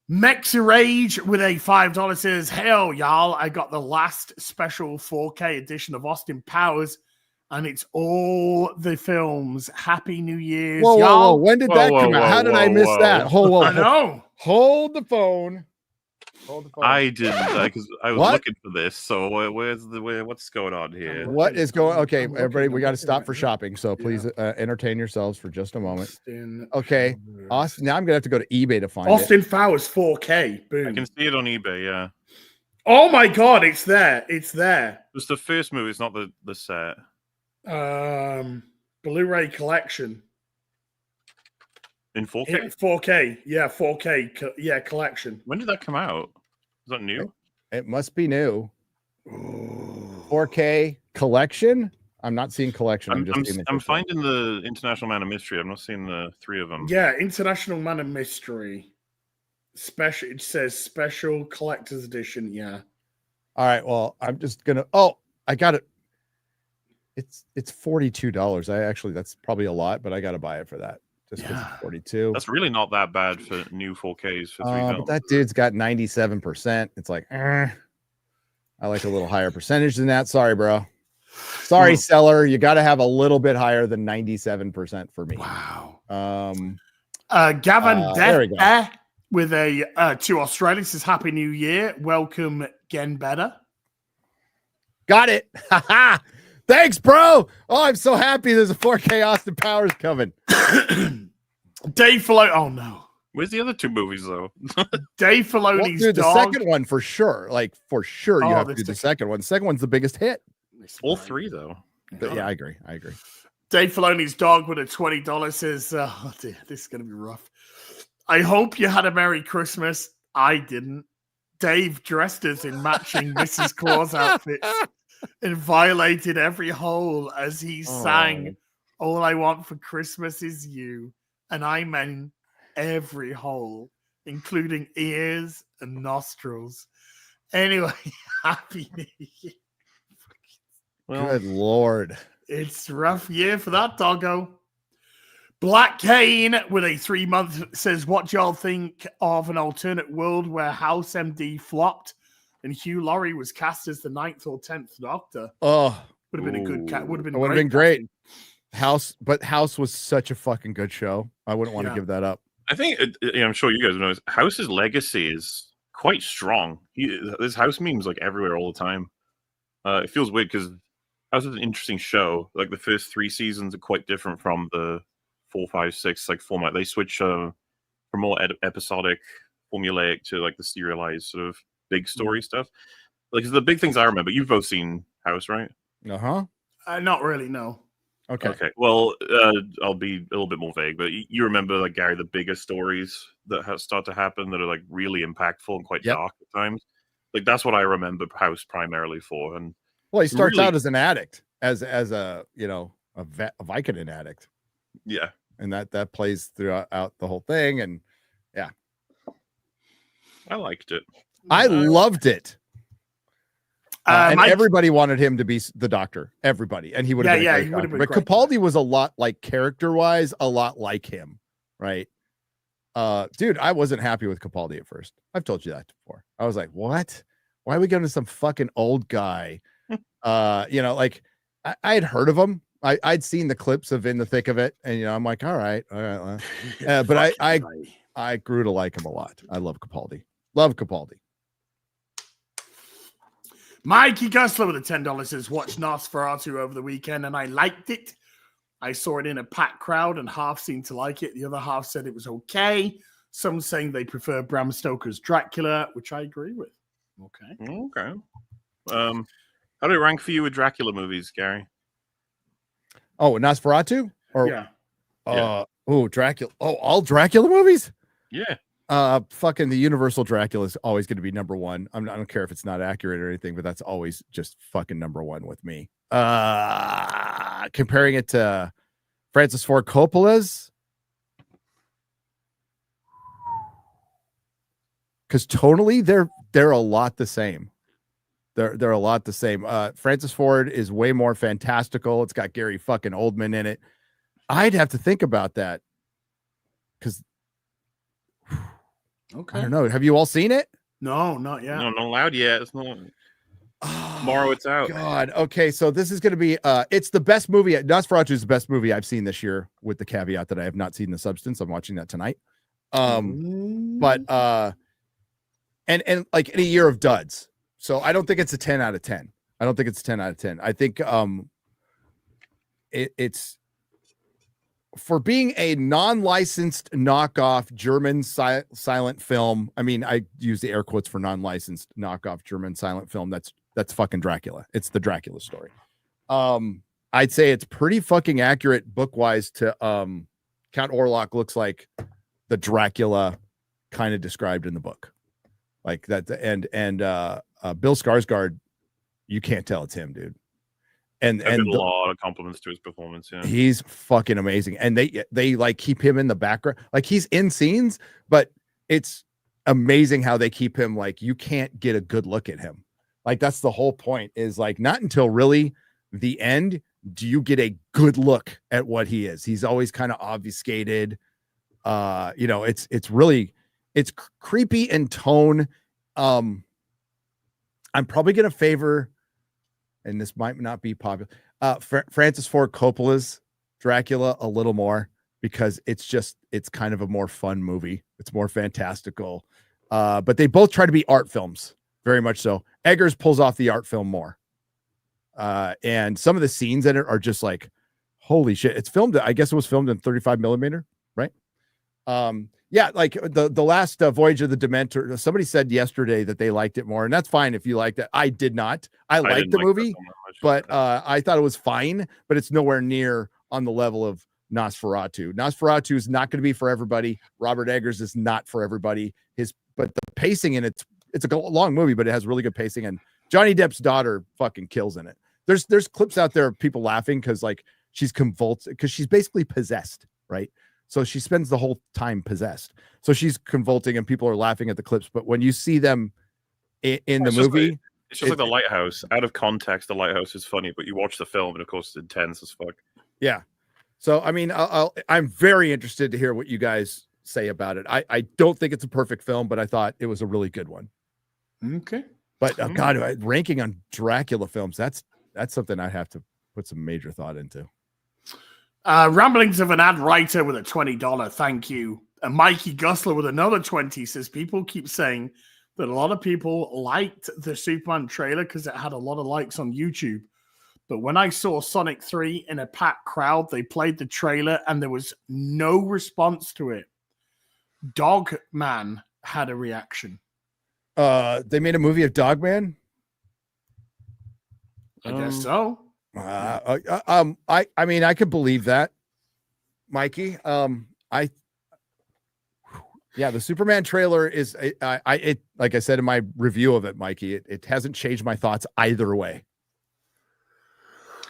Mexerage with a $5 says, hell, y'all, I got the last special 4K edition of Austin Powers, and it's all the films. Happy New Year's, y'all. Whoa. When did that come out? How did I miss that? I know. Hold the phone. I didn't, because I was looking for this. So what's going on here? What is going? Okay, everybody, we got to stop for shopping. So please entertain yourselves for just a moment. Okay, Austin. Now I'm gonna have to go to eBay to find Austin Powers 4K. Boom. I can see it on eBay. Yeah. Oh my God, it's there. It's there. It's the first movie. It's not the set. Blu-ray collection. In 4K? Yeah, 4K. Yeah, 4K. Yeah, collection. When did that come out? Is that new? It must be new. 4K collection. I'm not seeing collection. I'm finding the International Man of Mystery. I'm not seeing the 3 of them. Yeah, International Man of Mystery. Special. It says special collector's edition. Yeah. All right. Well, I'm just gonna. Oh, I got it. It's $42. That's probably a lot, but I got to buy it for that. Just because it's 42. That's really not that bad for new 4Ks for 3 films. But that dude's got 97%. It's like, I like a little higher percentage than that. Sorry, bro. Sorry, seller. You got to have a little bit higher than 97% for me. Wow. There Gavin we go. Death with a to Australia says Happy New Year. Welcome, Gen Better. Got it. Thanks, bro. Oh, I'm so happy there's a 4K Austin Powers coming. Dave Filoni. Oh no. Where's the other 2 movies though? Dave Filoni's the dog. second one for sure. Like for sure, you have to do the second one. The second one's the biggest hit. All 3 though. But yeah, I agree. Dave Filoni's dog with a $20 says, "Oh dear, this is gonna be rough. I hope you had a Merry Christmas. I didn't. Dave dressed us in matching Mrs. Claus outfits and violated every hole as he sang, 'All I want for Christmas is you.' And I meant every hole, including ears and nostrils. Anyway, Happy New Year." Good Lord. It's a rough year for that doggo. Black Kane with a 3-month says, what y'all think of an alternate world where House MD flopped and Hugh Laurie was cast as the 9th or 10th Doctor? Oh, would have been a good cat. Would have been great. House was such a fucking good show. I wouldn't want to give that up. I think I'm sure you guys know House's legacy is quite strong. There's House memes like everywhere all the time. It feels weird because House is an interesting show. Like the first 3 seasons are quite different from the 4, 5, 6 like format. They switch from more episodic, formulaic to like the serialized sort of big story stuff. Like the big things I remember. You've both seen House, right? Not really. No. Okay. Well, I'll be a little bit more vague, but you remember, like Gary, the bigger stories that start to happen that are like really impactful and quite dark at times. Like that's what I remember House primarily for. And well, he starts out as an addict, as a a Vicodin addict. Yeah, and that plays throughout the whole thing, and yeah, I liked it. I loved it. And everybody wanted him to be the Doctor. Everybody, and he would have been a great Doctor. But Capaldi was a lot like character-wise, a lot like him, right? Dude, I wasn't happy with Capaldi at first. I've told you that before. I was like, what? Why are we going to some fucking old guy? Like I had heard of him. I'd seen the clips of In the Thick of It, and I'm like, all right. But I grew to like him a lot. I love Capaldi. Love Capaldi. Mikey Gusler with a $10 says, watched Nosferatu over the weekend and I liked it. I saw it in a packed crowd and half seemed to like it. The other half said it was okay. Some saying they prefer Bram Stoker's Dracula, which I agree with. Okay. How do it rank for you with Dracula movies, Gary? Oh, Nosferatu? Dracula. Oh, all Dracula movies? Yeah. Fucking the Universal Dracula is always going to be number 1. I don't care if it's not accurate or anything, but that's always just fucking number 1 with me. Comparing it to Francis Ford Coppola's, because tonally they're a lot the same. They're a lot the same. Francis Ford is way more fantastical. It's got Gary fucking Oldman in it. I'd have to think about that because I don't know. Have you all seen it? No, not yet. No, not allowed yet. It's not. Tomorrow it's out. God. Okay, so this is going to be. It's the best movie. Nosferatu is the best movie I've seen this year, with the caveat that I have not seen The Substance. I'm watching that tonight. But and like in a year of duds. So I don't think it's a 10 out of 10. I think it's for being a non-licensed knockoff German silent film. I mean, I use the air quotes for non-licensed knockoff German silent film. That's fucking Dracula. It's the Dracula story. I'd say it's pretty fucking accurate book wise to Count Orlok looks like the Dracula kind of described in the book. Like that, and Bill Skarsgård, you can't tell it's him, dude. And a lot of compliments to his performance. Yeah, he's fucking amazing. And they like keep him in the background, like he's in scenes, but it's amazing how they keep him like you can't get a good look at him. Like that's the whole point. Is like not until really the end do you get a good look at what he is. He's always kind of obfuscated. It's really creepy in tone. I'm probably gonna favor, and this might not be popular, Francis Ford Coppola's Dracula a little more because it's kind of a more fun movie. It's more fantastical. But they both try to be art films, very much so. Eggers pulls off the art film more. And some of the scenes in it are just like, holy shit. It's filmed, I guess it was filmed in 35 millimeter, right? Like the last Voyage of the Dementor, somebody said yesterday that they liked it more, and that's fine if you liked it. I did not. I liked the movie, but I thought it was fine, but it's nowhere near on the level of Nosferatu. Nosferatu is not going to be for everybody. Robert Eggers is not for everybody. But the pacing in it's a long movie, but it has really good pacing, and Johnny Depp's daughter fucking kills in it. There's clips out there of people laughing because like she's convulsed because she's basically possessed, right? So she spends the whole time possessed. So she's convulsing and people are laughing at the clips. But when you see them in the movie, it's just like The Lighthouse. Out of context, The Lighthouse is funny, but you watch the film and of course it's intense as fuck. Yeah. So, I mean, I'm very interested to hear what you guys say about it. I don't think it's a perfect film, but I thought it was a really good one. Okay. But God, ranking on Dracula films, that's something I'd have to put some major thought into. Ramblings of an ad writer with a $20. Thank you. And Mikey Gusler with another 20 says people keep saying that a lot of people liked the Superman trailer because it had a lot of likes on YouTube. But when I saw Sonic 3 in a packed crowd, they played the trailer and there was no response to it. Dogman had a reaction. They made a movie of Dogman? I guess so. I mean, I could believe that, Mikey. The Superman trailer is it like I said in my review of it, Mikey, it hasn't changed my thoughts either way.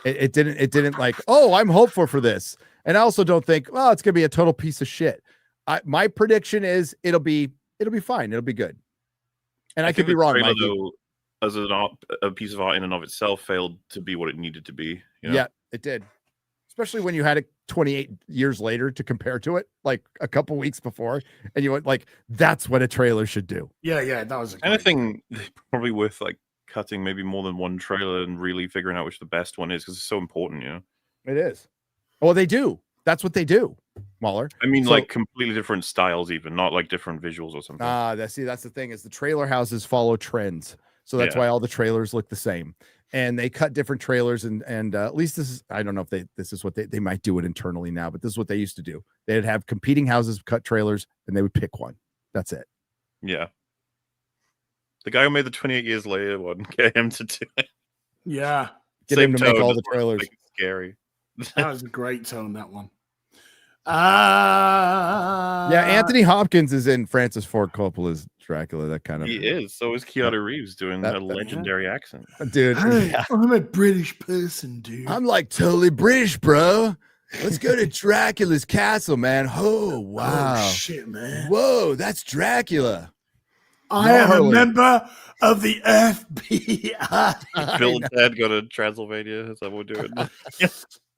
It didn't like, oh, I'm hopeful for this. And I also don't think, well, it's gonna be a total piece of shit. My prediction is it'll be fine, it'll be good. And I could be wrong, Mikey. Though, as a piece of art in and of itself, failed to be what it needed to be. You know? Yeah, it did. Especially when you had it 28 years later to compare to it, like a couple weeks before, and you went like, "That's what a trailer should do." Yeah, that was. And I think probably worth like cutting maybe more than one trailer and really figuring out which the best one is because it's so important. You know, it is. Well, they do. That's what they do, Mahler. I mean, like completely different styles, even not like different visuals or something. That's the thing is the trailer houses follow trends. So that's why all the trailers look the same, and they cut different trailers. And at least this is, I don't know if this is what they might do it internally now, but this is what they used to do. They'd have competing houses cut trailers and they would pick one. That's it. Yeah. The guy who made the 28 years later one, get him to do it. Yeah. Get him to make all the trailers. Scary. That was a great tone, that one. Anthony Hopkins is in Francis Ford Coppola's Dracula. That kind of he is. So is Keanu Reeves doing a legendary accent, dude. I'm a British person, dude. I'm like totally British, bro. Let's go to Dracula's castle, man. Oh wow, oh, shit, man. Whoa, that's Dracula. I am a member of the FBI. Bill and Ted go to Transylvania. Is that what we're doing?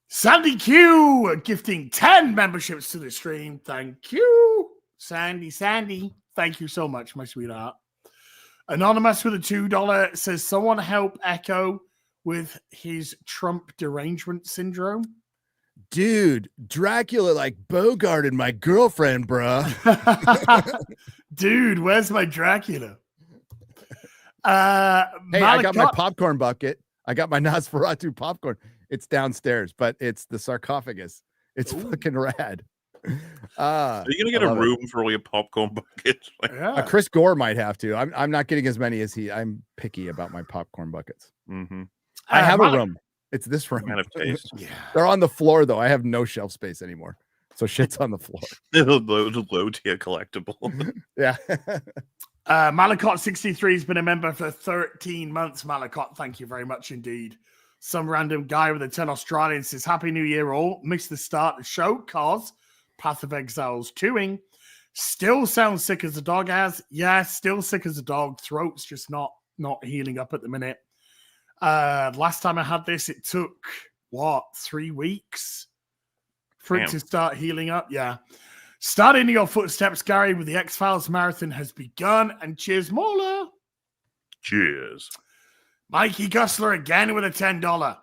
Sandy Q gifting 10 memberships to the stream. Thank you, Sandy. Thank you so much, my sweetheart. Anonymous with a $2 says, someone help Echo with his Trump derangement syndrome. Dude, Dracula like bogarted my girlfriend, bruh. Dude, where's my Dracula? Hey, I got my popcorn bucket. I got my Nosferatu popcorn. It's downstairs, but it's the sarcophagus. It's fucking rad. Are you gonna get a room for all your popcorn buckets? Chris Gore might have to. I'm not getting as many as he. I'm picky about my popcorn buckets. Mm-hmm. I have a room. It's this room. Kind of taste. Yeah. They're on the floor though. I have no shelf space anymore, so shit's on the floor. It'll low tier collectible. Yeah. Malakot63 has been a member for 13 months. Malakot, thank you very much indeed. Some random guy with a 10 Australian says, Happy New Year all. Missed the start of the show, cause Path of Exile's 2ing. Still sounds sick as a dog has. Yeah, still sick as a dog. Throat's just not healing up at the minute. Last time I had this, it took, 3 weeks for it to start healing up? Yeah. Start in your footsteps, Gary, with the X-Files marathon has begun. And cheers, Mola. Cheers. Mikey Gusler again with a $10.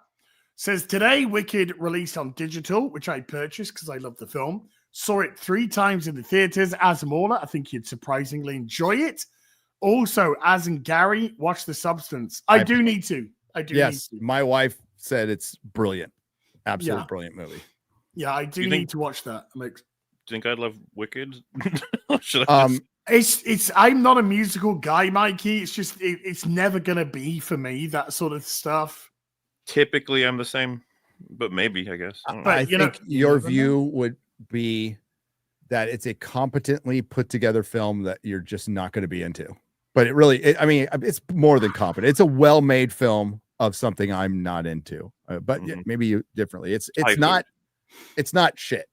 Says, today, Wicked released on digital, which I purchased because I love the film. Saw it 3 times in the theaters. As Mola, I think you'd surprisingly enjoy it. Also, as in Gary, watch The Substance. I do need to. Yes, my wife said it's brilliant. Absolute brilliant movie. Yeah, I do need to watch that. Do you think I'd love Wicked? It's I'm not a musical guy, Mikey. It's just it's never gonna be for me, that sort of stuff. Typically I'm the same, but maybe, I guess. I think your view would be that it's a competently put together film that you're just not going to be into. But it really, it's more than competent. It's a well-made film of something I'm not into. But maybe you differently. It's not shit.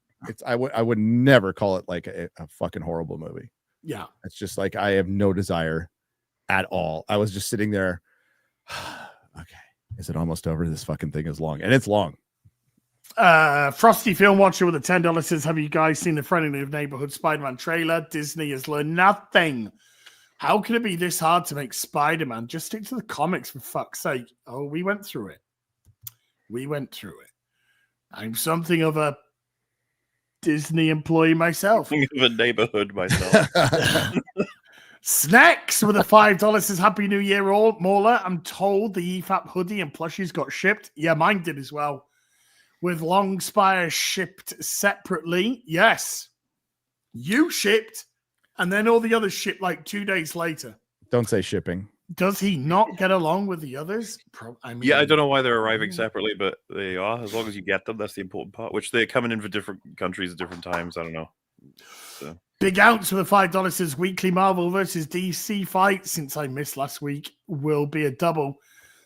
I would never call it like a fucking horrible movie. Yeah. It's just like I have no desire at all. I was just sitting there. Okay. Is it almost over? This fucking thing is long. And it's long. Frosty Film Watcher with a $10 says, have you guys seen the Friendly Neighborhood Spider-Man trailer? Disney has learned nothing. How can it be this hard to make Spider-Man? Just stick to the comics, for fuck's sake. Oh, we went through it. I'm something of a Disney employee myself. Something of a neighborhood myself. Snacks with a $5 says, Happy New Year all. Mola, I'm told the EFAP hoodie and plushies got shipped. Yeah, mine did as well. With Longspire shipped separately. Yes. You shipped, and then all the others shipped like 2 days later. Don't say shipping. Does he not get along with the others? I don't know why they're arriving separately, but they are. As long as you get them, that's the important part. Which they're coming in for different countries at different times. I don't know. So. Big Ounce with a $5 says, weekly Marvel versus DC fight, since I missed last week, will be a double.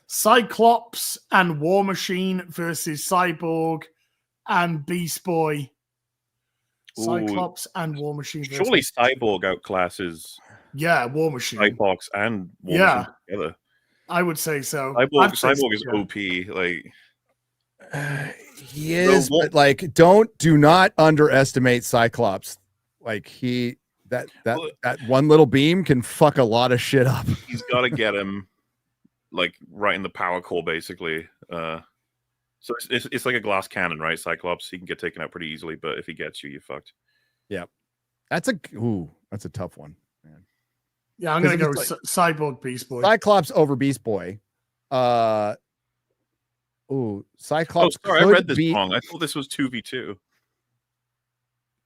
Cyclops and War Machine versus Cyborg and Beast Boy. Cyclops and War Machine. Surely Cyborg outclasses. Yeah, War Machine. Cyclops and War Machine together. I would say so. Cyborg is OP. Like he is, but like, do not underestimate Cyclops. Like that one little beam can fuck a lot of shit up. He's got to get him. Like right in the power core, basically. So it's like a glass cannon, right? Cyclops, he can get taken out pretty easily, but if he gets you, you're fucked. Yeah, that's a tough one, man. Yeah, I'm gonna go with Cyborg Beast Boy. Cyclops over Beast Boy. Cyclops. Oh, sorry, I read this wrong. I thought this was 2v2.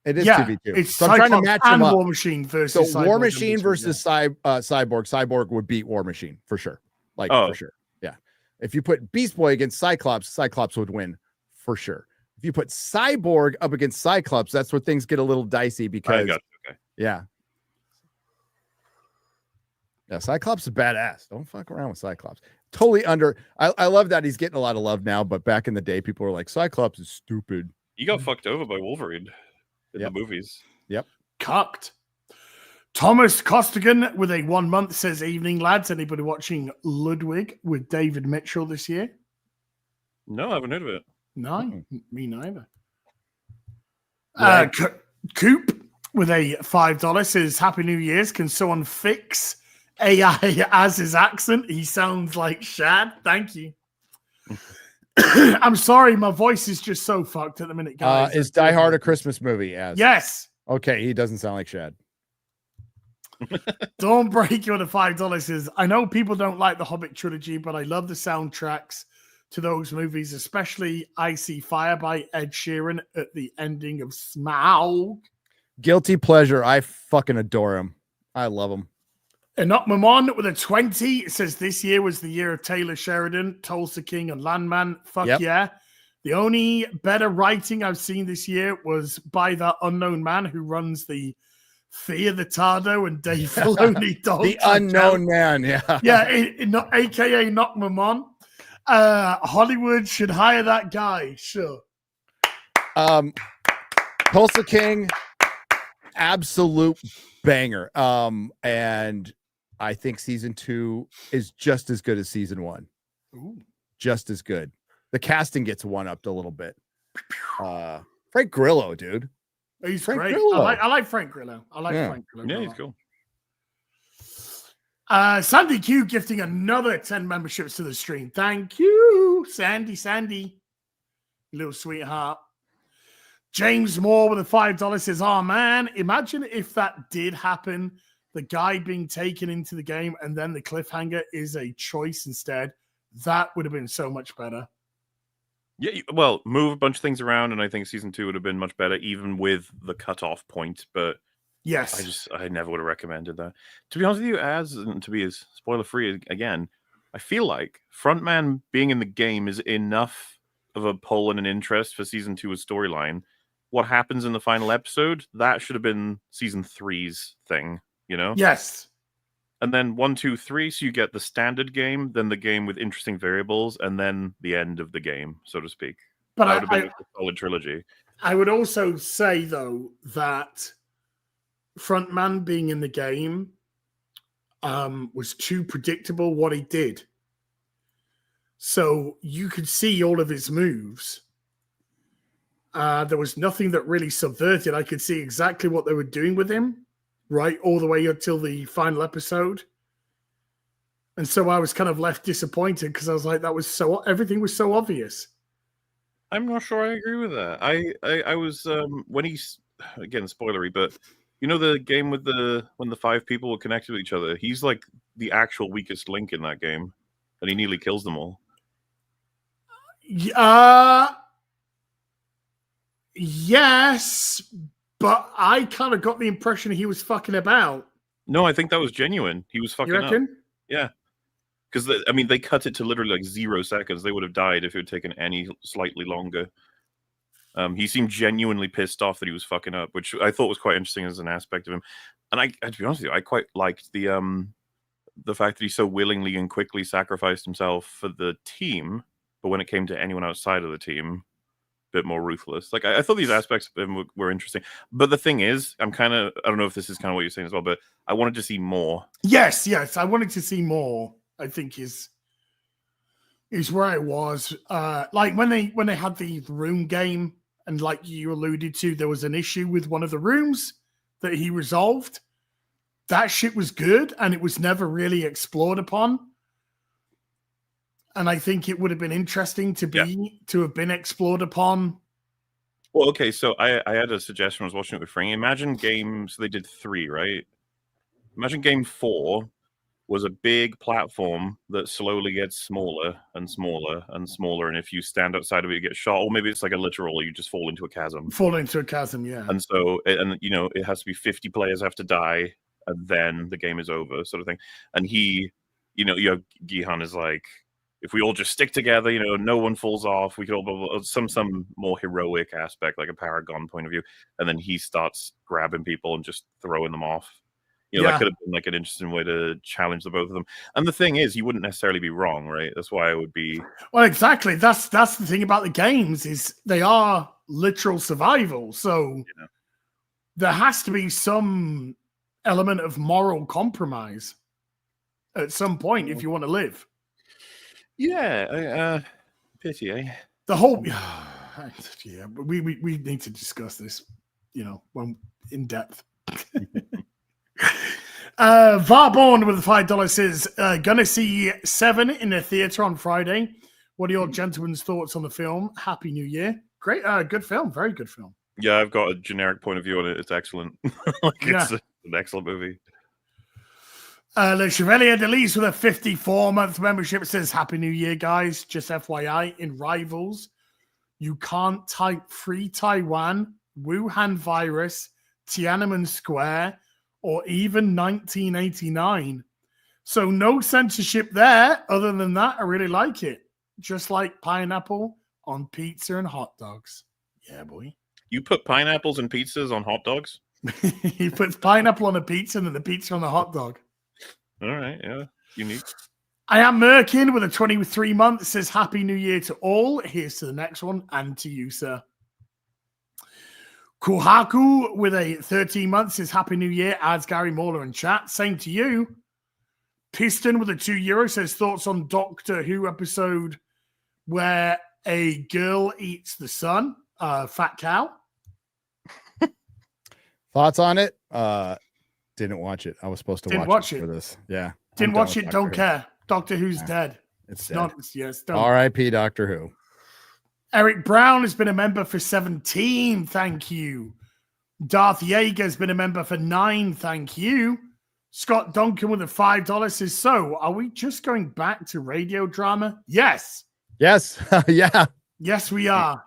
It is 2v2. It's so I'm trying to match them up. War Machine versus so War Machine versus Cyborg. Cyborg would beat War Machine for sure. For sure. Yeah. If you put Beast Boy against Cyclops, Cyclops would win for sure. If you put Cyborg up against Cyclops, that's where things get a little dicey because yeah, Cyclops is badass. Don't fuck around with Cyclops. Totally I love that he's getting a lot of love now, but back in the day, people were like, Cyclops is stupid. He got fucked over by Wolverine in the movies. Yep. Cocked. Thomas Costigan with a 1 month says, evening, lads. Anybody watching Ludwig with David Mitchell this year? No, I haven't heard of it. No, me neither. Yeah. Coop with a $5 says, Happy New Year's. Can someone fix AI as his accent? He sounds like Shad. Thank you. I'm sorry, my voice is just so fucked at the minute, guys. Is Die Hard a Christmas movie? Yes. Okay, he doesn't sound like Shad. Don't break you on the $5 says, I know people don't like the Hobbit trilogy, but I love the soundtracks to those movies, especially I See Fire by Ed Sheeran at the ending of Smaug. Guilty pleasure. I fucking adore him. I love him. Enoch Mamon with a 20. It says this year was the year of Taylor Sheridan, Tulsa King, and Landman. Fuck Yep. yeah. The only better writing I've seen this year was by that unknown man who runs the Fear the Tardo and Dave Filoni dog. The unknown man, yeah. Yeah, aka Enoch Mamon. Hollywood should hire that guy, sure. Tulsa King, absolute banger. And I think season 2 is just as good as season 1. Ooh. Just as good. The casting gets one-upped a little bit. Frank Grillo, dude. He's Frank great. Grillo. I like Frank Grillo. Frank Grillo. Yeah, he's cool. Sandy Q gifting another 10 memberships to the stream. Thank you, Sandy. Little sweetheart. James Moore with a $5 says, oh man, imagine if that did happen. The guy being taken into the game and then the cliffhanger is a choice instead. That would have been so much better. Yeah, well, move a bunch of things around, and I think season 2 would have been much better, even with the cutoff point. But yes, I never would have recommended that. To be honest with you, and to be as spoiler free again, I feel like Frontman being in the game is enough of a pull and an interest for season 2's storyline. What happens in the final episode, that should have been season 3's thing, you know? Yes. And then 1, 2, 3, so you get the standard game, then the game with interesting variables, and then the end of the game, so to speak. But that would have been a solid trilogy. I would also say, though, that Frontman being in the game was too predictable what he did. So you could see all of his moves. There was nothing that really subverted. I could see exactly what they were doing with him, right, all the way until the final episode. And so I was kind of left disappointed because I was like, everything was so obvious. I'm not sure I agree with that. I was when he's again spoilery, but you know the game with when the 5 people were connected with each other, he's like the actual weakest link in that game, and he nearly kills them all. Yes, but I kind of got the impression he was fucking about. No, I think that was genuine. He was fucking You reckon? up. Yeah. Because, they cut it to literally like 0 seconds. They would have died if it had taken any slightly longer. He seemed genuinely pissed off that he was fucking up, which I thought was quite interesting as an aspect of him. And to be honest with you, I quite liked the fact that he so willingly and quickly sacrificed himself for the team, but when it came to anyone outside of the team, a bit more ruthless. Like, I thought these aspects of him were interesting. But the thing is, I don't know if this is kind of what you're saying as well, but I wanted to see more. Yes, I wanted to see more. I think is where I was. Like when they had the room game, and like you alluded to, there was an issue with one of the rooms that he resolved. That shit was good, and it was never really explored upon. And I think it would have been interesting to have been explored upon. Well, okay, so I had a suggestion. I was watching it with Frank. Imagine game. So they did 3, right? Imagine game 4 was a big platform that slowly gets smaller and smaller and smaller, and if you stand outside of it, you get shot. Or maybe it's like a literal, you just fall into a chasm. Yeah. And so, it has to be 50 players have to die, and then the game is over, sort of thing. And he, Gihan is like, if we all just stick together, no one falls off, we could all blah, blah, some more heroic aspect, like a Paragon point of view. And then he starts grabbing people and just throwing them off. That could have been like an interesting way to challenge the both of them. And the thing is, he wouldn't necessarily be wrong, right? That's why it would be. Well, exactly. That's the thing about the games is they are literal survival. So there has to be some element of moral compromise at some point if you want to live. Yeah, pity, eh? The whole, but we need to discuss this, when in depth. Varborn with $5 says, gonna see 7 in the theater on Friday. What are your gentlemen's thoughts on the film? Happy New Year. Great, good film, very good film. Yeah, I've got a generic point of view on it. It's excellent. It's an excellent movie. Le Chevalier de Lys with a 54-month membership says, Happy New Year, guys. Just FYI, in Rivals, you can't type Free Taiwan, Wuhan virus, Tiananmen Square, or even 1989. So no censorship there. Other than that, I really like it. Just like pineapple on pizza and hot dogs. Yeah, boy. You put pineapples and pizzas on hot dogs? He puts pineapple on a pizza and then the pizza on the hot dog. All right, yeah. Unique. I am Merkin with a 23 month. Says Happy New Year to all. Here's to the next one and to you, sir. Kuhaku with a 13 month says Happy New Year. Adds Gary Mauler in chat. Same to you. Piston with a €2 says thoughts on Doctor Who episode where a girl eats the sun. Fat cow. Thoughts on it? Didn't watch it. I was supposed to watch it for this. Yeah. Didn't watch it. Don't care. Doctor Who's dead. It's dead. Not, yes. R.I.P. Doctor Who. Eric Brown has been a member for 17. Thank you. Darth Yeager has been a member for 9. Thank you. Scott Duncan with a $5 says, so are we just going back to radio drama? Yes. Yes. Yeah. Yes, we are.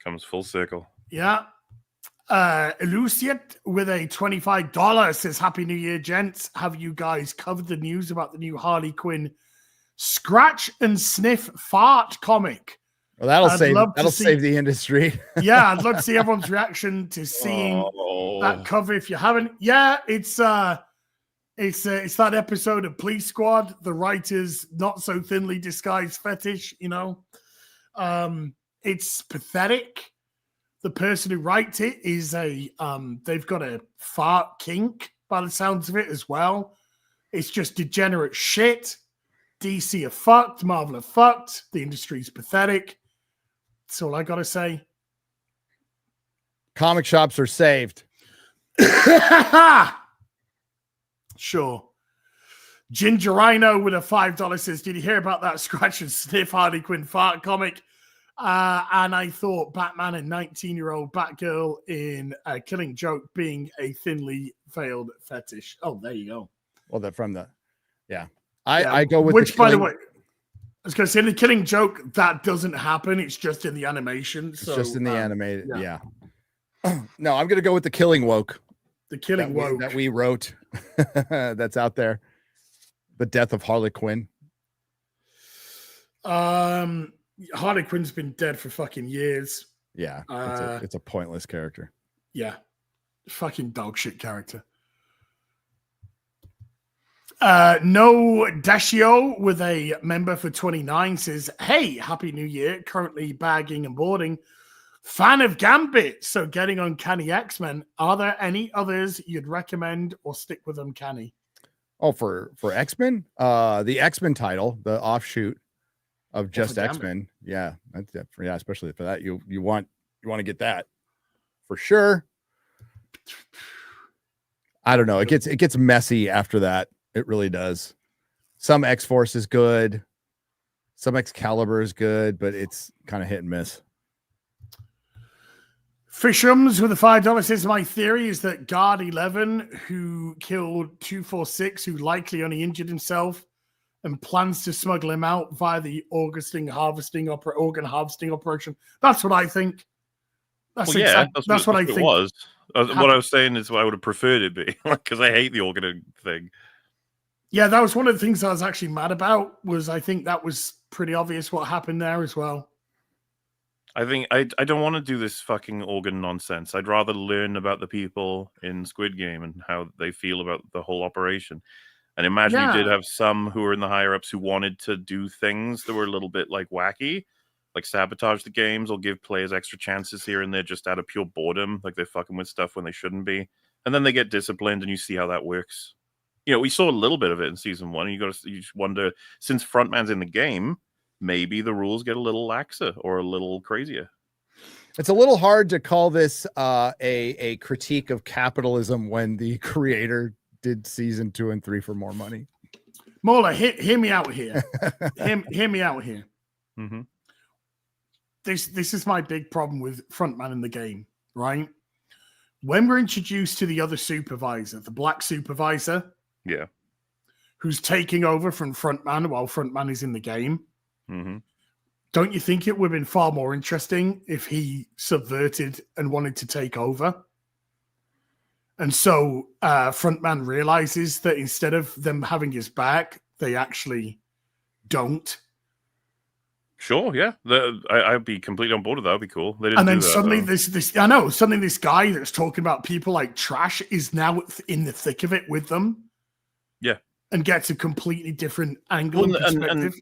Comes full circle. Yeah. Eluciate with a $25 says, Happy New Year, gents. Have you guys covered the news about the new Harley Quinn scratch and sniff fart comic? Well, that'll save the industry. Yeah, I'd love to see everyone's reaction to seeing that cover. If you haven't, yeah, it's that episode of Police Squad, the writer's not so thinly disguised fetish. You know, it's pathetic. The person who writes it is they've got a fart kink by the sounds of it as well. It's just degenerate shit. DC are fucked. Marvel are fucked. The industry's pathetic. That's all I got to say. Comic shops are saved. Sure. Ginger Rhino with a $5 says, did you hear about that scratch and sniff Harley Quinn fart comic? And I thought Batman and 19-year-old Batgirl in Killing Joke being a thinly veiled fetish. Oh, there you go. Well, I go with which, by the way, I was going to say in the Killing Joke that doesn't happen. It's just in the animation. It's just in the animated. Yeah. No, I'm going to go with the Killing Woke. The Killing Woke that we wrote. That's out there. The death of Harley Quinn. Harley Quinn's been dead for fucking years. Yeah, it's a pointless character. Yeah, fucking dog shit character. No Dashio with a member for 29 says, hey, Happy New Year. Currently bagging and boarding. Fan of Gambit, so getting Uncanny X-Men. Are there any others you'd recommend or stick with Uncanny? Oh, for X-Men? The X-Men title, the offshoot of just X-Men. Yeah, especially for that. You want to get that for sure. I don't know. It gets messy after that. It really does. Some X-Force is good. Some Excalibur is good, but it's kind of hit and miss. Fishums with a $5 says, my theory is that Guard 11, who killed 246, who likely only injured himself, and plans to smuggle him out via the organ harvesting operation. That's what I think. That's what I think. It was. What I was saying is what I would have preferred it be, because I hate the organ thing. Yeah, that was one of the things I was actually mad about. Was I think that was pretty obvious what happened there as well. I think I don't want to do this fucking organ nonsense. I'd rather learn about the people in Squid Game and how they feel about the whole operation. And imagine you did have some who were in the higher ups who wanted to do things that were a little bit like wacky, like sabotage the games or give players extra chances here and there just out of pure boredom, like they're fucking with stuff when they shouldn't be. And then they get disciplined and you see how that works. You know, we saw a little bit of it in season 1. And you just wonder, since Frontman's in the game, maybe the rules get a little laxer or a little crazier. It's a little hard to call this a critique of capitalism when the creator did season 2 and 3 for more money. Mola, hear me out here. hear me out here. Mm-hmm. This is my big problem with Frontman in the game, right? When we're introduced to the other supervisor, the black supervisor, who's taking over from Frontman while Frontman is in the game, don't you think it would have been far more interesting if he subverted and wanted to take over? And so Frontman realizes that instead of them having his back, they actually don't. Sure, yeah. I'd be completely on board with that. That'd be cool. They didn't And then do that, suddenly though. suddenly this guy that's talking about people like trash is now in the thick of it with them. Yeah. And gets a completely different angle and perspective. And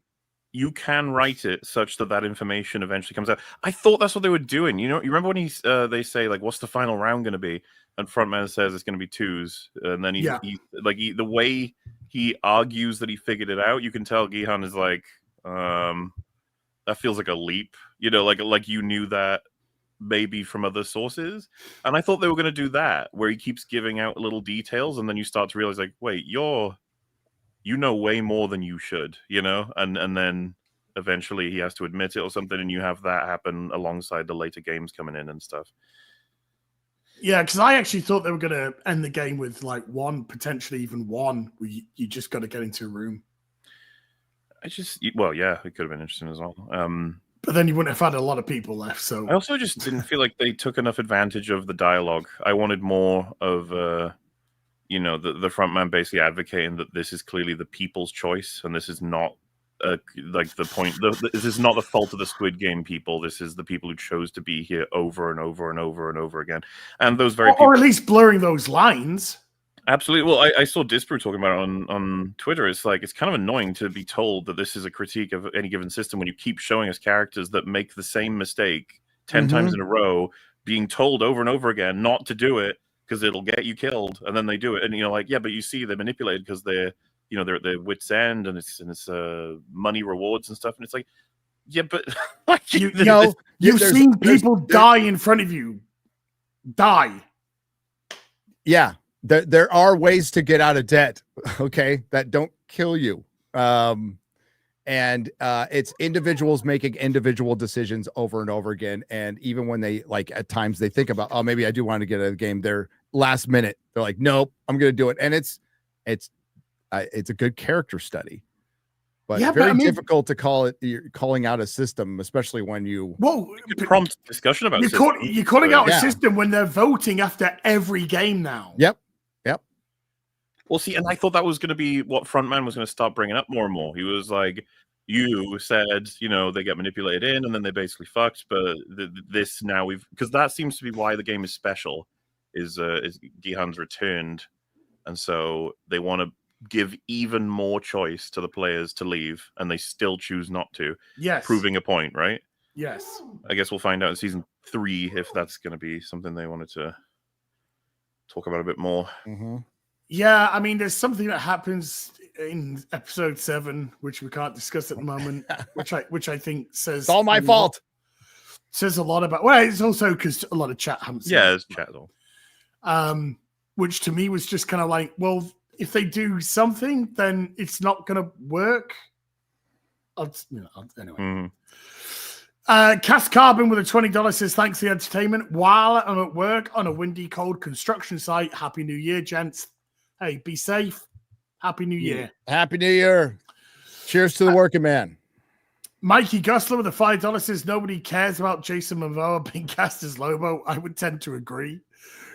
you can write it such that information eventually comes out. I thought that's what they were doing. You remember when they say, like, what's the final round going to be? And Frontman says it's going to be 2s. And then the way he argues that he figured it out, you can tell Gihan is like, that feels like a leap, like you knew that maybe from other sources. And I thought they were going to do that, where he keeps giving out little details, and then you start to realize, like, wait, you know way more than you should, and then eventually he has to admit it or something, and you have that happen alongside the later games coming in and stuff. Yeah, because I actually thought they were going to end the game with like potentially even one, where you just got to get into a room. Yeah, it could have been interesting as well. But then you wouldn't have had a lot of people left. So I also just didn't feel like they took enough advantage of the dialogue. I wanted more of, the frontman basically advocating that this is clearly the people's choice, and this is not like the point. This is not the fault of the Squid Game people. This is the people who chose to be here over and over and over and over again. And those very or at least blurring those lines. Absolutely. Well, I saw Disprue talking about it on Twitter. It's like, it's kind of annoying to be told that this is a critique of any given system when you keep showing us characters that make the same mistake 10 times in a row, being told over and over again not to do it because it'll get you killed, and then they do it. And yeah, but you see they're manipulated because they're at their wits' end, and it's money rewards and stuff. And it's like, yeah, but like, you've seen people die in front of you. Die. Yeah. There are ways to get out of debt, okay, that don't kill you. And it's individuals making individual decisions over and over again. And even when they, like, at times they think about, oh, maybe I do want to get out of the game, they're last minute. They're like, nope, I'm going to do it. And it's a good character study. But very difficult to call it. You're calling out a system, especially when you prompt discussion about. You're calling out a system when they're voting after every game now. Yep. Well, see, and I thought that was going to be what Frontman was going to start bringing up more and more. He was like, you said, they get manipulated in, and then they basically fucked. But this now because that seems to be why the game is special, is Gihan's returned, and so they want to give even more choice to the players to leave, and they still choose not to. Yes, proving a point, right? Yes. I guess we'll find out in season 3 if that's going to be something they wanted to talk about a bit more. Mm-hmm. Yeah, I mean, there's something that happens in episode 7, which we can't discuss at the moment, which I think says it's all my fault. Says a lot about. Well, it's also because a lot of chat haven't. Yeah, it's chat though. Which to me was just kind of like, well, if they do something, then it's not going to work. Anyway. Mm. Cast Carbon with a $20 says, thanks for the entertainment while I'm at work on a windy, cold construction site. Happy New Year, gents. Hey, be safe. Happy New Year. Happy New Year. Cheers to the working man. Mikey Gusler with a $5 says, nobody cares about Jason Momoa being cast as Lobo. I would tend to agree.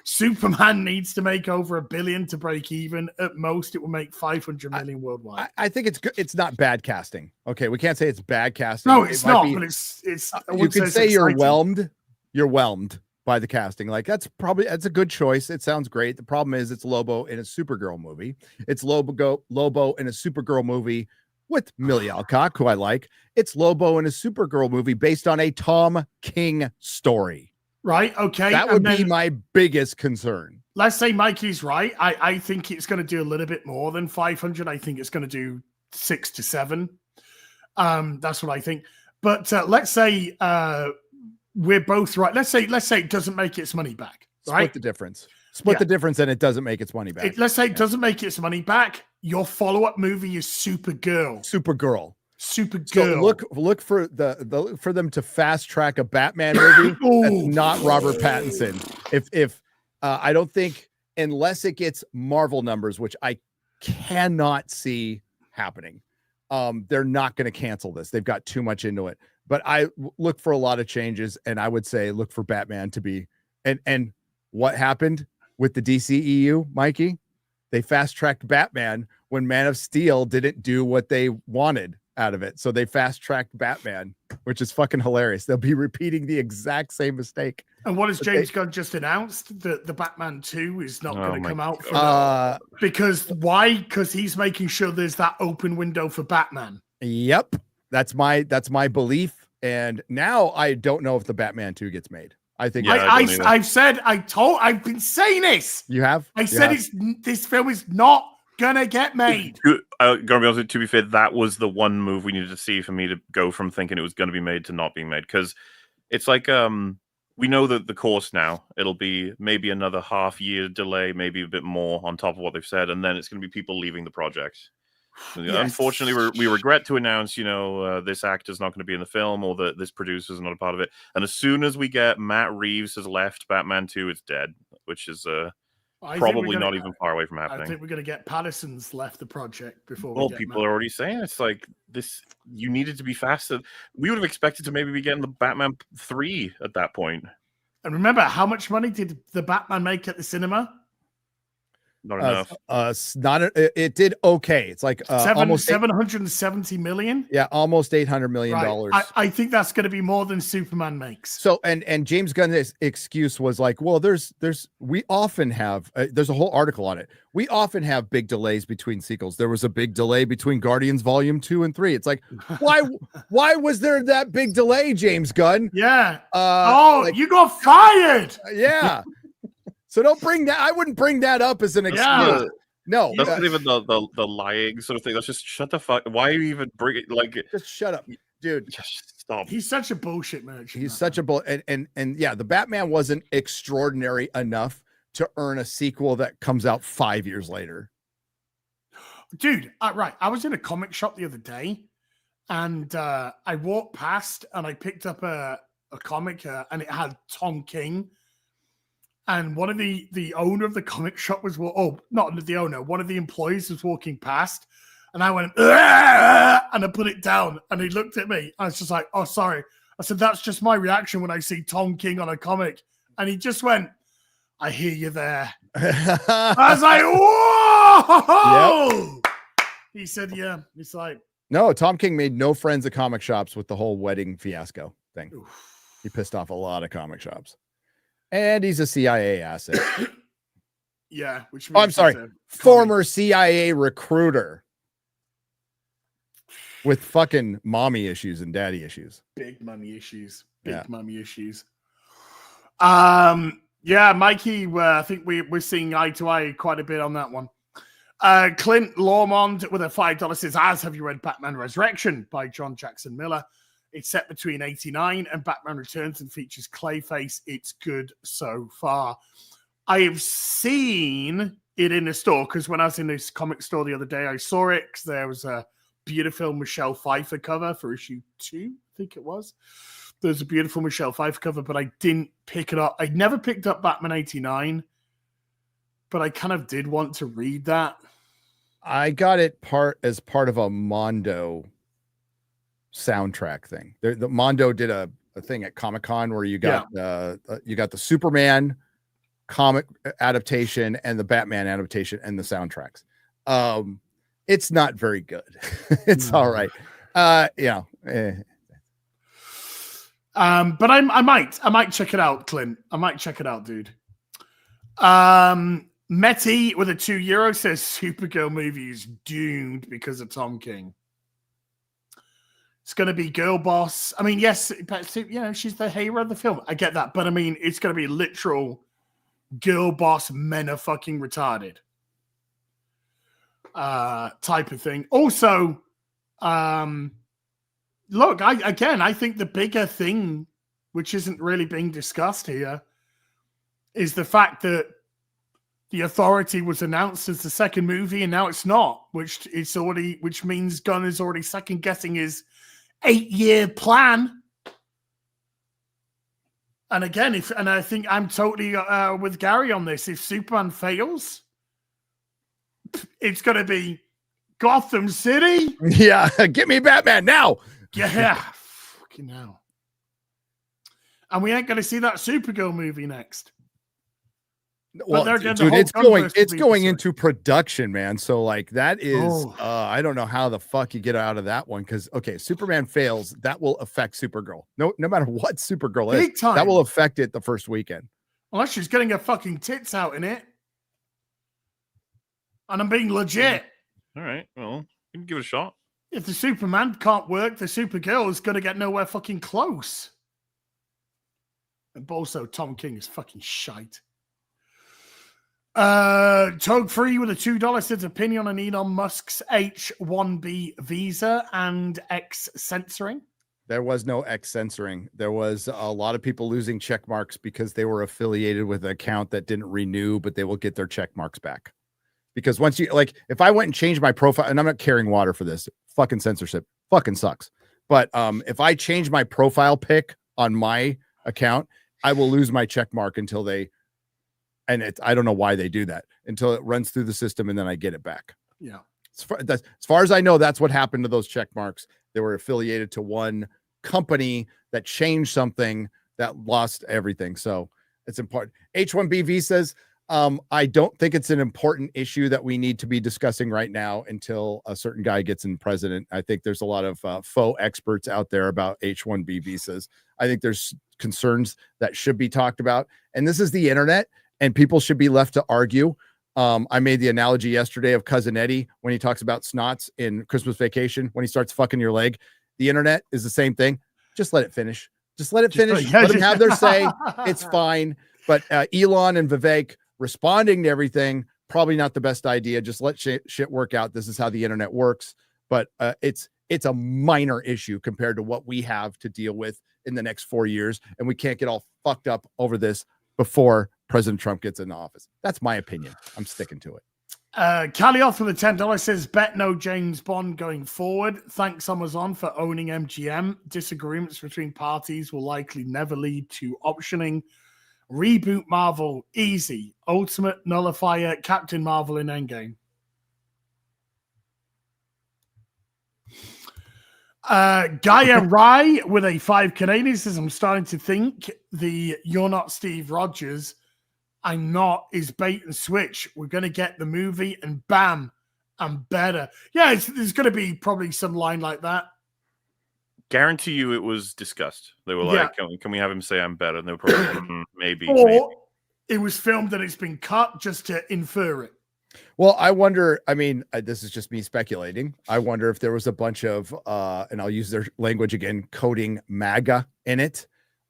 Superman needs to make over $1 billion to break even. At most, it will make 500 million worldwide. I think it's good. It's not bad casting. Okay, we can't say it's bad casting. No, it's not. But it's. You can say you're whelmed. You're whelmed by the casting. Like that's a good choice. It sounds great. The problem is it's Lobo in a Supergirl movie. It's Lobo in a Supergirl movie with Millie Alcock, who I like. It's Lobo in a Supergirl movie based on a Tom King story. Right. Okay. That would be my biggest concern. Let's say Mikey's right. I think it's going to do a little bit more than 500. I think it's going to do 6 to 7. That's what I think. But let's say we're both right. Let's say it doesn't make its money back. Right? Split the difference. Split the difference, and it doesn't make its money back. Let's say it doesn't make its money back. Your follow-up movie is Supergirl. Supergirl. So look for for them to fast track a Batman movie that's not Robert Pattinson. If I don't think, unless it gets Marvel numbers, which I cannot see happening, they're not going to cancel this. They've got too much into it. But I look for a lot of changes, and I would say look for Batman to be and what happened with the DCEU, Mikey. They fast-tracked Batman when Man of Steel didn't do what they wanted out of it. So they fast-tracked Batman, which is fucking hilarious. They'll be repeating the exact same mistake. And what has James Gunn just announced? That the Batman 2 is not going to come out because why? Because he's making sure there's that open window for Batman. Yep. That's my belief. And now I don't know if the Batman 2 gets made. I think I've been saying this. You have? I said this film is not gonna get made. Gonna be honest with you, to be fair, that was the one move we needed to see for me to go from thinking it was gonna be made to not being made. Because it's like we know that the course now, it'll be maybe another half-year delay, maybe a bit more on top of what they've said, and then it's gonna be people leaving the project. Yes. Unfortunately, we regret to announce, this actor's not going to be in the film, or that this producer's not a part of it. And as soon as we get Matt Reeves has left Batman 2, it's dead, which is probably not even far away from happening. I think we're going to get Patterson's left the project before. Well, people are already saying it's like this. You needed to be faster. We would have expected to maybe be getting the Batman 3 at that point. And remember, how much money did the Batman make at the cinema? Not enough. It did okay. It's like almost 770 million. Yeah, almost $800 million. I think that's going to be more than Superman makes. So and James Gunn's excuse was like, well, we often have there's a whole article on it. We often have big delays between sequels. There was a big delay between Guardians Volume 2 and 3. It's like, why was there that big delay, James Gunn? Yeah. You got fired. Yeah. So don't bring that. I wouldn't bring that up as an excuse. Yeah. No, that's not even the lying sort of thing. That's just shut the fuck. Why are you even bring it? Like, just shut up, dude. Just stop. He's such a bullshit merchant. He's such a bull. And yeah, the Batman wasn't extraordinary enough to earn a sequel that comes out 5 years later. Dude, right. I was in a comic shop the other day, and I walked past and I picked up a comic, and it had Tom King. And one of the owner of the comic shop was, not the owner, one of the employees was walking past, and I went, and I put it down, and he looked at me. I was just like, oh, sorry. I said, that's just my reaction when I see Tom King on a comic. And he just went, I hear you there. I was like, whoa! Yep. He said, yeah. He's like, no, Tom King made no friends at comic shops with the whole wedding fiasco thing. Oof. He pissed off a lot of comic shops. And he's a CIA asset. Yeah, which means I'm sorry, former CIA recruiter with fucking mommy issues and daddy issues. Big money issues. Mommy issues. Yeah, Mikey, I think we're seeing eye to eye quite a bit on that one. Clint Lormond with a $5 says, as have you read Batman Resurrection by John Jackson Miller? It's set between 89 and Batman Returns and features Clayface. It's good so far. I have seen it in the store because when I was in this comic store the other day, I saw it because there was a beautiful Michelle Pfeiffer cover for issue 2, I think it was. There's a beautiful Michelle Pfeiffer cover, but I didn't pick it up. I never picked up Batman 89, but I kind of did want to read that. I got it as part of a Mondo soundtrack thing. The Mondo did a thing at Comic-Con where you got the Superman comic adaptation and the Batman adaptation and the soundtracks. It's not very good. It's all right. But I might check it out, Clint. I might check it out, dude. Meti with a €2 says Supergirl movie is doomed because of Tom King. It's going to be girl boss. I mean, yes, but she's the hero of the film. I get that, but I mean, it's going to be literal girl boss. Men are fucking retarded. Type of thing. Also, look, I think the bigger thing, which isn't really being discussed here, is the fact that The Authority was announced as the second movie, and now it's not, which means Gunn is already second guessing his 8-year plan. And again, I think I'm totally with Gary on this. If Superman fails, it's going to be Gotham City. Yeah, get me Batman now. Yeah, fucking hell. And we ain't going to see that Supergirl movie next. Well, dude, it's going into production, man. So like that is, I don't know how the fuck you get out of that one. Cause okay, Superman fails. That will affect Supergirl. No matter what Supergirl is, that will affect it the first weekend. Unless she's getting her fucking tits out in it. And I'm being legit. All right. Well, you can give it a shot. If the Superman can't work, the Supergirl is going to get nowhere fucking close. And also, Tom King is fucking shite. Toad Free with a $2 says opinion on Elon Musk's H-1B visa and X censoring. There was no X censoring. There was a lot of people losing check marks because they were affiliated with an account that didn't renew, but they will get their check marks back. Because once you, like, if I went and changed my profile, and I'm not carrying water for this, fucking censorship fucking sucks. But if I change my profile pic on my account, I will lose my check mark until they, and I don't know why they do that, until it runs through the system and then I get it back. Yeah. As far as I know, that's what happened to those check marks. They were affiliated to one company that changed something that lost everything. So it's important. H-1B visas. I don't think it's an important issue that we need to be discussing right now until a certain guy gets in president. I think there's a lot of faux experts out there about H-1B visas. I think there's concerns that should be talked about. And this is the internet, and people should be left to argue. I made the analogy yesterday of Cousin Eddie when he talks about snots in Christmas Vacation, when he starts fucking your leg. The internet is the same thing. Just let it finish. Just let it finish. Let them have their say. It's fine. But Elon and Vivek responding to everything, probably not the best idea. Just let shit work out. This is how the internet works. But it's a minor issue compared to what we have to deal with in the next 4 years. And we can't get all fucked up over this before President Trump gets into office. That's my opinion. I'm sticking to it. Calioth with a $10 says, bet no James Bond going forward. Thanks Amazon for owning MGM. Disagreements between parties will likely never lead to optioning. Reboot Marvel, easy. Ultimate Nullifier, Captain Marvel in Endgame. Gaia Rye with a 5 Canadian says, I'm starting to think the You're Not Steve Rogers, I'm not is bait and switch. We're going to get the movie and bam, I'm better. Yeah, there's going to be probably some line like that. Guarantee you it was discussed. They were like, can we have him say I'm better? And they were probably maybe. It was filmed and it's been cut just to infer it. Well, I wonder, I mean, this is just me speculating. I wonder if there was a bunch of, and I'll use their language again, coding MAGA in it.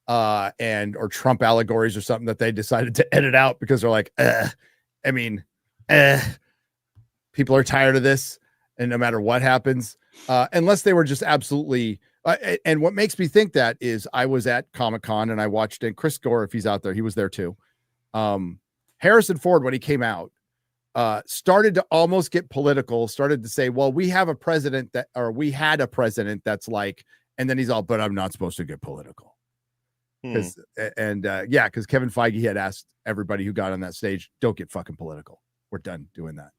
Or Trump allegories or something that they decided to edit out because they're like, people are tired of this. And no matter what happens, unless they were just absolutely, and what makes me think that is I was at Comic-Con and I watched it. Chris Gore, if he's out there, he was there too. Harrison Ford, when he came out, started to almost get political, started to say, well, we had a president that's like, and then he's all, but I'm not supposed to get political. Because Kevin Feige had asked everybody who got on that stage, don't get fucking political. We're done doing that.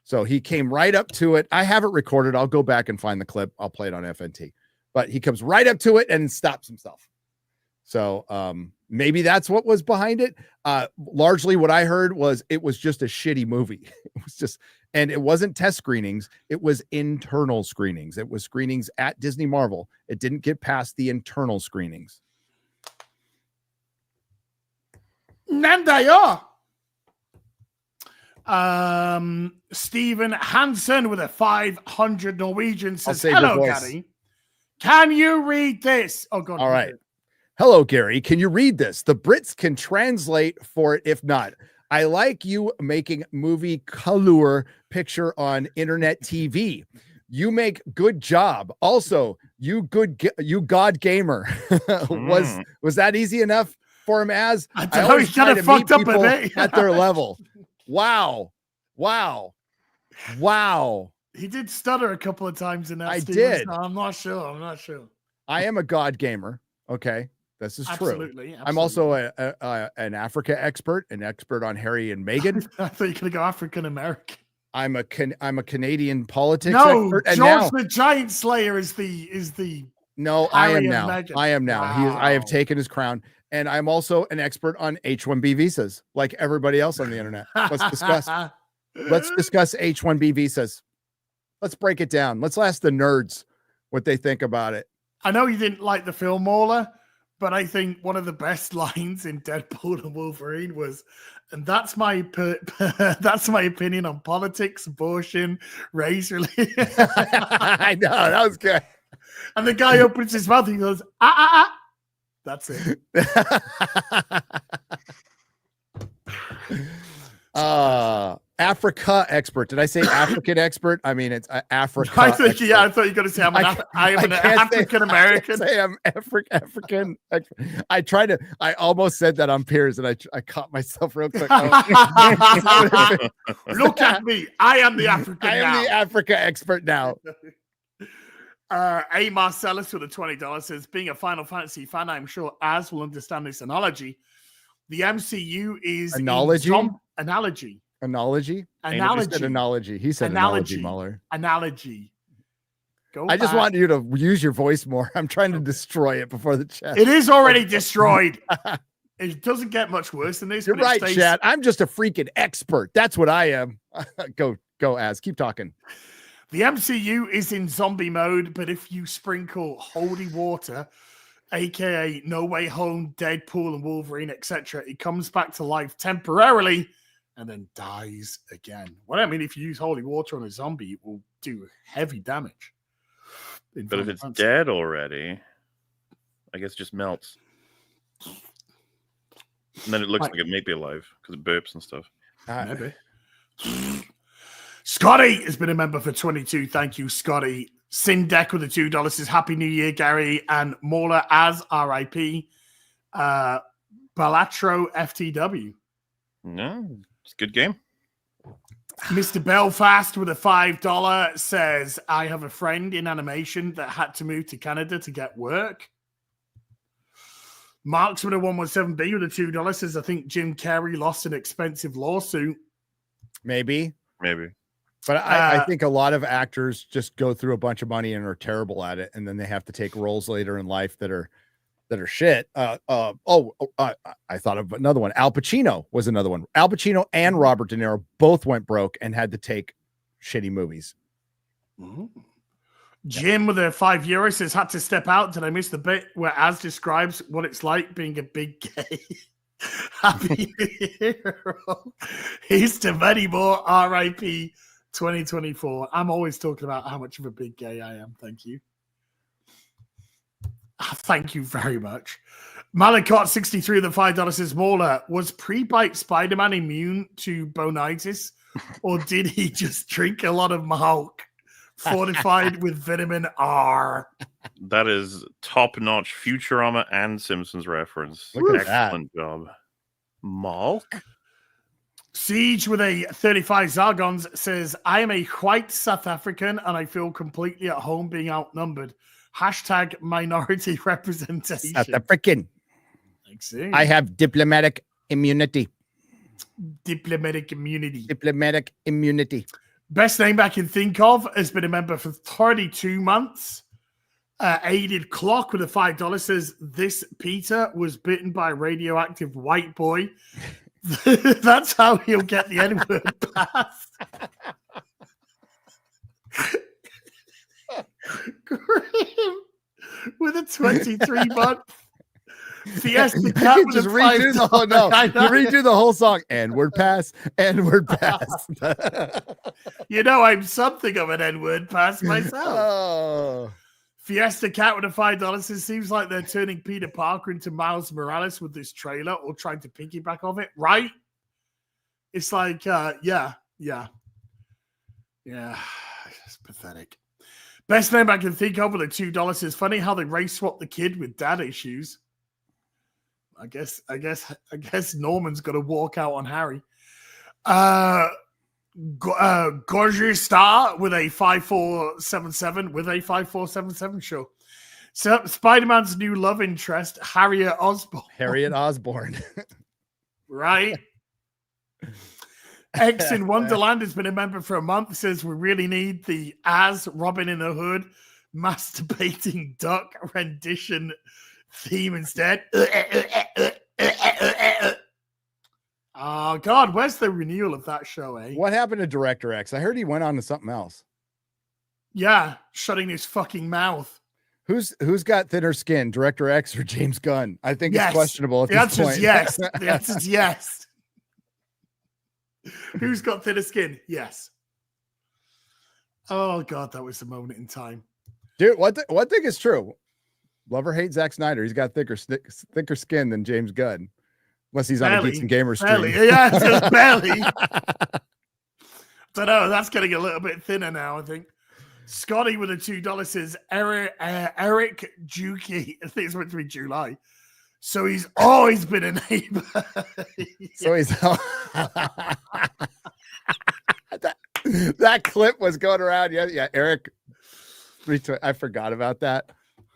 So he came right up to it. I have it recorded. I'll go back and find the clip. I'll play it on FNT. But he comes right up to it and stops himself. So maybe that's what was behind it. Largely what I heard was it was just a shitty movie. It was just, and it wasn't test screenings. It was internal screenings. It was screenings at Disney Marvel. It didn't get past the internal screenings. Nandayo. Stephen Hansen with a 500 Norwegian says, hello, Gary. Can you read this? Oh, God. All right. Hello, Gary. Can you read this? The Brits can translate for it. If not, I like you making movie color picture on internet TV. You make good job. Also, you God gamer. Was that easy enough for him? As I know, he's kind of fucked up a bit at their level. Wow. He did stutter a couple of times in that. I did. No, I'm not sure. I am a God gamer. Okay. This is absolutely, true. I'm also an Africa expert, an expert on Harry and Meghan. I thought you were going to go African American. I'm a Canadian politics expert. And George the Giant Slayer is the. No, I am now. Meghan. I am now. Wow. I have taken his crown. And I'm also an expert on H-1B visas, like everybody else on the internet. Let's discuss H-1B visas. Let's break it down. Let's ask the nerds what they think about it. I know you didn't like the film, Mauler, but I think one of the best lines in Deadpool and Wolverine was, and that's my that's my opinion on politics, abortion, race, religion. I know, that was good. And the guy opens his mouth and he goes, That's it. Africa expert. Did I say African expert? I mean, it's Africa. I think, expert. yeah, I thought you were going to say I'm an African American. Say I'm African. I almost said that on Piers, and I caught myself real quick. Look at me. I am the African. I am the Africa expert now. A. Marcellus with a $20 says, being a Final Fantasy fan, I'm sure Az will understand this analogy. The MCU is analogy. Analogy. Analogy. Analogy. He said analogy. He said analogy, Muller. Analogy. I just want you to use your voice more. I'm trying to destroy it before the chat. It is already destroyed. It doesn't get much worse than this. You're right, chat. I'm just a freaking expert. That's what I am. Go, Az. Keep talking. The MCU is in zombie mode, but if you sprinkle holy water, aka No Way Home, Deadpool, and Wolverine, etc., it comes back to life temporarily and then dies again. Well, I mean, if you use holy water on a zombie, it will do heavy damage. But if it's dead already, I guess it just melts. And then it looks like it may be alive because it burps and stuff. Maybe. Scotty has been a member for 22. Thank you, Scotty. Sindek with the $2 says, Happy New Year, Gary. And Mauler as RIP. Balatro FTW. No, it's a good game. Mr. Belfast with a $5 says, I have a friend in animation that had to move to Canada to get work. Marks with a 117B with a $2 says, I think Jim Carrey lost an expensive lawsuit. Maybe. But I think a lot of actors just go through a bunch of money and are terrible at it, and then they have to take roles later in life that are shit. I thought of another one. Al Pacino was another one. Al Pacino and Robert De Niro both went broke and had to take shitty movies. Mm-hmm. Jim with a €5 says, had to step out. Did I miss the bit where Az describes what it's like being a big gay? Happy New Year. Here's to many more. RIP 2024. I'm always talking about how much of a big gay I am. Thank you. Thank you very much. Malakot 63 with the $5 says, Mauler, was pre-bite Spider-Man immune to bonitis, or did he just drink a lot of milk fortified with vitamin R? That is top-notch Futurama and Simpsons reference. Look at Excellent job. Malk? Siege with a 35 Zargons says, I am a white South African and I feel completely at home being outnumbered. Hashtag minority representation. South African. I have diplomatic immunity. Diplomatic immunity. Diplomatic immunity. Best name I can think of has been a member for 32 months. Aided Clock with a $5 says, this Peter was bitten by a radioactive white boy. That's how he'll get the N-word pass. Graham with a 23-month Fiesta Cat with just a redo the whole you redo the whole song. N-word pass, N-word pass. You know, I'm something of an N-word pass myself. Oh. Fiesta Cat with a $5. It seems like they're turning Peter Parker into Miles Morales with this trailer, or trying to piggyback off it, right? It's like, yeah. It's pathetic. Best name I can think of with a $2 is funny how they race swap the kid with dad issues. I guess Norman's got to walk out on Harry. Gorgeous Star with a 5477 sure. So Spider-Man's new love interest, Harriet Osborn. Right? X in Wonderland has been a member for a month, says we really need the As Robin in the Hood masturbating duck rendition theme instead. Oh God, where's the renewal of that show, eh? What happened to Director X? I heard he went on to something else. Yeah, shutting his fucking mouth. Who's got thinner skin, Director X or James Gunn? I think Yes. it's questionable at The this answer point. is yes. The answer is yes. Who's got thinner skin? Yes. Oh God, that was the moment in time. Dude, one thing is true. Love or hate Zack Snyder, he's got thicker skin than James Gunn. Unless he's on a Geeks and Gamers stream. Barely. Yeah, just barely. Don't know. That's getting a little bit thinner now, I think. Scotty with a $2 says Eric Juki. I think it's meant to be July. So he's always been a neighbor. So he's that clip was going around. Yeah, Eric. I forgot about that.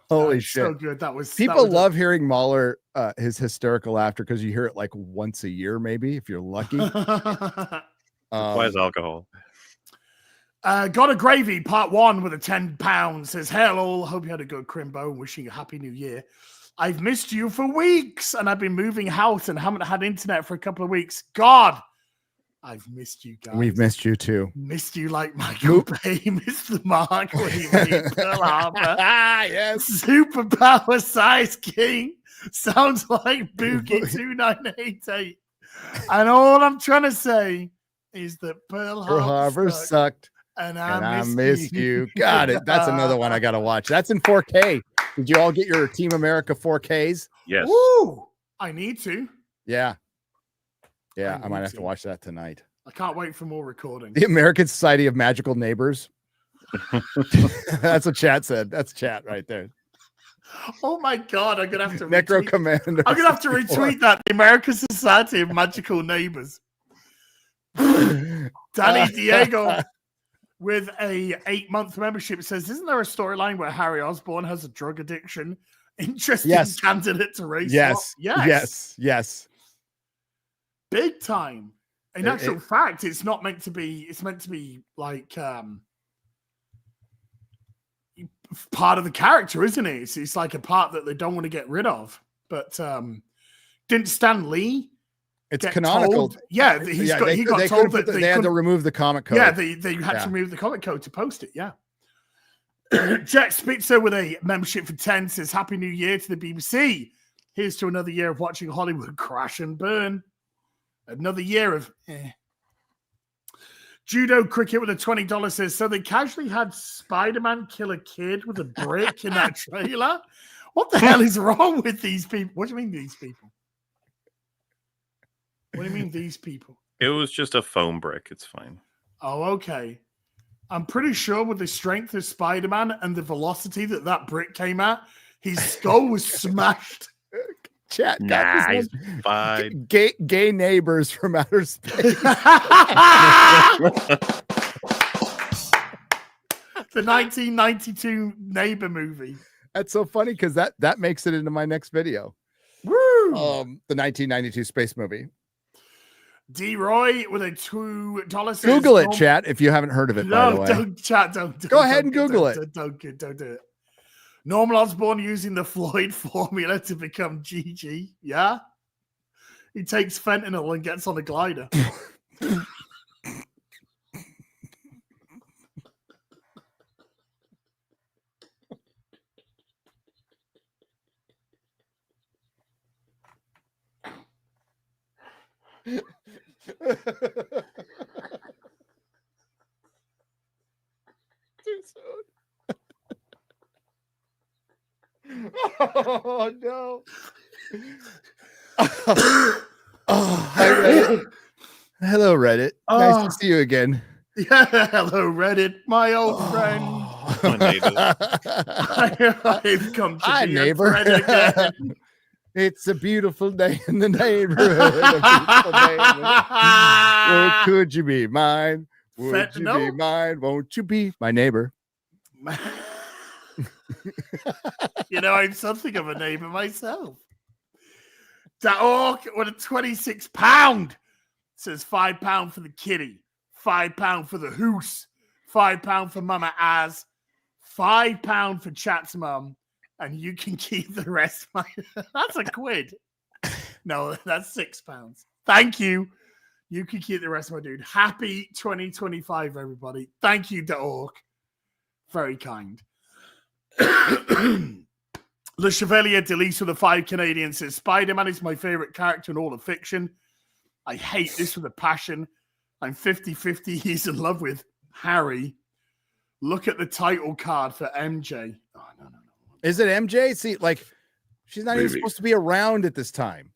Holy shit. So good. People love hearing Mahler his hysterical laughter because you hear it like once a year, maybe if you're lucky. Why is alcohol? Got a Gravy, part 1 with a £10 says, hello, hope you had a good Crimbo and wishing you a happy new year. I've missed you for weeks and I've been moving house and haven't had internet for a couple of weeks. God, I've missed you guys. We've missed you too. Missed you like Michael Bay, missed the mark when he made Pearl Harbor. Yes. Superpower Size King sounds like Boogie 2988. And all I'm trying to say is that Pearl Harbor sucked. And I miss you. Got it. That's another one I got to watch. That's in 4K. Did you all get your Team America 4Ks? Yes. Woo! I need to. Yeah. Yeah, I might have to watch that tonight. I can't wait for more recording. The American Society of Magical Neighbors. That's what chat said. That's chat right there. Oh my God, I'm gonna have to Necro Commander. I'm gonna have to retweet that. The American Society of Magical Neighbors. Danny Diego with a 8-month membership says, isn't there a storyline where Harry Osborn has a drug addiction? Interesting candidate to race. Yes. Big time. In actual fact, it's not meant to be. It's meant to be like part of the character, isn't it? It's like a part that they don't want to get rid of. But didn't Stan Lee? It's canonical. He got told that they had to remove the comic code. Yeah, they had to remove the comic code to post it. Yeah. Jack Spitzer with a membership for 10 says, Happy New Year to the BBC. Here's to another year of watching Hollywood crash and burn. Another year of Judo Cricket with a $20 says, so they casually had Spider-Man kill a kid with a brick in that trailer? What the hell is wrong with these people? What do you mean these people? What do you mean these people? It was just a foam brick. It's fine. Oh, okay. I'm pretty sure with the strength of Spider-Man and the velocity that brick came at, his skull was smashed. Chat. Nah, he's fine. Gay neighbors from outer space. The 1992 Neighbor movie. That's so funny because that makes it into my next video. Woo! The 1992 space movie. D. Roy with a $2. Google it, chat, if you haven't heard of it. By the way, don't. Go ahead and Google it. Don't do it. Norman Osborn using the Floyd formula to become GG. Yeah, he takes fentanyl and gets on a glider. Too soon. Oh no. Hi Reddit. Hello Reddit. Nice to see you again. Yeah, hello Reddit, my old friend. I've come to Hi, be neighbor. a friend again. It's a beautiful day in the neighborhood. Oh, could you be mine? Would you be mine? Won't you be my neighbor? You know, I'm something of a neighbor myself. That orc with a £26 says £5 for the kitty, £5 for the hoose, £5 for Mama Az, £5 for Chat's mum, and you can keep the rest. That's a quid. No, that's £6. Thank you. You can keep the rest of my dude. Happy 2025, everybody. Thank you, Orc. Very kind. Le Chevalier Delise with the 5 Canadians says, Spider-Man is my favorite character in all of fiction. I hate this with a passion. I'm 50-50. He's in love with Harry. Look at the title card for MJ. Oh, no. Is it MJ? See, like, she's not even supposed to be around at this time.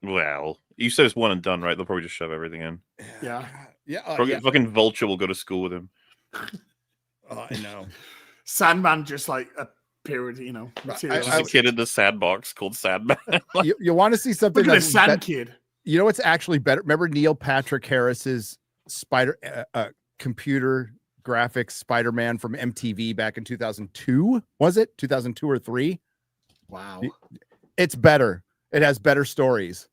Well, you said it's one and done, right? They'll probably just shove everything in. Yeah. Fucking Vulture will go to school with him. Oh, I know. Sandman just like appeared, you know. Just a kid in the sandbox called Sandman. you want to see something? Look at the Sand Kid. You know what's actually better? Remember Neil Patrick Harris's computer graphics Spider-Man from MTV back in 2002? Was it 2002 or 3? Wow. It's better. It has better stories.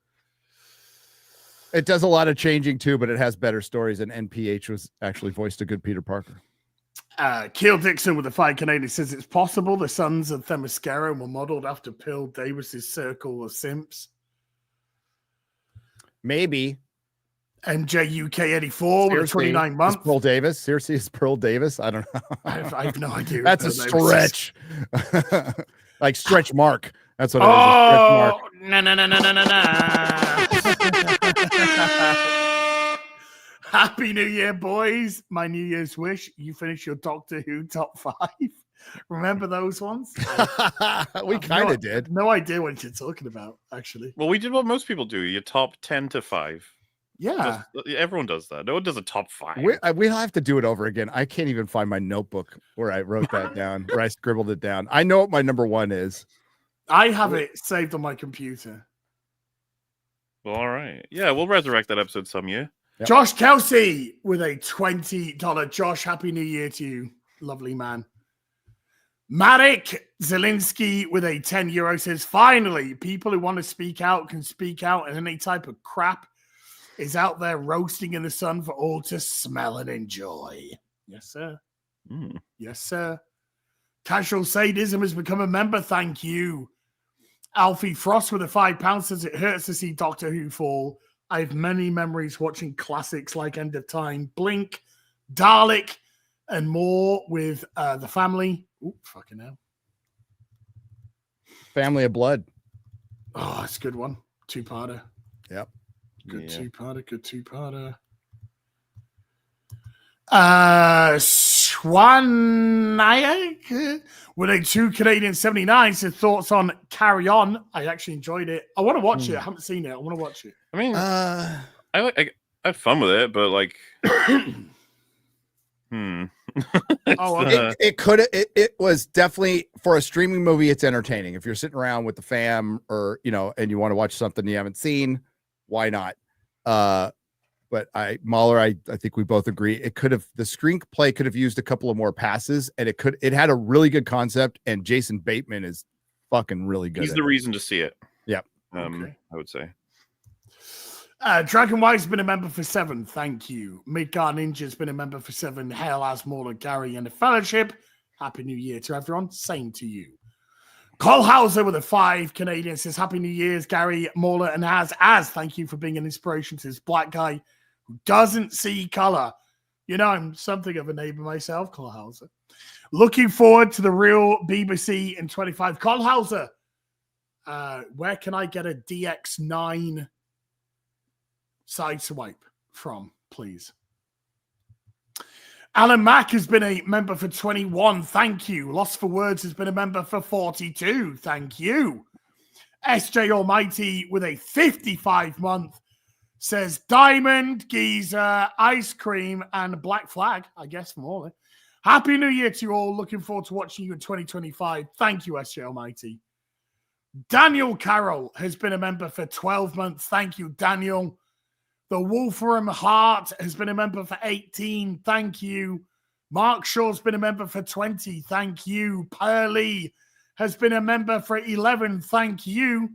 It does a lot of changing too, but it has better stories. And NPH was actually voiced a good Peter Parker. Keel Dixon with the 5 Canadians says it's possible the sons of Themyscira were modeled after Pearl Davis's Circle of Simps. Maybe. MJ UK 84 with 29 months. Pearl Davis? Seriously, is Pearl Davis? I don't know. I have no idea. That's a stretch. Like stretch mark. That's what it is. No. Happy New Year, boys. My New Year's wish, you finish your Doctor Who top 5. Remember those ones? We kind of did. No idea what you're talking about, actually. Well, we did what most people do. You top 10 to 5. Yeah. Everyone does that. No one does a top 5. We'll have to do it over again. I can't even find my notebook where I wrote that down, where I scribbled it down. I know what my number 1 is. I have it saved on my computer. Well, all right. Yeah, we'll resurrect that episode some year. Yep. Josh Kelsey with a $20. Josh, Happy New Year to you. Lovely man. Marek Zielinski with a €10 says, finally, people who want to speak out can speak out, and any type of crap is out there roasting in the sun for all to smell and enjoy. Yes, sir. Yes, sir. Casual Sadism has become a member. Thank you. Alfie Frost with a £5 says it hurts to see Doctor Who fall. I have many memories watching classics like End of Time, Blink, Dalek, and more with the family. Ooh, fucking hell. Family of Blood. Oh, that's a good one. 2-parter. Yep. Good 2-parter. Swanayak with a 2 Canadian 79 says thoughts on Carry On. I actually enjoyed it. I want to watch it. I haven't seen it. I want to watch it. I mean, I had fun with it, but like, It was definitely, for a streaming movie, it's entertaining. If you're sitting around with the fam, or and you want to watch something you haven't seen, why not? But Mahler, I think we both agree the screenplay could have used a couple of more passes, and it had a really good concept, and Jason Bateman is fucking really good. He's the reason to see it. Yep. I would say. Dragon White's been a member for 7. Thank you. Midgar Ninja's been a member for 7. Hail Asmore, Gary, and the Fellowship. Happy New Year to everyone. Same to you. Cole Hauser with a 5 Canadian says, Happy New Year's, Gary, Mauler, and Az. Thank you for being an inspiration to this black guy who doesn't see color. I'm something of a neighbor myself, Cole Hauser. Looking forward to the real BBC in 25. Cole Hauser, where can I get a DX9 side swipe from, please? Alan Mack has been a member for 21. Thank you. Lost for Words has been a member for 42. Thank you. SJ Almighty with a 55-month says Diamond, Geezer, Ice Cream, and Black Flag, I guess, from all. Happy New Year to you all. Looking forward to watching you in 2025. Thank you, SJ Almighty. Daniel Carroll has been a member for 12 months. Thank you, Daniel. The Wolfram Hart has been a member for 18. Thank you. Mark Shaw's been a member for 20. Thank you. Pearly has been a member for 11. Thank you.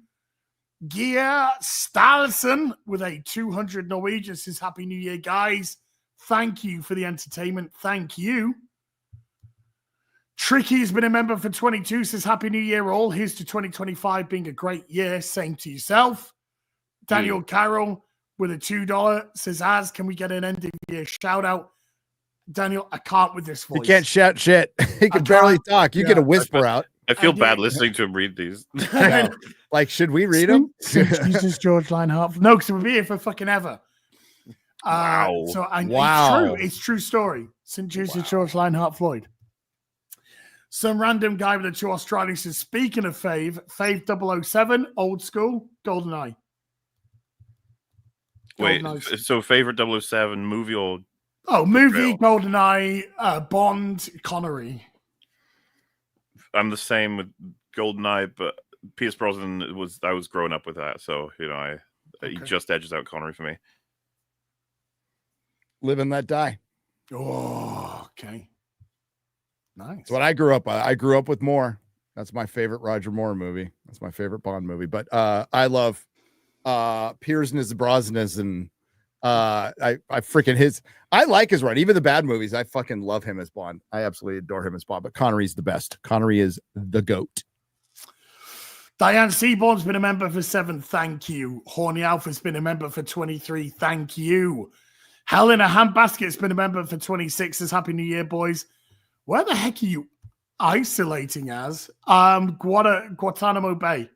Gia Stalson with a 200 Norwegian says, Happy New Year, guys. Thank you for the entertainment. Thank you. Tricky's been a member for 22, says Happy New Year all. Here's to 2025 being a great year. Same to yourself. Daniel Carroll with a $2 says, Az, can we get an end of year shout out? Daniel, I can't with this voice. You can't shout shit. He can barely talk. You get a whisper out. I feel bad listening to him read these. No. Like, should we read them? Jesus, George Lineheart. No, because we'll be here for fucking ever. Wow. So Wow. It's true story. St. Jesus, George Lineheart Floyd. Some random guy with the 2 Australians says, speaking of Fave 007, old school, GoldenEye. Wait, so favorite 007 movie or... Oh, movie, GoldenEye, Bond, Connery. I'm the same with GoldenEye, but Pierce Brosnan I was growing up with that, so he just edges out Connery for me. Live and let die. Oh, okay. Nice. That's what I grew up on. I grew up with Moore. That's my favorite Roger Moore movie. That's my favorite Bond movie. But I love Pierce Brosnan. I freaking I like his run. Even the bad movies, I fucking love him as Bond. I absolutely adore him as Bond. But Connery's the best. Connery is the GOAT. Diane Seaborn's been a member for 7. Thank you. Horny Alpha's been a member for 23. Thank you. Hell in a Handbasket's been a member for 26. Says Happy New Year, boys. Where the heck are you isolating as? Guantanamo Bay.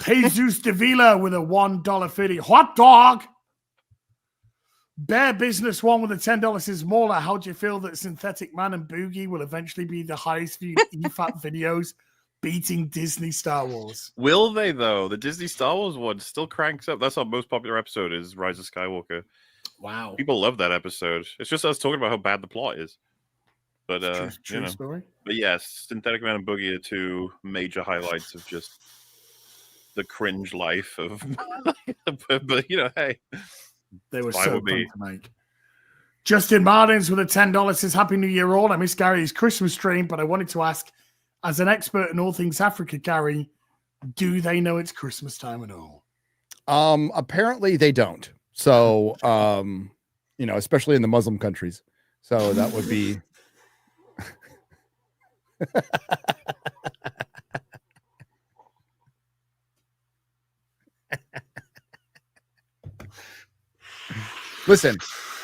Jesus Davila with a $1.50 hot dog. Bear Business One with a $10 says, Mauler, how do you feel that Synthetic Man and Boogie will eventually be the highest viewed EFAT videos, beating Disney Star Wars? Will they, though? The Disney Star Wars one still cranks up. That's our most popular episode, is Rise of Skywalker. Wow. People love that episode. It's just us talking about how bad the plot is. But true story. But yes, Synthetic Man and Boogie are 2 major highlights of just the cringe life of but hey. They were so fun to make. Justin Martins with a $10 says, Happy New Year all. I miss Gary's Christmas stream, but I wanted to ask, as an expert in all things Africa, Gary, do they know it's Christmas time at all? Apparently they don't. So, especially in the Muslim countries. So that would be... Listen,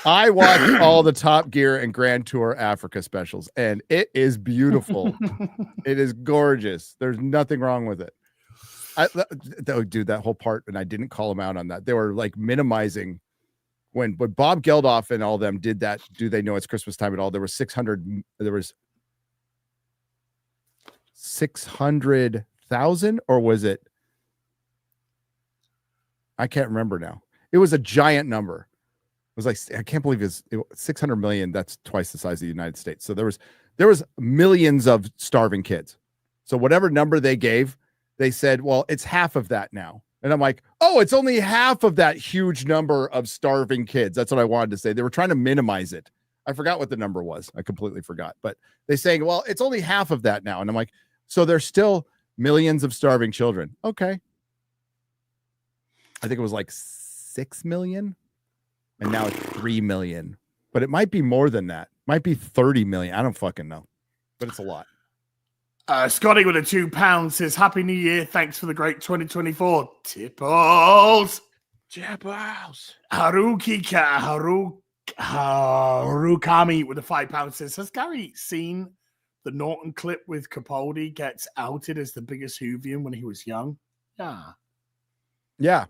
I watch all the Top Gear and Grand Tour Africa specials, and it is beautiful. It is gorgeous. There's nothing wrong with it. Dude, that whole part, and I didn't call them out on that. They were like minimizing when Bob Geldof and all of them did that. Do they know it's Christmas time at all? There was 600,000, or was it? I can't remember now. It was a giant number. It was like, I can't believe it's 600 million. That's twice the size of the United States. So there was millions of starving kids. So whatever number they gave, they said, well, it's half of that now. And I'm like, oh, it's only half of that huge number of starving kids. That's what I wanted to say. They were trying to minimize it. I forgot what the number was. I completely forgot. But they're saying, well, it's only half of that now. And I'm like, so there's still millions of starving children. Okay. I think it was like 6 million. And now it's 3 million. But it might be more than that. Might be 30 million. I don't fucking know. But it's a lot. Scotty with a £2 says, Happy New Year. Thanks for the great 2024. Tipples. Harukami with a £5 says, has Gary seen the Norton clip with Capaldi gets outed as the biggest Whovian when he was young? Yeah.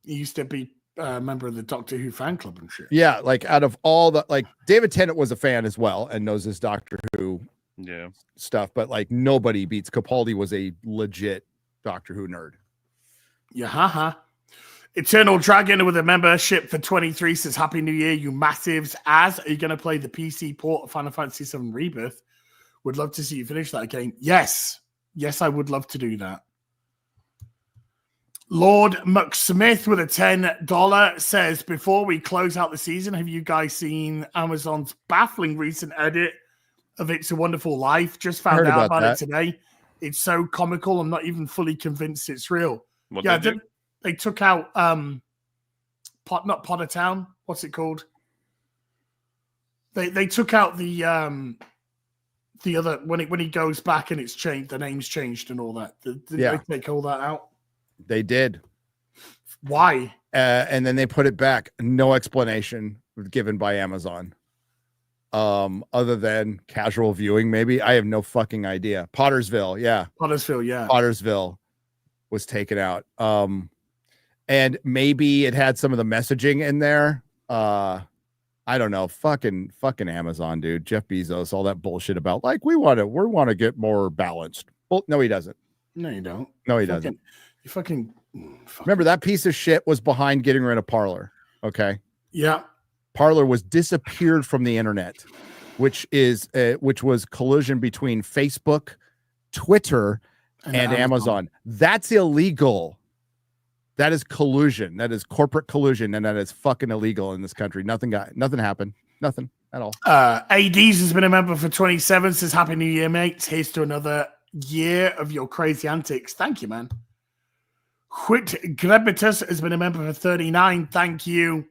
He used to be a member of the Doctor Who fan club and shit. Yeah, like out of all the, like, David Tennant was a fan as well and knows his Doctor Who stuff, but like nobody beats Capaldi. Was a legit Doctor Who nerd. Yeah, Eternal Dragon with a membership for 23 says, Happy New Year, you massives. Are you going to play the PC port of Final Fantasy VII Rebirth? Would love to see you finish that game. Yes, I would love to do that. Lord McSmith with a $10 says, before we close out the season, have you guys seen Amazon's baffling recent edit of It's a Wonderful Life? Just found out about it today. It's so comical. I'm not even fully convinced it's real. They took out not Potter Town. What's it called? They took out the the other when he goes back and it's changed, the name's changed and all that. Did they take all that out? They did. Why? And then they put it back. No explanation given by Amazon. Other than casual viewing, maybe. I have no fucking idea. Pottersville, yeah. Pottersville was taken out. And maybe it had some of the messaging in there. I don't know. Fucking Amazon, dude. Jeff Bezos, all that bullshit about like we want to get more balanced. Well, no, he doesn't. No, you don't. No, he doesn't. You fucking remember that piece of shit was behind getting rid of Parler. Okay. Yeah. Parler was disappeared from the internet, which was collusion between Facebook, Twitter, and Amazon. That's illegal. That is collusion. That is corporate collusion, and that is fucking illegal in this country. Nothing happened. Nothing at all. ADs has been a member for 27. Says Happy New Year, mates. Here's to another year of your crazy antics. Thank you, man. Whit Grebitus has been a member for 39. Thank you.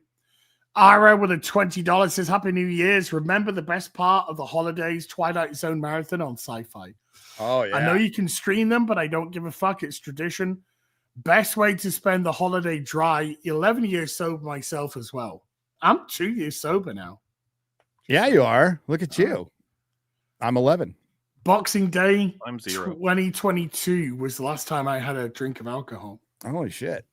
Ara with a $20 says Happy New Year's. Remember the best part of the holidays, Twilight Zone marathon on Sci-Fi. Oh, yeah. I know you can stream them, but I don't give a fuck. It's tradition. Best way to spend the holiday dry. 11 years sober myself as well. I'm 2 years sober now. Yeah, you are. Look at you. I'm 11. Boxing Day I'm 0. 2022 was the last time I had a drink of alcohol. Holy shit.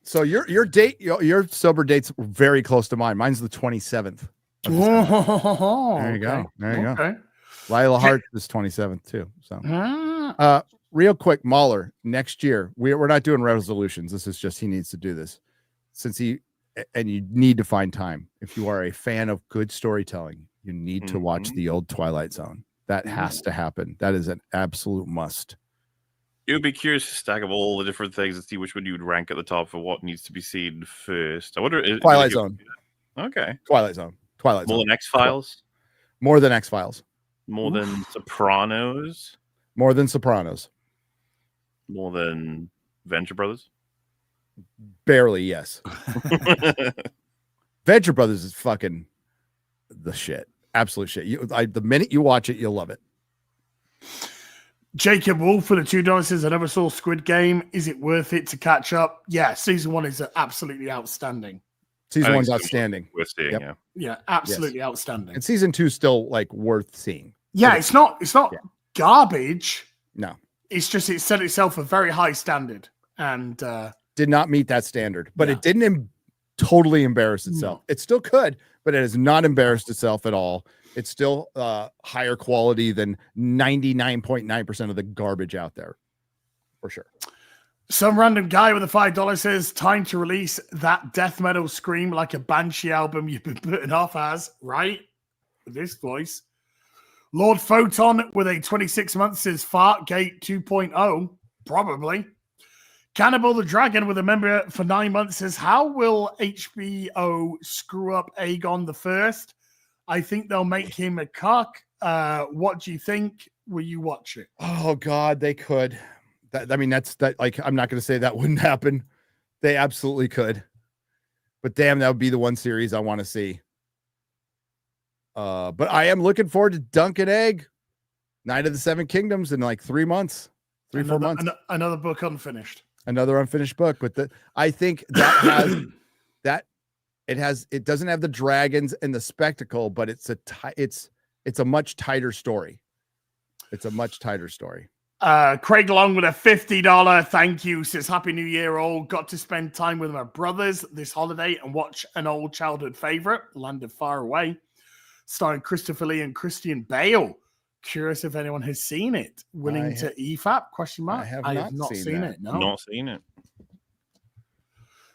So your sober date's very close to mine. Mine's the 27th. There you go. There you go. Okay. Lila Hart is 27th too. So real quick, Mahler, next year, we're not doing resolutions. This is just he needs to do this. And you need to find time. If you are a fan of good storytelling, you need to watch the old Twilight Zone. That has to happen. That is an absolute must. It would be curious to stack up all the different things and see which one you would rank at the top for what needs to be seen first. I wonder. Twilight Zone. Okay. Twilight Zone. More than X-Files? More than X-Files. More than Sopranos? More than Sopranos. More than Venture Brothers? Barely, yes. Venture Brothers is fucking the shit. Absolute shit. The minute you watch it, you'll love it. Jacob Wolf for the $2 says, I never saw Squid Game. Is it worth it to catch up? Yeah, season 1 is absolutely outstanding. Season 1's outstanding. Worth seeing, Yep. Yeah, absolutely outstanding. And season 2 is still like worth seeing. Yeah, it's not garbage. No. It's just it set itself a very high standard and did not meet that standard, but it didn't totally embarrass itself. It still could, but it has not embarrassed itself at all. It's still higher quality than 99.9% of the garbage out there, for sure. Some random guy with a $5 says, time to release that death metal scream like a Banshee album you've been putting off as, right? With this voice. Lord Photon with a 26 month says, Fartgate 2.0, probably. Cannibal the Dragon with a member for 9 months says, how will HBO screw up Aegon the First? I think they'll make him a cock. What do you think? Will you watch it? Oh God, they could. That's like, I'm not going to say that wouldn't happen. They absolutely could. But damn, that would be the one series I want to see. But I am looking forward to Dunk and Egg, Night of the Seven Kingdoms in like 3 months, 4 months. Another book unfinished. Another unfinished book. But I think that has it doesn't have the dragons and the spectacle, but it's a much tighter story. It's a much tighter story. Craig Long with a $50 thank you says, Happy New Year all. Got to spend time with my brothers this holiday and watch an old childhood favorite, Land of Far Away, starring Christopher Lee and Christian Bale. Curious if anyone has seen it. Willing to EFAP? Question mark. I have not seen it. No, not seen it.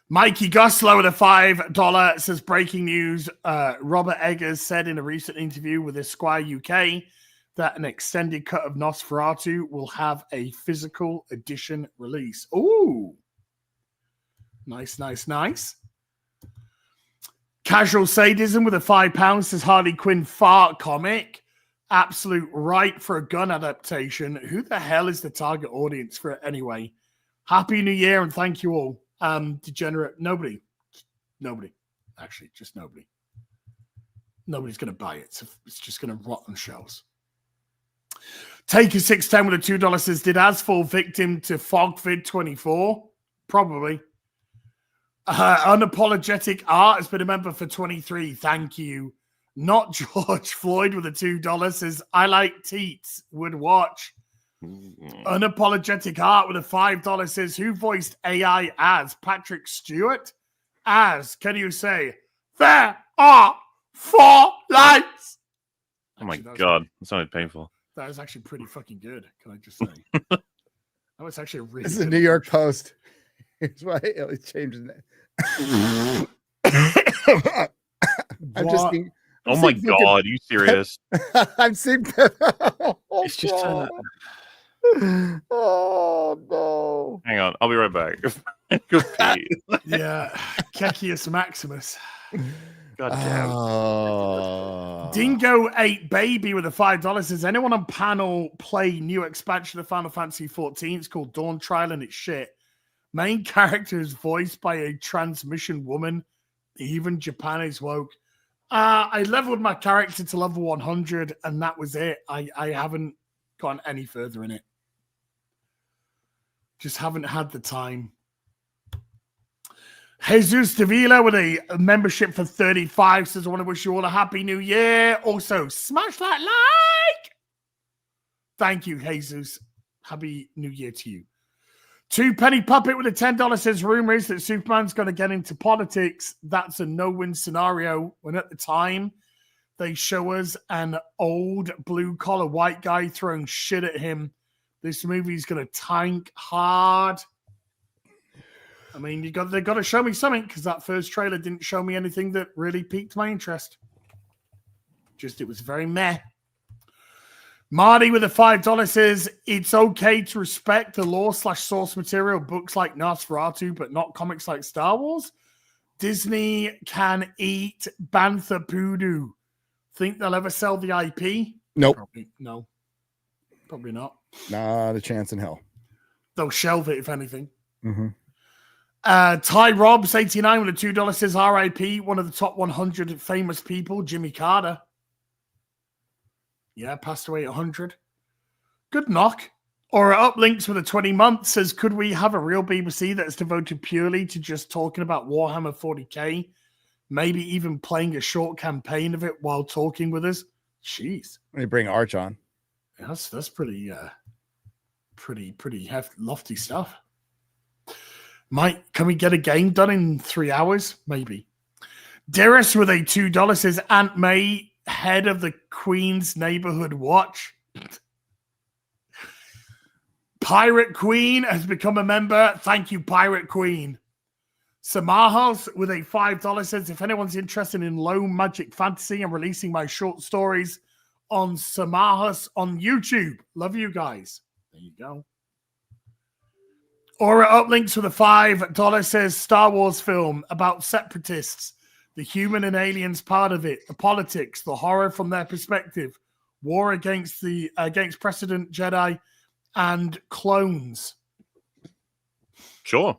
Mikey Goslow with a $5 says, breaking news. Robert Eggers said in a recent interview with Esquire UK that an extended cut of Nosferatu will have a physical edition release. Ooh. Nice. Casual Sadism with a £5 says, Harley Quinn fart comic. Absolute right for a gun adaptation. Who the hell is the target audience for it anyway? Happy New Year and thank you all. Degenerate. Nobody. Actually, just nobody. Nobody's going to buy it. It's just going to rot on shelves. Taker 610 with a $2 says, did As fall victim to FogVid 24? Probably. Unapologetic Art has been a member for 23. Thank you. Not George Floyd with a $2 says, I like teats, would watch. Unapologetic Art with a $5 says, who voiced AI as Patrick Stewart? As, can you say, there are 4 lights? Oh my God, that sounded painful. That was actually pretty fucking good, can I just say? That was actually a really This is the good New York Post. Here's why it changed the name. I'm just thinking, oh my God, are you serious? I'm seeing It's just oh no. Hang on, I'll be right back. Go pee. Yeah, Kekius Maximus. God damn. Dingo 8 Baby with a $5 says, anyone on panel play new expansion of Final Fantasy 14? It's called Dawn Trial and it's shit. Main character is voiced by a transmission woman. Even Japan is woke. I leveled my character to level 100 and that was it. I haven't gone any further in it. Just haven't had the time. Jesus Davila with a membership for 35 says, I want to wish you all a happy new year. Also, smash that like. Thank you, Jesus. Happy new year to you. 2 Penny Puppet with a $10 says, rumors that Superman's going to get into politics. That's a no-win scenario when at the time they show us an old blue-collar white guy throwing shit at him. This movie's going to tank hard. I mean, they got to show me something because that first trailer didn't show me anything that really piqued my interest. Just, it was very meh. Marty with a $5 says, it's okay to respect the lore/source material books like Nosferatu, but not comics like Star Wars. Disney can eat Bantha Poodoo. Think they'll ever sell the IP? Nope. No. Probably not. Not a chance in hell. They'll shelve it, if anything. Mm-hmm. Ty Robs, 89 with a $2 says, RIP, one of the top 100 famous people, Jimmy Carter. Yeah, passed away at 100. Good knock. Or Uplinks with a 20 months says, could we have a real BBC that is devoted purely to just talking about Warhammer 40k? Maybe even playing a short campaign of it while talking with us? Jeez. Let me bring Arch on. That's pretty lofty stuff. Can we get a game done in 3 hours? Maybe. Darius with a $2 says, Aunt May, head of the Queen's Neighborhood Watch. Pirate Queen has become a member. Thank you, Pirate Queen. Samahos with a $5 says, if anyone's interested in low magic fantasy, I'm releasing my short stories on Samahos on YouTube. Love you guys. There you go. Aura Uplinks with a $5 says, Star Wars film about separatists, the human and aliens part of it, the politics, the horror from their perspective, war against precedent Jedi, and clones. Sure.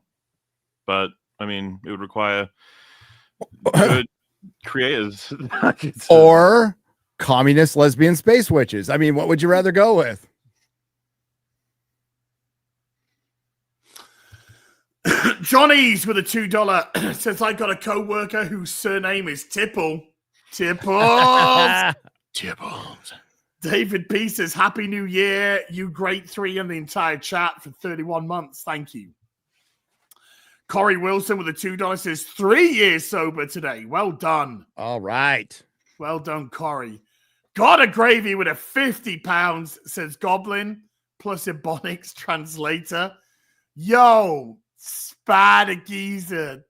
But, I mean, it would require good creators. Or communist lesbian space witches. I mean, what would you rather go with? Johnny's with a $2 says, I got a co-worker whose surname is Tipple. Tipples. Tipples. David P says, Happy New Year. You great 3 in the entire chat for 31 months. Thank you. Corey Wilson with a $2 says, 3 years sober today. Well done. All right. Well done, Corey. Got a gravy with a £50, says Goblin, plus Ebonics translator. Yo, Spider Geezer,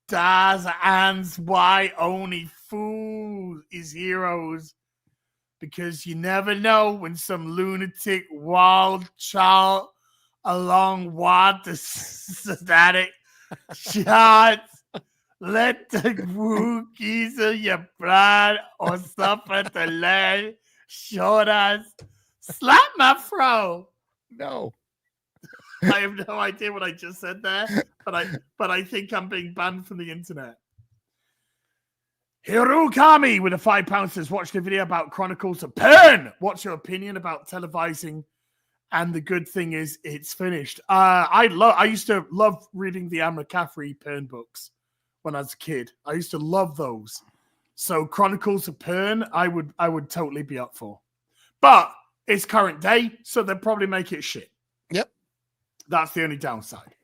das ans why only fool is heroes. Because you never know when some lunatic wild child along water static shots. Let the Wookiees of your blood or suffer to learn. Short us. Slap my fro. No. I have no idea what I just said there, but I think I'm being banned from the internet. Hirukami with a £5 says, watch the video about Chronicles of Pern. What's your opinion about televising? And the good thing is it's finished. I used to love reading the Anne McCaffrey Pern books when I was a kid. I used to love those. So Chronicles of Pern, I would totally be up for. But it's current day, so they'll probably make it shit. Yep. That's the only downside.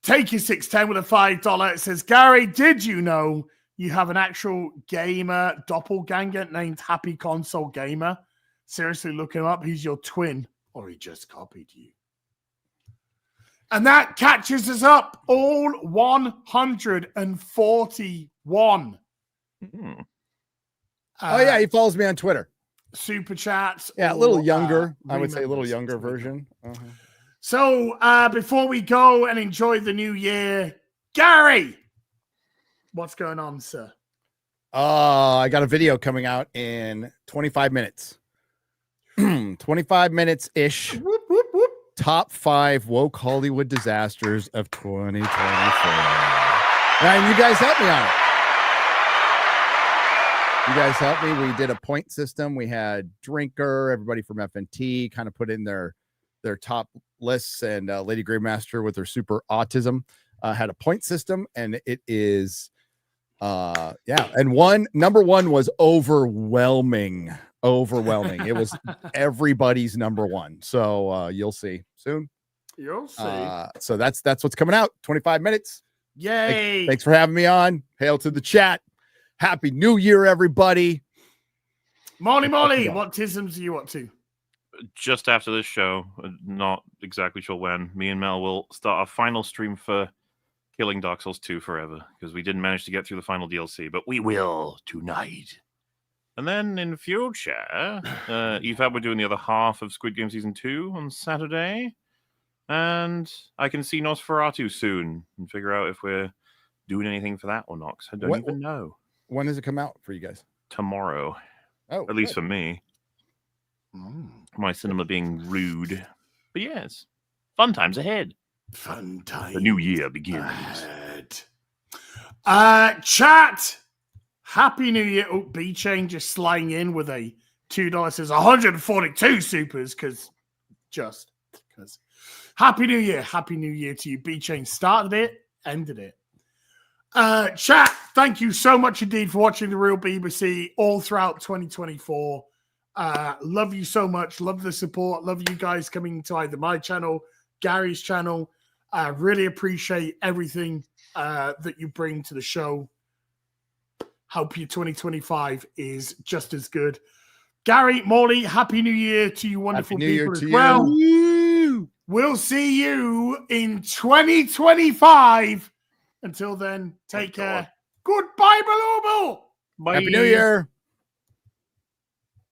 Take your 610 with a $5. It says, Gary, did you know you have an actual gamer doppelganger named Happy Console Gamer? Seriously, look him up. He's your twin, or he just copied you. And that catches us up all 141. Oh, yeah, he follows me on Twitter. Super chats. Yeah, a little younger. I would say a little younger version. Uh-huh. So before we go and enjoy the new year, Gary, what's going on, sir? I got a video coming out in 25 minutes. 25 minutes-ish. Whoop, whoop, whoop. Top 5 woke Hollywood disasters of 2024. And you guys helped me on it. You guys helped me. We did a point system. We had Drinker, everybody from FNT kind of put in their top lists, and Lady Greymaster with her super autism had a point system, and it is and number one was overwhelming. It was everybody's number one. So you'll see soon. You'll see. So that's what's coming out. 25 minutes. Yay. Thanks for having me on. Hail to the chat. Happy New Year, everybody. Molly, what tisms are you up to? Just after this show, not exactly sure when, me and Mel will start our final stream for Killing Dark Souls 2 Forever, because we didn't manage to get through the final DLC, but we will tonight. And then in future, we're doing the other half of Squid Game Season 2 on Saturday, and I can see Nosferatu soon and figure out if we're doing anything for that or not, because I don't even know. When does it come out for you guys? Tomorrow. Oh, at least for me. My cinema being rude. But yes, fun times ahead. Fun times. The new year begins. Chat. Happy New Year. Oh, B-Chain just sliding in with a $2. Says 142 supers because. Happy New Year. Happy New Year to you. B-Chain started it, ended it. Chat, thank you so much indeed for watching The Real BBC all throughout 2024. Love you so much. Love the support. Love you guys coming to either my channel, Gary's channel. Really appreciate everything that you bring to the show. Hope your 2025 is just as good. Gary, Morley, Happy New Year to you wonderful people as well. We'll see you in 2025. Until then, take care. Goodbye, Belobo. Happy New Year.